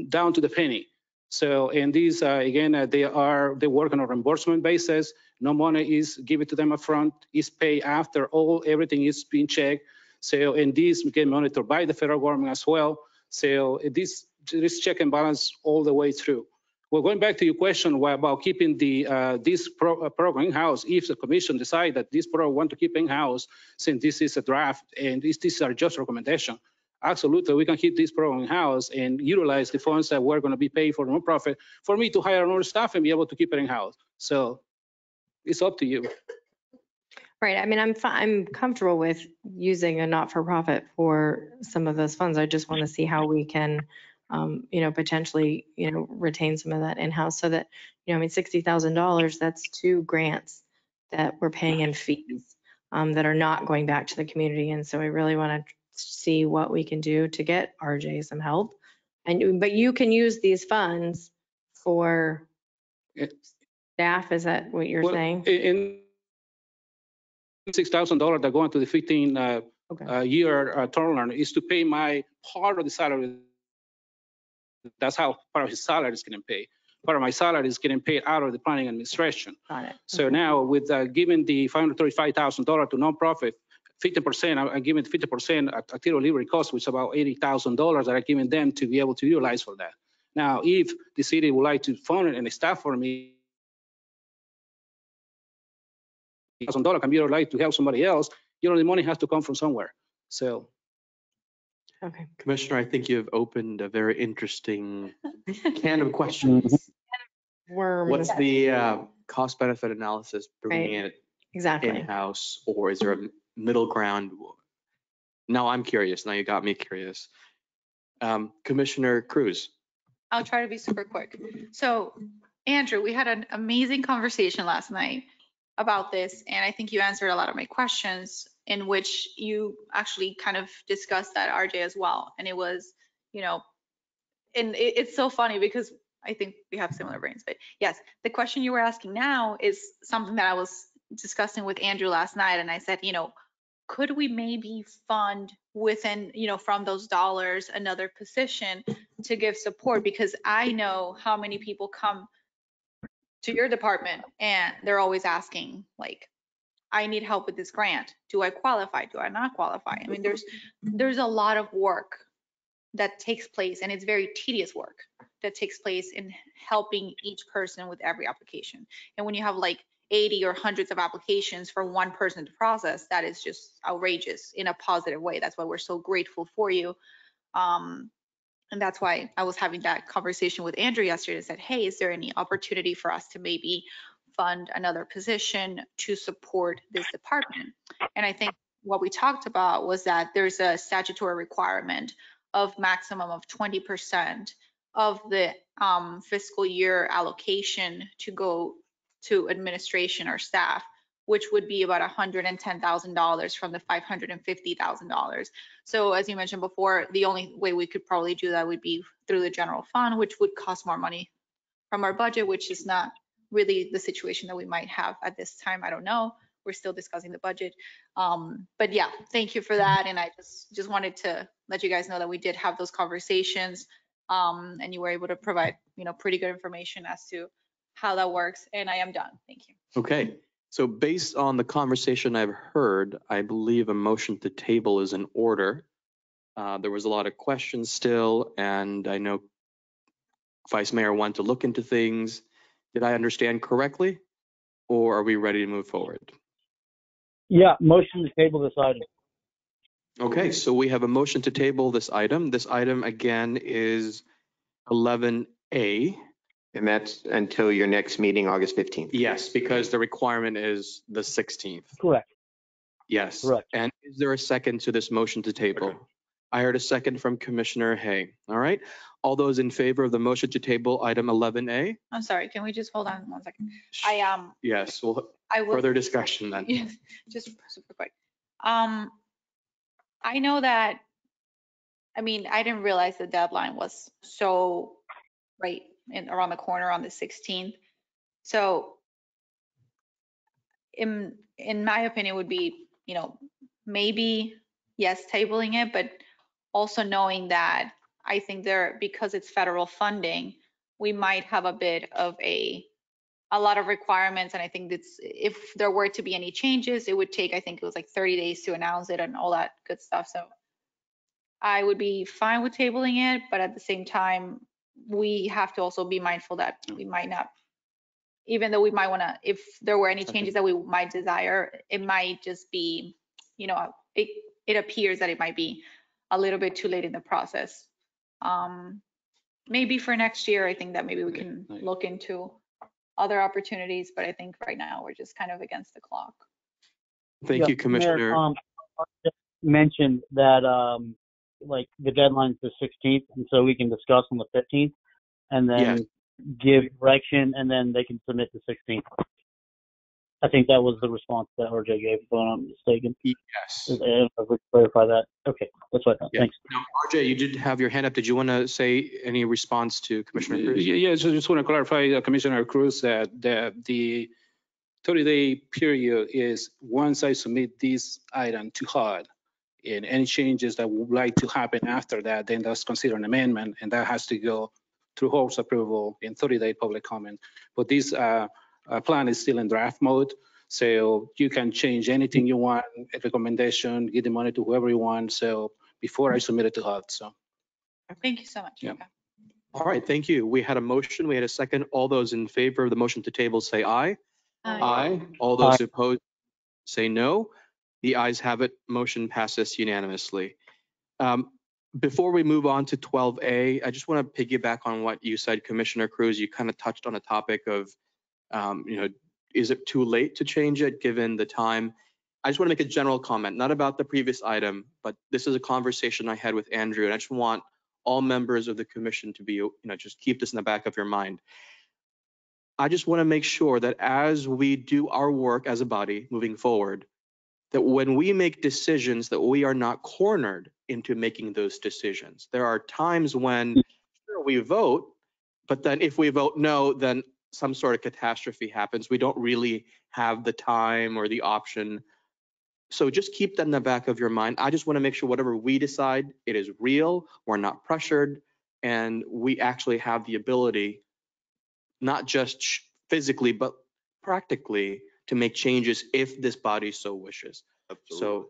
down to the penny. So, and these, again, they work on a reimbursement basis. No money is given to them upfront, is paid after everything is being checked. So, and these get monitored by the federal government as well. So this check and balance all the way through. Well, going back to your question about keeping this program in-house, if the commission decide that this program want to keep in-house, since this is a draft and these are just recommendation, absolutely, we can keep this program in-house and utilize the funds that we're going to be paid for nonprofit for me to hire another staff and be able to keep it in-house. So it's up to you. Right. I mean, I'm comfortable with using a not-for-profit for some of those funds. I just want to see how we can, potentially, retain some of that in-house so that, $60,000, that's 2 grants that we're paying in fees that are not going back to the community. And so I really want to see what we can do to get RJ some help. But you can use these funds for staff. Is that what you're saying? In $6,000 that go into the 15-year term is to pay my part of the salary. That's how part of his salary is getting paid. Part of my salary is getting paid out of the planning administration. Got it. So now with giving the $535,000 to nonprofit, 50%, I'm giving 50% at Tiro Libre cost, which is about $80,000 that I'm giving them to be able to utilize for that. Now, if the city would like to fund it and staff for me, $1,000 can be utilized to help somebody else, the money has to come from somewhere. So. Okay. Commissioner, I think you've opened a very interesting can of questions. Worms. What's the cost benefit analysis bringing it exactly in-house, or is there a middle ground? Now I'm curious. Now you got me curious. Commissioner Cruz. I'll try to be super quick. So Andrew, we had an amazing conversation last night about this, and I think you answered a lot of my questions, in which you actually kind of discussed that, RJ, as well. And it was, and it's so funny because I think we have similar brains, but yes, the question you were asking now is something that I was discussing with Andrew last night. And I said, could we maybe fund within, from those dollars, another position to give support? Because I know how many people come to your department and they're always asking, like, I need help with this grant. Do I qualify? Do I not qualify? I mean, there's a lot of work that takes place, and it's very tedious work that takes place in helping each person with every application. And when you have like 80 or hundreds of applications for one person to process, that is just outrageous in a positive way. That's why we're so grateful for you. And that's why I was having that conversation with Andrew yesterday and said, hey, is there any opportunity for us to maybe fund another position to support this department? And I think what we talked about was that there's a statutory requirement of maximum of 20% of the fiscal year allocation to go to administration or staff, which would be about $110,000 from the $550,000. So as you mentioned before, the only way we could probably do that would be through the general fund, which would cost more money from our budget, which is not really the situation that we might have at this time. I don't know. We're still discussing the budget. But yeah, thank you for that. And I just wanted to let you guys know that we did have those conversations, and you were able to provide, pretty good information as to how that works. And I am done. Thank you. Okay. So based on the conversation I've heard, I believe a motion to table is in order. There was a lot of questions still, and I know Vice Mayor wanted to look into things. Did I understand correctly, or are we ready to move forward? Yeah, motion to table this item. Okay, so we have a motion to table this item. This item again is 11A. And that's until your next meeting, August 15th. Yes, because the requirement is the 16th. Correct. Yes. Correct. And is there a second to this motion to table? I heard a second from Commissioner Hay. All right. All those in favor of the motion to table item 11A? I'm sorry, can we just hold on 1 second? Yes, we'll I will. further discussion then. Yes, just super quick. I know that, I didn't realize the deadline was so right around the corner on the 16th. So in my opinion would be, maybe yes, tabling it, but also knowing that I think because it's federal funding, we might have a bit of a lot of requirements. And I think if there were to be any changes, it would take, I think it was like 30 days to announce it and all that good stuff. So I would be fine with tabling it, but at the same time, we have to also be mindful that we might not, even though we might want to, if there were any changes that we might desire, it might just be, it appears that it might be a little bit too late in the process. Maybe for next year, I think that maybe we can look into other opportunities, but I think right now we're just kind of against the clock. Thank you, Commissioner. Mayor, mentioned that like the deadline's the 16th, and so we can discuss on the 15th, and then give direction, and then they can submit the 16th. I think that was the response that RJ gave, if I'm not mistaken. Yes. If we clarify that. Okay, that's what I thought. Yeah. Thanks. Now, RJ, you did have your hand up. Did you want to say any response to Commissioner Cruz? Yes, I just want to clarify, Commissioner Cruz, that the 30-day period is once I submit this item to HUD, and any changes that would like to happen after that, then that's considered an amendment, and that has to go through HUD's approval in 30-day public comment. But this plan is still in draft mode, so you can change anything you want, a recommendation, give the money to whoever you want. So before I submit it to HUD. So thank you so much. Yeah. Okay. All right, thank you. We had a motion, we had a second. All those in favor of the motion to table say aye. Aye. All those opposed say no. The ayes have it. Motion passes unanimously. Before we move on to 12A, I just want to piggyback on what you said, Commissioner Cruz. You kind of touched on a topic of, is it too late to change it given the time? I just want to make a general comment, not about the previous item, but this is a conversation I had with Andrew, and I just want all members of the commission to be, just keep this in the back of your mind. I just want to make sure that as we do our work as a body moving forward, that when we make decisions, that we are not cornered into making those decisions. There are times when sure, we vote, But then if we vote no, then some sort of catastrophe happens. We don't really have the time or the option. So just keep that in the back of your mind. I just want to make sure whatever we decide, it is real, we're not pressured, and we actually have the ability, not just physically, but practically, to make changes if this body so wishes. So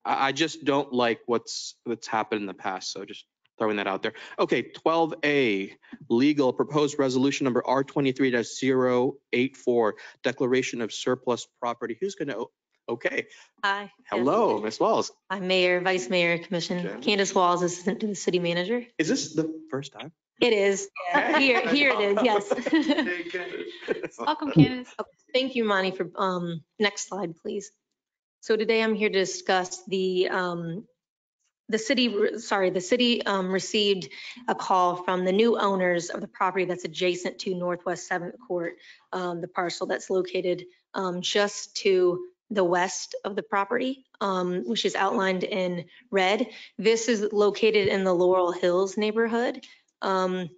I just don't like what's happened in the past. So just throwing that out there. Okay, 12A, legal proposed resolution number R23-084, declaration of surplus property. Who's going to, okay. Hi. Hello, Ms. Walls. I'm Mayor, Vice Mayor, Commission. Okay. Candace Walls, Assistant to the City Manager. Is this the first time? It is. Yeah, here it is, yes. Welcome, Candace. Thank you, Monty, for, next slide, please. So today I'm here to discuss the city received a call from the new owners of the property that's adjacent to Northwest 7th Court, the parcel that's located just to the west of the property, which is outlined in red. This is located in the Laurel Hills neighborhood,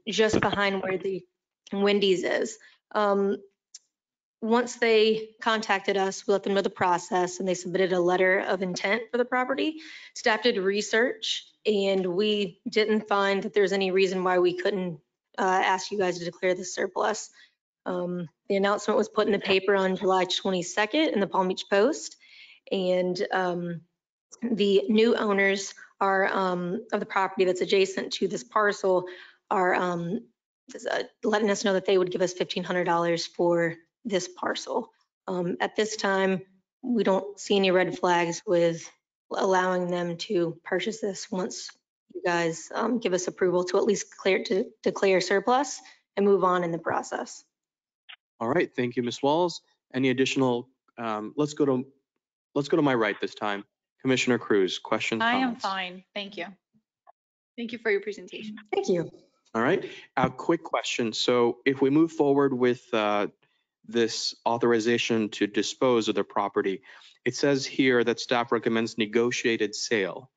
just behind where the Wendy's is. Once they contacted us, we let them know the process and they submitted a letter of intent for the property. Staff did research and we didn't find that there's any reason why we couldn't ask you guys to declare this surplus. The announcement was put in the paper on July 22nd in the Palm Beach Post. And the new owners are of the property that's adjacent to this parcel are letting us know that they would give us $1,500 for this parcel. At this time, we don't see any red flags with allowing them to purchase this once you guys give us approval to at least declare surplus and move on in the process. All right, thank you, Ms. Walls. Any additional, let's go to my right this time. Commissioner Cruz, questions, I am comments? fine. Thank you. Thank you for your presentation. Thank you. All right, a quick question. So if we move forward with this authorization to dispose of the property, it says here that staff recommends negotiated sale.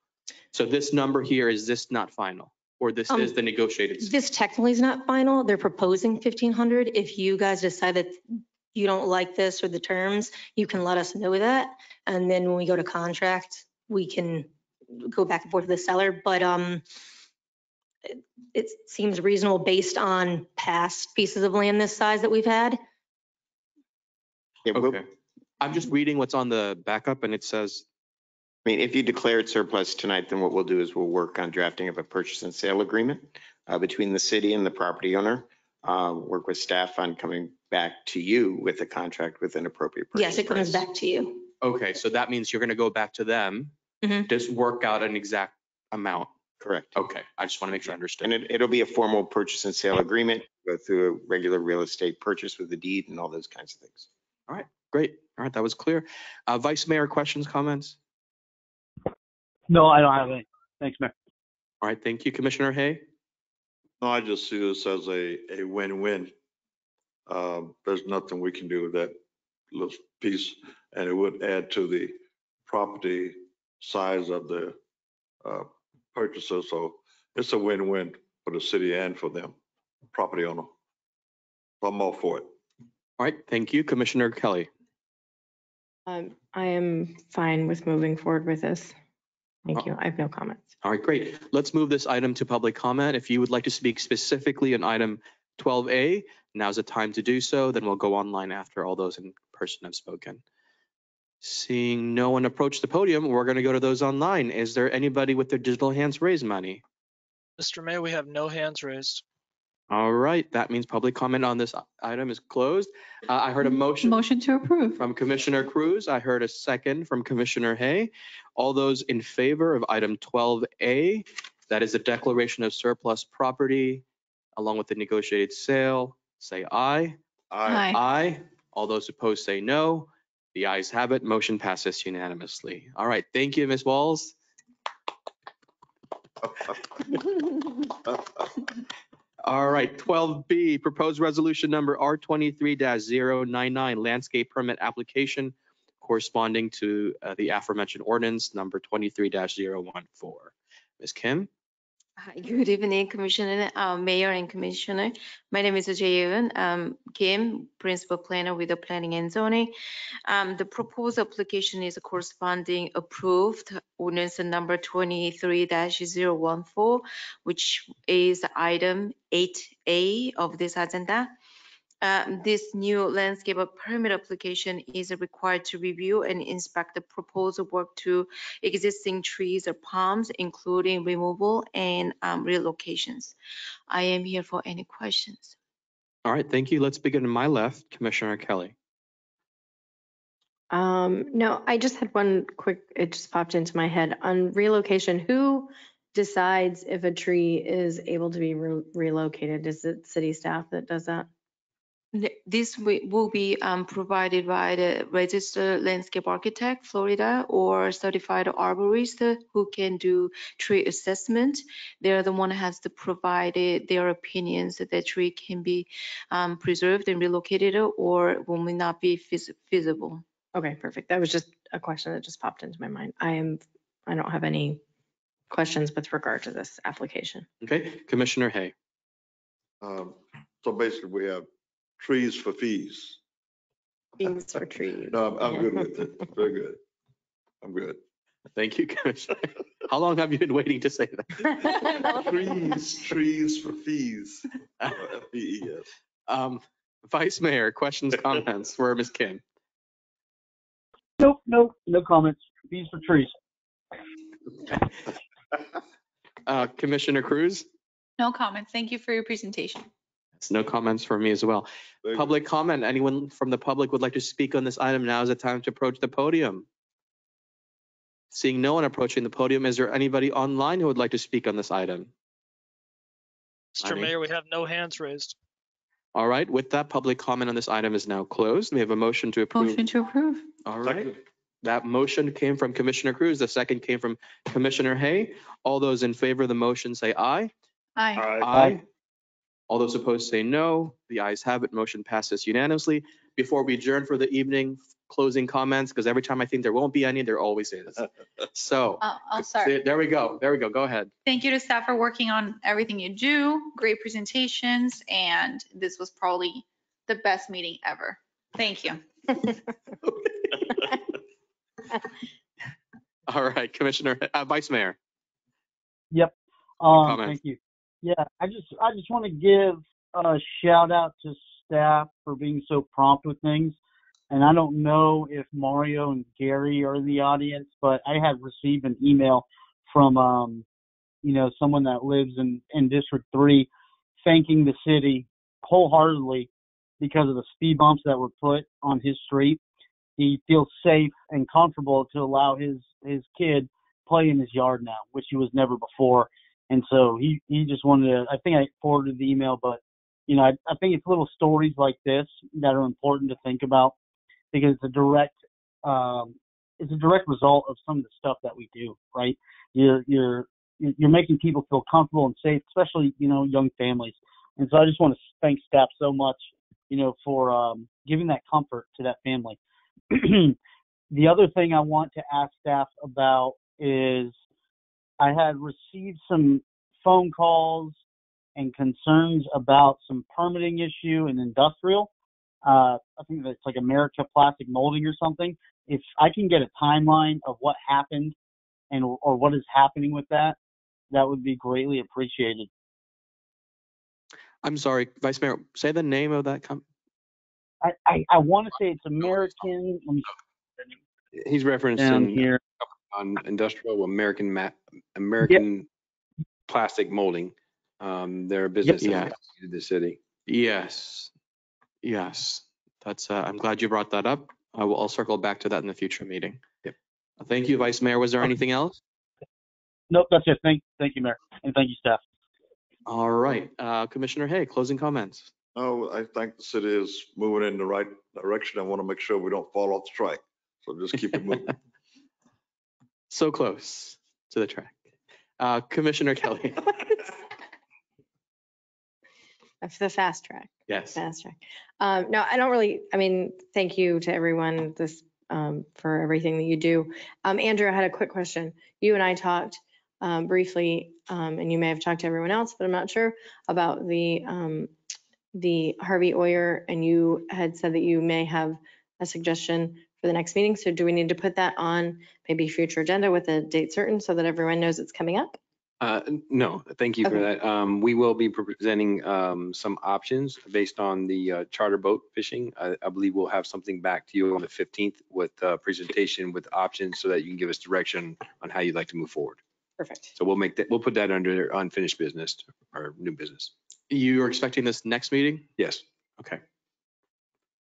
So this number here, is this not final? Or this is the negotiated sale? This technically is not final. They're proposing 1,500. If you guys decide that you don't like this or the terms, you can let us know that. And then when we go to contract, we can go back and forth with the seller. But it seems reasonable based on past pieces of land this size that we've had. Yeah, Okay. I'm just reading what's on the backup and it says, I mean, if you declare it surplus tonight, then what we'll do is we'll work on drafting of a purchase and sale agreement between the city and the property owner. Work with staff on coming back to you with a contract with an appropriate purchase Yes, it comes price. back to you. okay, so that means you're going to go back to them, just work out an exact amount. Correct. Okay, I just want to make sure I understand. And it'll be a formal purchase and sale agreement, go through a regular real estate purchase with the deed and all those kinds of things. All right, great. All right, that was clear. Vice Mayor, questions, comments? No, I don't have any. Thanks, Mayor. All right, thank you. Commissioner Hay? No, I just see this as a win-win. There's nothing we can do with that little piece, and it would add to the property size of the purchaser. So it's a win-win for the city and for them, property owner. I'm all for it. All right, thank you. Commissioner Kelly? I am fine with moving forward with this. Thank you. I have no comments. All right, great. Let's move this item to public comment. If you would like to speak specifically on item 12A, now's the time to do so. Then we'll go online after all those in person have spoken. Seeing no one approach the podium, we're going to go to those online. Is there anybody with their digital hands raised, Manny? Mr. Mayor, we have no hands raised. All right, that means public comment on this item is closed. I heard a motion. Motion to approve. From Commissioner Cruz. I heard a second from Commissioner Hay. All those in favor of item 12A, that is a declaration of surplus property along with the negotiated sale, say aye. Aye. Aye. All those opposed say no. The ayes have it. Motion passes unanimously. All right, thank you, Ms. Walls. All right, 12B, proposed resolution number R23-099, landscape permit application corresponding to the aforementioned ordinance number 23-014. Ms. Kim? Hi, good evening, Commissioner, Mayor and Commissioner. My name is Jae-eun Kim, Principal Planner with the Planning and Zoning. The proposed application is corresponding approved ordinance number 23-014, which is item 8A of this agenda. This new landscape permit application is required to review and inspect the proposed work to existing trees or palms, including removal and relocations. I am here for any questions. All right, thank you. Let's begin to my left, Commissioner Kelly. No, I just had one quick, it just popped into my head. On relocation, who decides if a tree is able to be relocated? Is it city staff that does that? This will be provided by the registered landscape architect, Florida, or certified arborist who can do tree assessment. They're the one who has to provide their opinions that the tree can be preserved and relocated or will not be feasible. Okay, perfect. That was just a question that just popped into my mind. I don't have any questions with regard to this application. Okay, Commissioner Hay. So basically, we have trees for fees. Things for trees. No, I'm good with it. Very good. I'm good. Thank you, Commissioner. How long have you been waiting to say that? Trees for fees. F-E-E-S. Vice Mayor, questions, comments for Ms. Kim? Nope, no comments. Fees for trees. Commissioner Cruz? No comments. Thank you for your presentation. No comments from me as well. Public comment. Anyone from the public would like to speak on this item? Now is the time to approach the podium. Seeing no one approaching the podium, is there anybody online who would like to speak on this item? Mr. Mayor, we have no hands raised. All right, with that, public comment on this item is now closed. We have a motion to approve. Motion to approve. All right. That motion came from Commissioner Cruz. The second came from Commissioner Hay. All those in favor of the motion say aye. Aye. Aye. All those opposed say no. The ayes have it. Motion passes unanimously. Before we adjourn for the evening, closing comments, because every time I think there won't be any, there always is. So I'll start. there we go. There we go. Go ahead. Thank you to staff for working on everything you do. Great presentations. And this was probably the best meeting ever. Thank you. All right, Commissioner, Vice Mayor. Yep. Thank you. Yeah, I just want to give a shout out to staff for being so prompt with things. And I don't know if Mario and Gary are in the audience, but I have received an email from someone that lives in District 3 thanking the city wholeheartedly because of the speed bumps that were put on his street. He feels safe and comfortable to allow his kid play in his yard now, which he was never before. And so he just wanted to, I think I forwarded the email, but I think it's little stories like this that are important to think about because it's a direct result of some of the stuff that we do, right? You're making people feel comfortable and safe, especially, young families. And so I just want to thank staff so much, for giving that comfort to that family. The other thing I want to ask staff about is I had received some phone calls and concerns about some permitting issue in industrial. I think that's like America Plastic Molding or something. If I can get a timeline of what happened or what is happening with that, that would be greatly appreciated. I'm sorry, Vice Mayor, say the name of that company. I want to say it's American. He's referencing here on industrial American Plastic Molding. They're a business in the city. Yes. That's. I'm glad you brought that up. I'll circle back to that in the future meeting. Yep. Thank you, Vice Mayor. Was there anything else? Nope, that's it. Thank you, Mayor, and thank you, staff. All right, Commissioner Hay, closing comments. Oh, I think the city is moving in the right direction. I want to make sure we don't fall off the track. So just keep it moving. So close to the track. Commissioner Kelly. That's the fast track. Yes. Fast track. No, I don't really, thank you to everyone for everything that you do. Andrew, I had a quick question. You and I talked briefly, and you may have talked to everyone else, but I'm not sure, about the Harvey Oyer, and you had said that you may have a suggestion for the next meeting. So do we need to put that on maybe future agenda with a date certain so that everyone knows it's coming up? No, thank you for Okay. that. We will be presenting some options based on the charter boat fishing. I believe we'll have something back to you on the 15th with a presentation with options so that you can give us direction on how you'd like to move forward. Perfect. So we'll make that, we'll put that under unfinished business or new business. You are expecting this next meeting? Yes. Okay.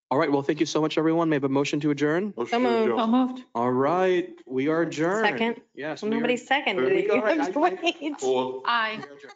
All right. Well, thank you so much, everyone. May I have a motion to adjourn? So moved. So moved. All right. We are adjourned. Second? Yes. Well, we are- nobody seconded it. Go You ahead. have to wait. Aye. We are adjourned.